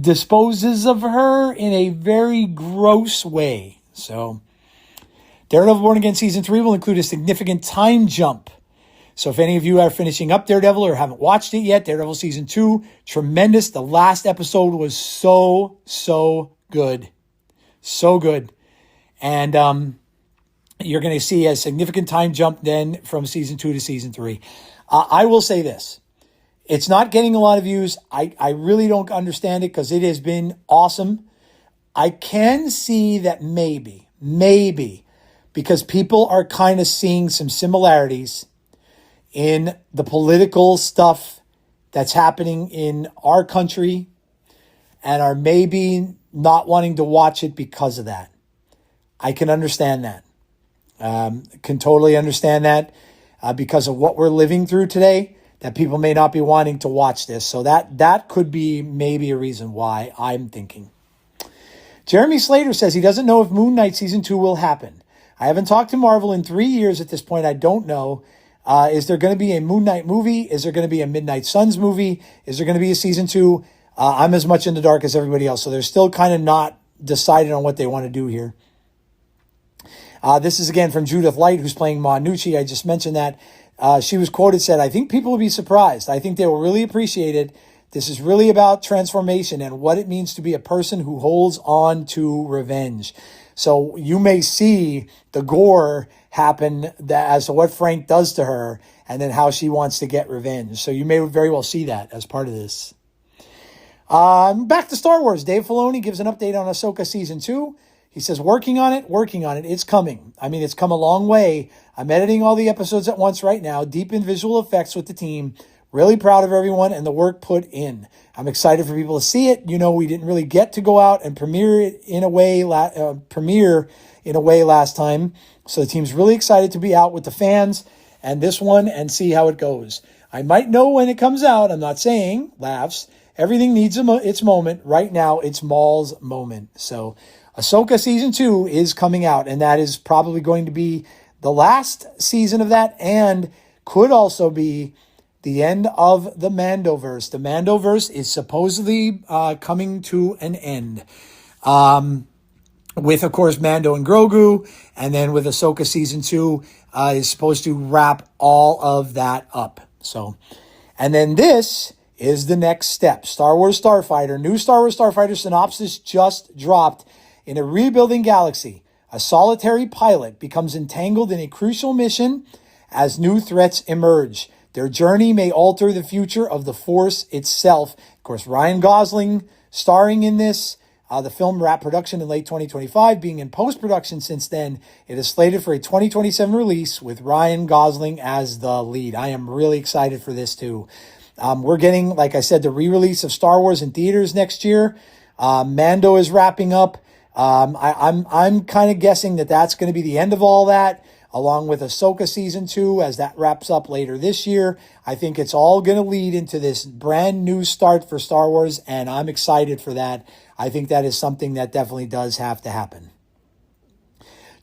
disposes of her in a very gross way. So, Daredevil Born Again Season 3 will include a significant time jump. So if any of you are finishing up Daredevil or haven't watched it yet, Daredevil Season 2, tremendous. The last episode was so good. So good. And you're going to see a significant time jump then from Season 2 to Season 3. I will say this. It's not getting a lot of views. I really don't understand it because it has been awesome. I can see that maybe, because people are kind of seeing some similarities in the political stuff that's happening in our country and are maybe not wanting to watch it because of that. I can understand that. Can totally understand that because of what we're living through today, that people may not be wanting to watch this. So that could be maybe a reason why, I'm thinking. Jeremy Slater says he doesn't know if Moon Knight Season 2 will happen. I haven't talked to Marvel in 3 years at this point. I don't know. Is there going to be a Moon Knight movie? Is there going to be a Midnight Suns movie? Is there going to be a Season 2? I'm as much in the dark as everybody else. So they're still kind of not decided on what they want to do here. This is again from Judith Light, who's playing Ma Nucci. I just mentioned that. She was quoted, said, "I think people will be surprised. I think they will really appreciate it. This is really about transformation and what it means to be a person who holds on to revenge." So you may see the gore happen as to what Frank does to her and then how she wants to get revenge. So you may very well see that as part of this. Back to Star Wars. Dave Filoni gives an update on Ahsoka Season 2. He says, working on it. It's coming. I mean, it's come a long way. I'm editing all the episodes at once right now. Deep in visual effects with the team. Really proud of everyone and the work put in. I'm excited for people to see it. You know, we didn't really get to go out and premiere it in a way last time. So the team's really excited to be out with the fans and this one and see how it goes. I might know when it comes out. I'm not saying, laughs. Everything needs its moment. Right now, it's Maul's moment. So Ahsoka Season 2 is coming out, and that is probably going to be the last season of that and could also be the end of the Mandoverse. The Mandoverse is supposedly coming to an end. With, of course, Mando and Grogu, and then with Ahsoka Season 2 is supposed to wrap all of that up. So, and then this is the next step. Star Wars Starfighter. New Star Wars Starfighter synopsis just dropped. In a rebuilding galaxy, a solitary pilot becomes entangled in a crucial mission as new threats emerge. Their journey may alter the future of the Force itself. Of course, Ryan Gosling starring in this. The film wrapped production in late 2025, being in post-production since then. It is slated for a 2027 release with Ryan Gosling as the lead. I am really excited for this too. We're getting, like I said, the re-release of Star Wars in theaters next year. Mando is wrapping up. I'm kind of guessing that that's going to be the end of all that, along with Ahsoka Season 2 as that wraps up later this year. I think it's all going to lead into this brand new start for Star Wars, and I'm excited for that. I think that is something that definitely does have to happen.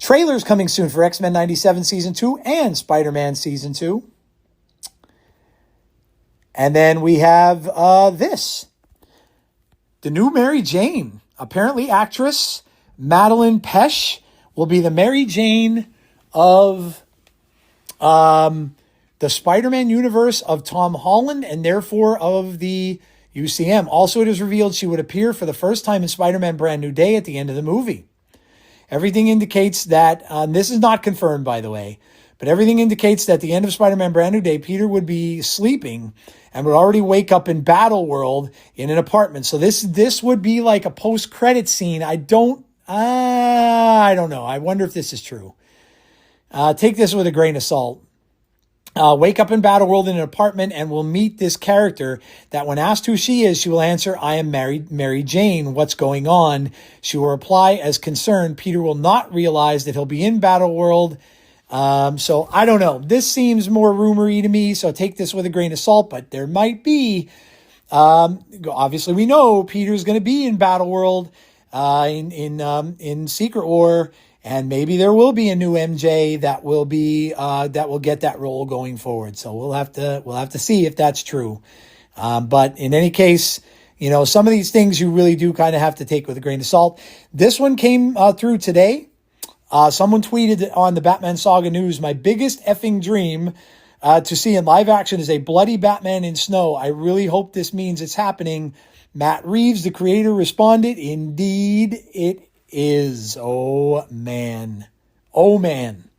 Trailers coming soon for X-Men 97 Season 2 and Spider-Man Season 2. And then we have this. The new Mary Jane. Apparently actress Madeline Pesh will be the Mary Jane of the Spider-Man universe of Tom Holland and therefore of the UCM. Also, it is revealed she would appear for the first time in Spider-Man Brand New Day at the end of the movie. Everything indicates that, this is not confirmed by the way, but everything indicates that at the end of Spider-Man Brand New Day, Peter would be sleeping and would already wake up in Battle World in an apartment. So this would be like a post-credit scene. I don't know. I wonder if this is true. Take this with a grain of salt. Wake up in Battle World in an apartment and we'll meet this character that when asked who she is, she will answer, I am Mary Jane. What's going on? She will reply as concerned. Peter will not realize that he'll be in Battle World. So I don't know. This seems more rumory to me, so take this with a grain of salt, but there might be, obviously we know Peter's going to be in Battle World, in Secret War, and maybe there will be a new MJ that will be, that will get that role going forward. So we'll have to see if that's true. But in any case, some of these things you really do kind of have to take with a grain of salt. This one came through today. Someone tweeted on the Batman Saga News, my biggest effing dream to see in live action is a bloody Batman in snow. I really hope this means it's happening. Matt Reeves, the creator, responded, indeed it is. Oh, man. Oh, man.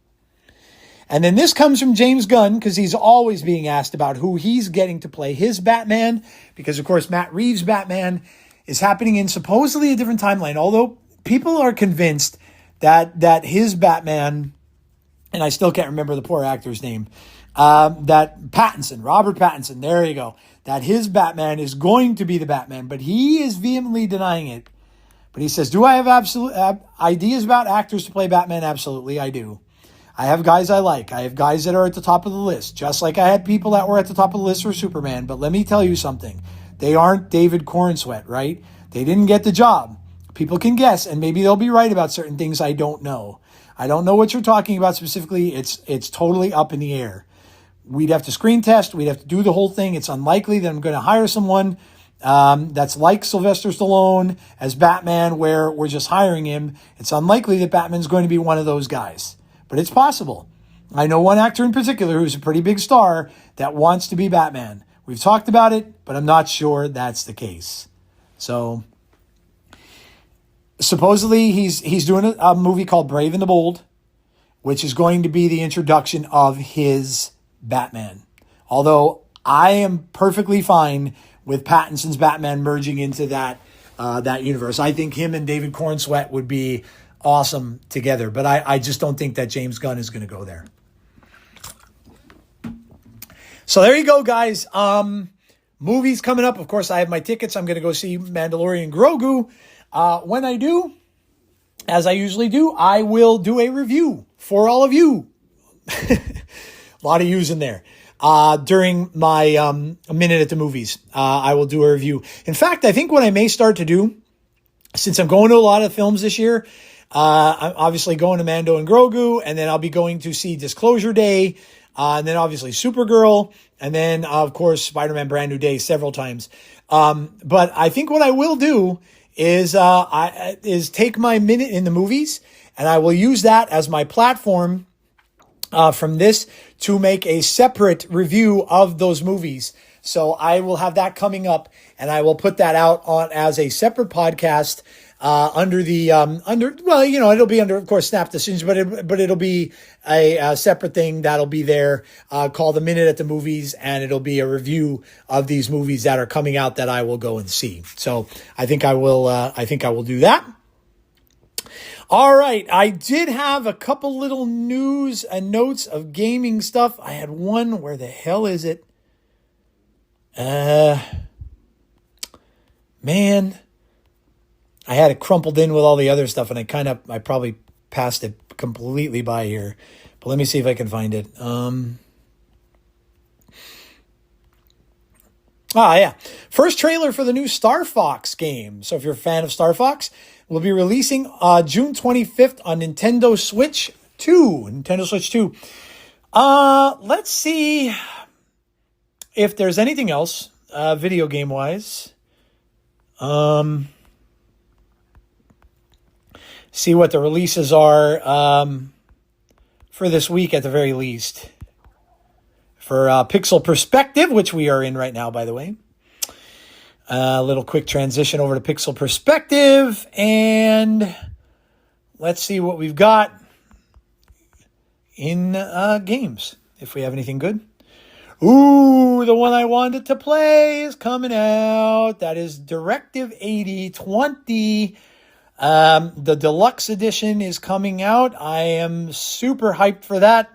And then this comes from James Gunn, because he's always being asked about who he's getting to play his Batman, because, of course, Matt Reeves' Batman is happening in supposedly a different timeline, although people are convinced that his Batman, and I still can't remember the poor actor's name, that Pattinson, Robert Pattinson, there you go, that his Batman is going to be the Batman, but he is vehemently denying it. But he says, do I have absolute ideas about actors to play Batman? Absolutely, I do. I have guys I like. I have guys that are at the top of the list, just like I had people that were at the top of the list for Superman. But let me tell you something. They aren't David Cornsweet, right? They didn't get the job. People can guess, and maybe they'll be right about certain things I don't know. I don't know what you're talking about specifically. It's totally up in the air. We'd have to screen test. We'd have to do the whole thing. It's unlikely that I'm going to hire someone that's like Sylvester Stallone as Batman, where we're just hiring him. It's unlikely that Batman's going to be one of those guys, but it's possible. I know one actor in particular who's a pretty big star that wants to be Batman. We've talked about it, but I'm not sure that's the case. So supposedly he's doing a movie called Brave and the Bold, which is going to be the introduction of his Batman. Although I am perfectly fine with Pattinson's Batman merging into that universe. I think him and David Cornsweet would be awesome together, but I just don't think that James Gunn is going to go there. So there you go, guys. Movies coming up. Of course, I have my tickets. I'm going to go see Mandalorian Grogu. When I do, as I usually do, I will do a review for all of you. A lot of yous in there. During my minute at the movies, I will do a review. In fact, I think what I may start to do, since I'm going to a lot of films this year, I'm obviously going to Mando and Grogu, and then I'll be going to see Disclosure Day, and then obviously Supergirl, and then, of course, Spider-Man Brand New Day several times. But I think what I will do is take my minute in the movies, and I will use that as my platform from this to make a separate review of those movies. So I will have that coming up, and I will put that out on as a separate podcast under the it'll be under, of course, Snap Decisions, but it'll be a separate thing that'll be there called A Minute at the Movies, and it'll be a review of these movies that are coming out that I will go and see. So I think I will do that. All right, I did have a couple little news and notes of gaming stuff. I had one. Where the hell is it? Man, I had it crumpled in with all the other stuff, and I probably passed it completely by here. But let me see if I can find it. Yeah. First trailer for the new Star Fox game. So if you're a fan of Star Fox, will be releasing June 25th on Nintendo Switch 2. Nintendo Switch 2. Let's see if there's anything else video game wise. See what the releases are for this week at the very least. For Pixel Perspective, which we are in right now, by the way. A little quick transition over to Pixel Perspective, and let's see what we've got in games, if we have anything good. Ooh, the one I wanted to play is coming out. That is Directive 8020. The deluxe edition is coming out. I am super hyped for that.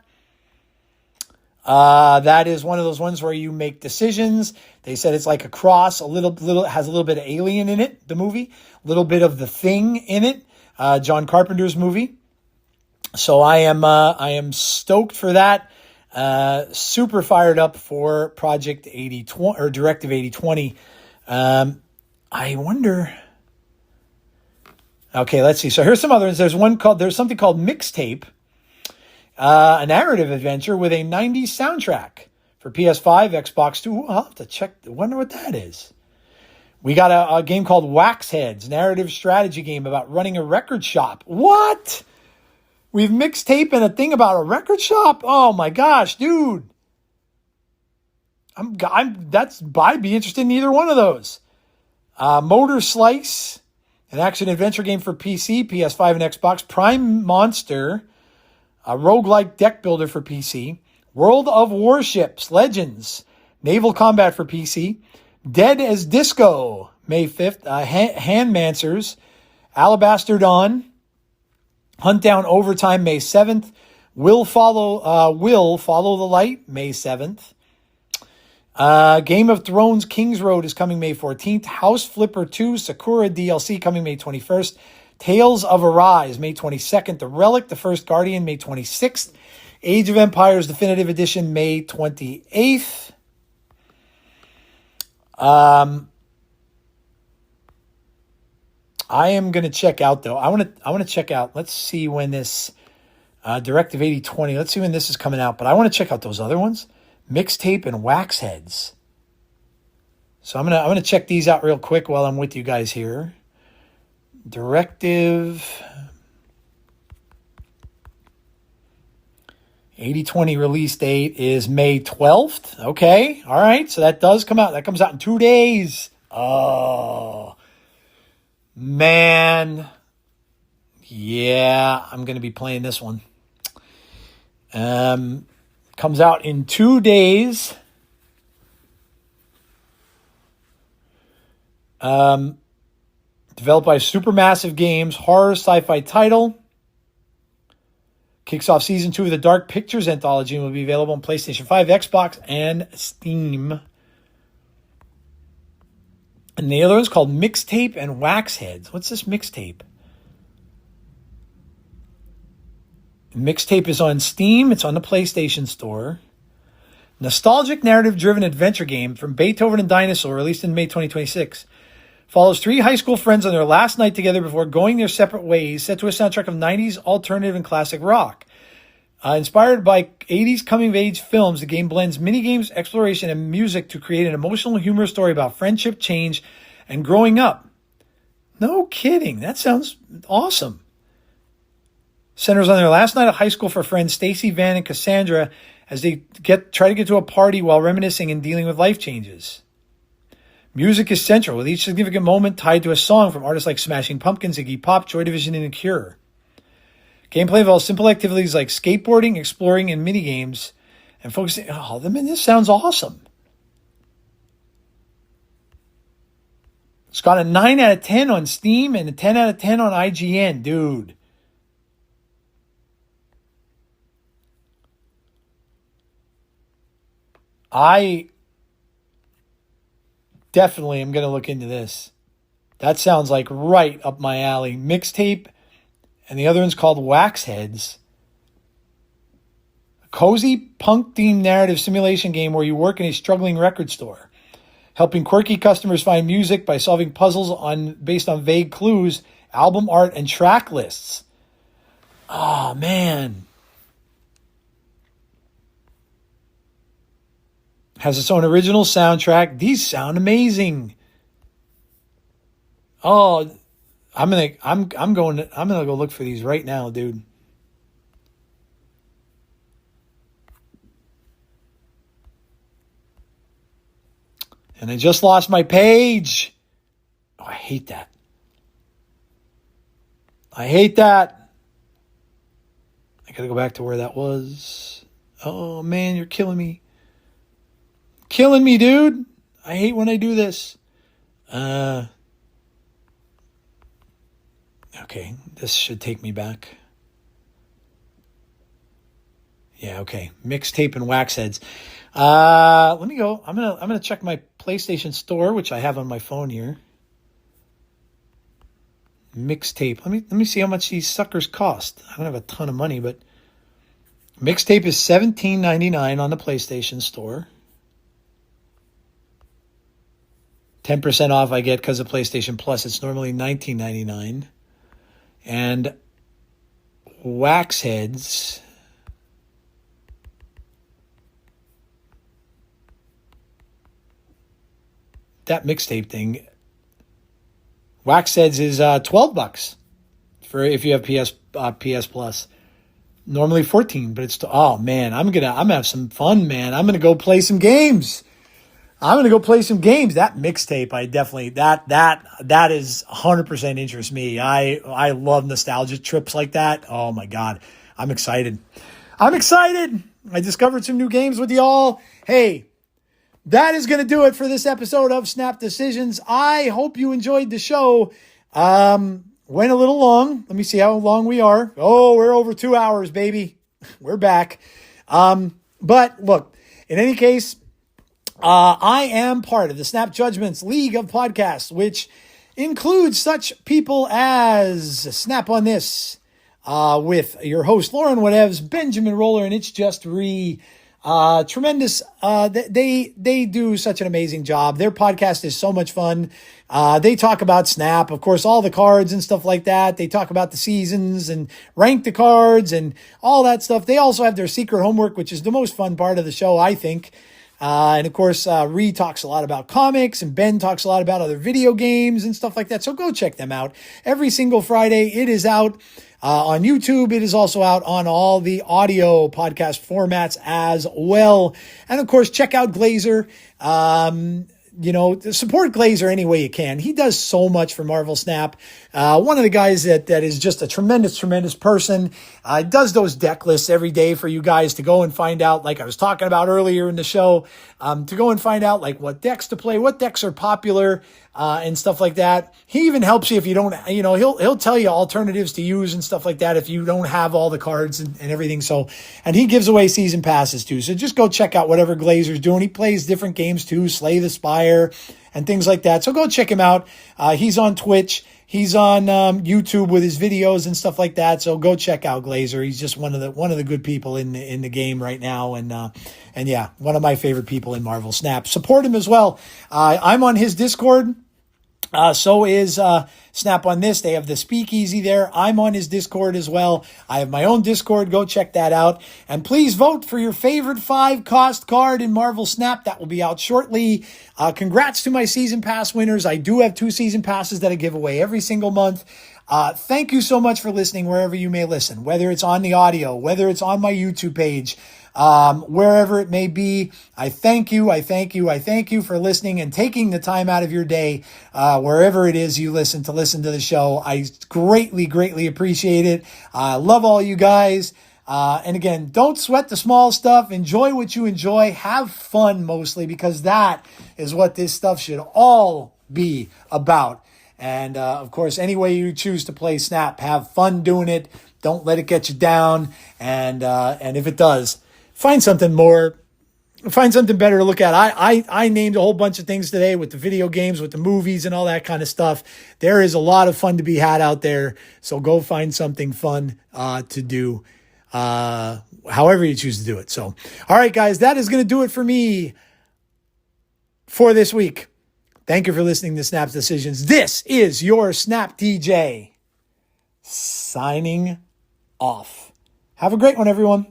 That is one of those ones where you make decisions. They said it's like a cross, has a little bit of Alien in it, the movie, a little bit of The Thing in it, John Carpenter's movie. So I am stoked for that. Super fired up for Project 8020 or Directive 8020. I wonder. Okay, let's see. So here's some others. There's something called Mixtape. A narrative adventure with a 90s soundtrack for PS5, Xbox 2. I'll have to check. Wonder what that is. We got a game called Waxheads, narrative strategy game about running a record shop. What? We've Mixtape and a thing about a record shop? Oh my gosh, dude. I'd be interested in either one of those. Motor Slice, an action adventure game for PC, PS5, and Xbox. Prime Monster, a roguelike deck builder for PC. World of Warships, Legends, naval combat for PC. Dead as Disco, May 5th. Handmancers, Alabaster Dawn. Hunt Down Overtime, May 7th. Will Follow the Light, May 7th. Game of Thrones King's Road is coming May 14th. House Flipper 2 Sakura DLC coming May 21st. Tales of Arise, May 22nd. The Relic, The First Guardian, May 26th. Age of Empires Definitive Edition, May 28th. I am going to check out, though. I want to check out. Let's see when this Directive 8020. Let's see when this is coming out. But I want to check out those other ones, Mixtape and Waxheads. So I'm gonna check these out real quick while I'm with you guys here. Directive 8020 release date is May 12th. Okay, all right. So that does come out. That comes out in 2 days. Oh, man. Yeah, I'm going to be playing this one. Comes out in 2 days. Developed by Supermassive Games, horror sci-fi title. Kicks off season 2 of the Dark Pictures anthology and will be available on PlayStation 5, Xbox, and Steam. And the other one's called Mixtape and Waxheads. What's this Mixtape? Mixtape is on Steam. It's on the PlayStation Store. Nostalgic narrative-driven adventure game from Beethoven and Dinosaur, released in May 2026. Follows 3 high school friends on their last night together before going their separate ways, set to a soundtrack of 90s alternative and classic rock. Inspired by 80s coming-of-age films, the game blends minigames, exploration, and music to create an emotional, humorous story about friendship, change, and growing up. No kidding. That sounds awesome. Centers on their last night of high school for friends Stacy, Van, and Cassandra as they try to get to a party while reminiscing and dealing with life changes. Music is central, with each significant moment tied to a song from artists like Smashing Pumpkins, Iggy Pop, Joy Division, and The Cure. Gameplay involves simple activities like skateboarding, exploring, and minigames, and focusing. Oh, this sounds awesome. It's got a 9 out of 10 on Steam and a 10 out of 10 on IGN, dude. I definitely am going to look into this. That sounds like right up my alley. Mixtape, and the other one's called Wax Heads. A cozy punk-themed narrative simulation game where you work in a struggling record store, helping quirky customers find music by solving puzzles based on vague clues, album art, and track lists. Oh, man. Has its own original soundtrack. These sound amazing. Oh, I'm gonna go look for these right now, dude. And I just lost my page. Oh, I hate that. I hate that. I gotta go back to where that was. Oh man, you're killing me. Killing me, dude. I hate when I do this. Okay, this should take me back. Yeah, okay. Mixtape and Wax Heads. Let me go. I'm gonna check my PlayStation Store, which I have on my phone here. Mixtape. Let me see how much these suckers cost. I don't have a ton of money, but Mixtape is $17.99 on the PlayStation Store. 10% off I get because of PlayStation Plus. It's normally $19.99. And Wax Heads, that mixtape thing, Wax Heads is $12 for if you have PS Plus. Normally 14, but it's oh man, I'm gonna have some fun, man. I'm gonna go play some games. That mixtape, I definitely that is 100% interests me. I love nostalgia trips like that. Oh my god, I'm excited. I discovered some new games with y'all. Hey, that is going to do it for this episode of Snap Decisions. I hope you enjoyed the show. Went a little long. Let me see how long we are. Oh, we're over 2 hours, baby. We're back. But look, in any case, I am part of the Snap Judgments League of Podcasts, which includes such people as Snap on This, with your host, Lauren Whatevs, Benjamin Roller, and It's Just Re. Tremendous. They do such an amazing job. Their podcast is so much fun. They talk about Snap, of course, all the cards and stuff like that. They talk about the seasons and rank the cards and all that stuff. They also have their secret homework, which is the most fun part of the show, I think. And of course, Ree talks a lot about comics, and Ben talks a lot about other video games and stuff like that. So go check them out. Every single Friday, it is out on YouTube. It is also out on all the audio podcast formats as well. And of course, check out Glazer. Support Glazer any way you can. He does so much for Marvel Snap. One of the guys that is just a tremendous person. Does those deck lists every day for you guys to go and find out, like I was talking about earlier in the show, to go and find out like what decks to play, what decks are popular, and stuff like that. He even helps you if you don't, he'll tell you alternatives to use and stuff like that if you don't have all the cards and everything. So, and he gives away season passes too. So just go check out whatever Glazer's doing. He plays different games too, Slay the Spire and things like that. So go check him out. He's on Twitch. He's on YouTube with his videos and stuff like that. So go check out Glazer. He's just one of the good people in the game right now. And yeah, one of my favorite people in Marvel Snap. Support him as well. I'm on his Discord. So is Snap on This. They have the speakeasy there. I'm on his Discord as well. I have my own Discord. Go check that out. And please vote for your favorite 5-cost card in Marvel Snap. That will be out shortly. Congrats to my season pass winners. I do have 2 season passes that I give away every single month. Thank you so much for listening wherever you may listen, whether it's on the audio, whether it's on my YouTube page. wherever it may be. I thank you. I thank you. I thank you for listening and taking the time out of your day, wherever it is you listen to the show. I greatly, greatly appreciate it. I love all you guys. And again, don't sweat the small stuff. Enjoy what you enjoy. Have fun mostly, because that is what this stuff should all be about. And of course, any way you choose to play Snap, have fun doing it. Don't let it get you down. And if it does, find something better to look at. I named a whole bunch of things today with the video games, with the movies and all that kind of stuff. There is a lot of fun to be had out there. So go find something fun to do, however you choose to do it. So, all right, guys, that is going to do it for me for this week. Thank you for listening to Snap's Decisions. This is your Snap DJ signing off. Have a great one, everyone.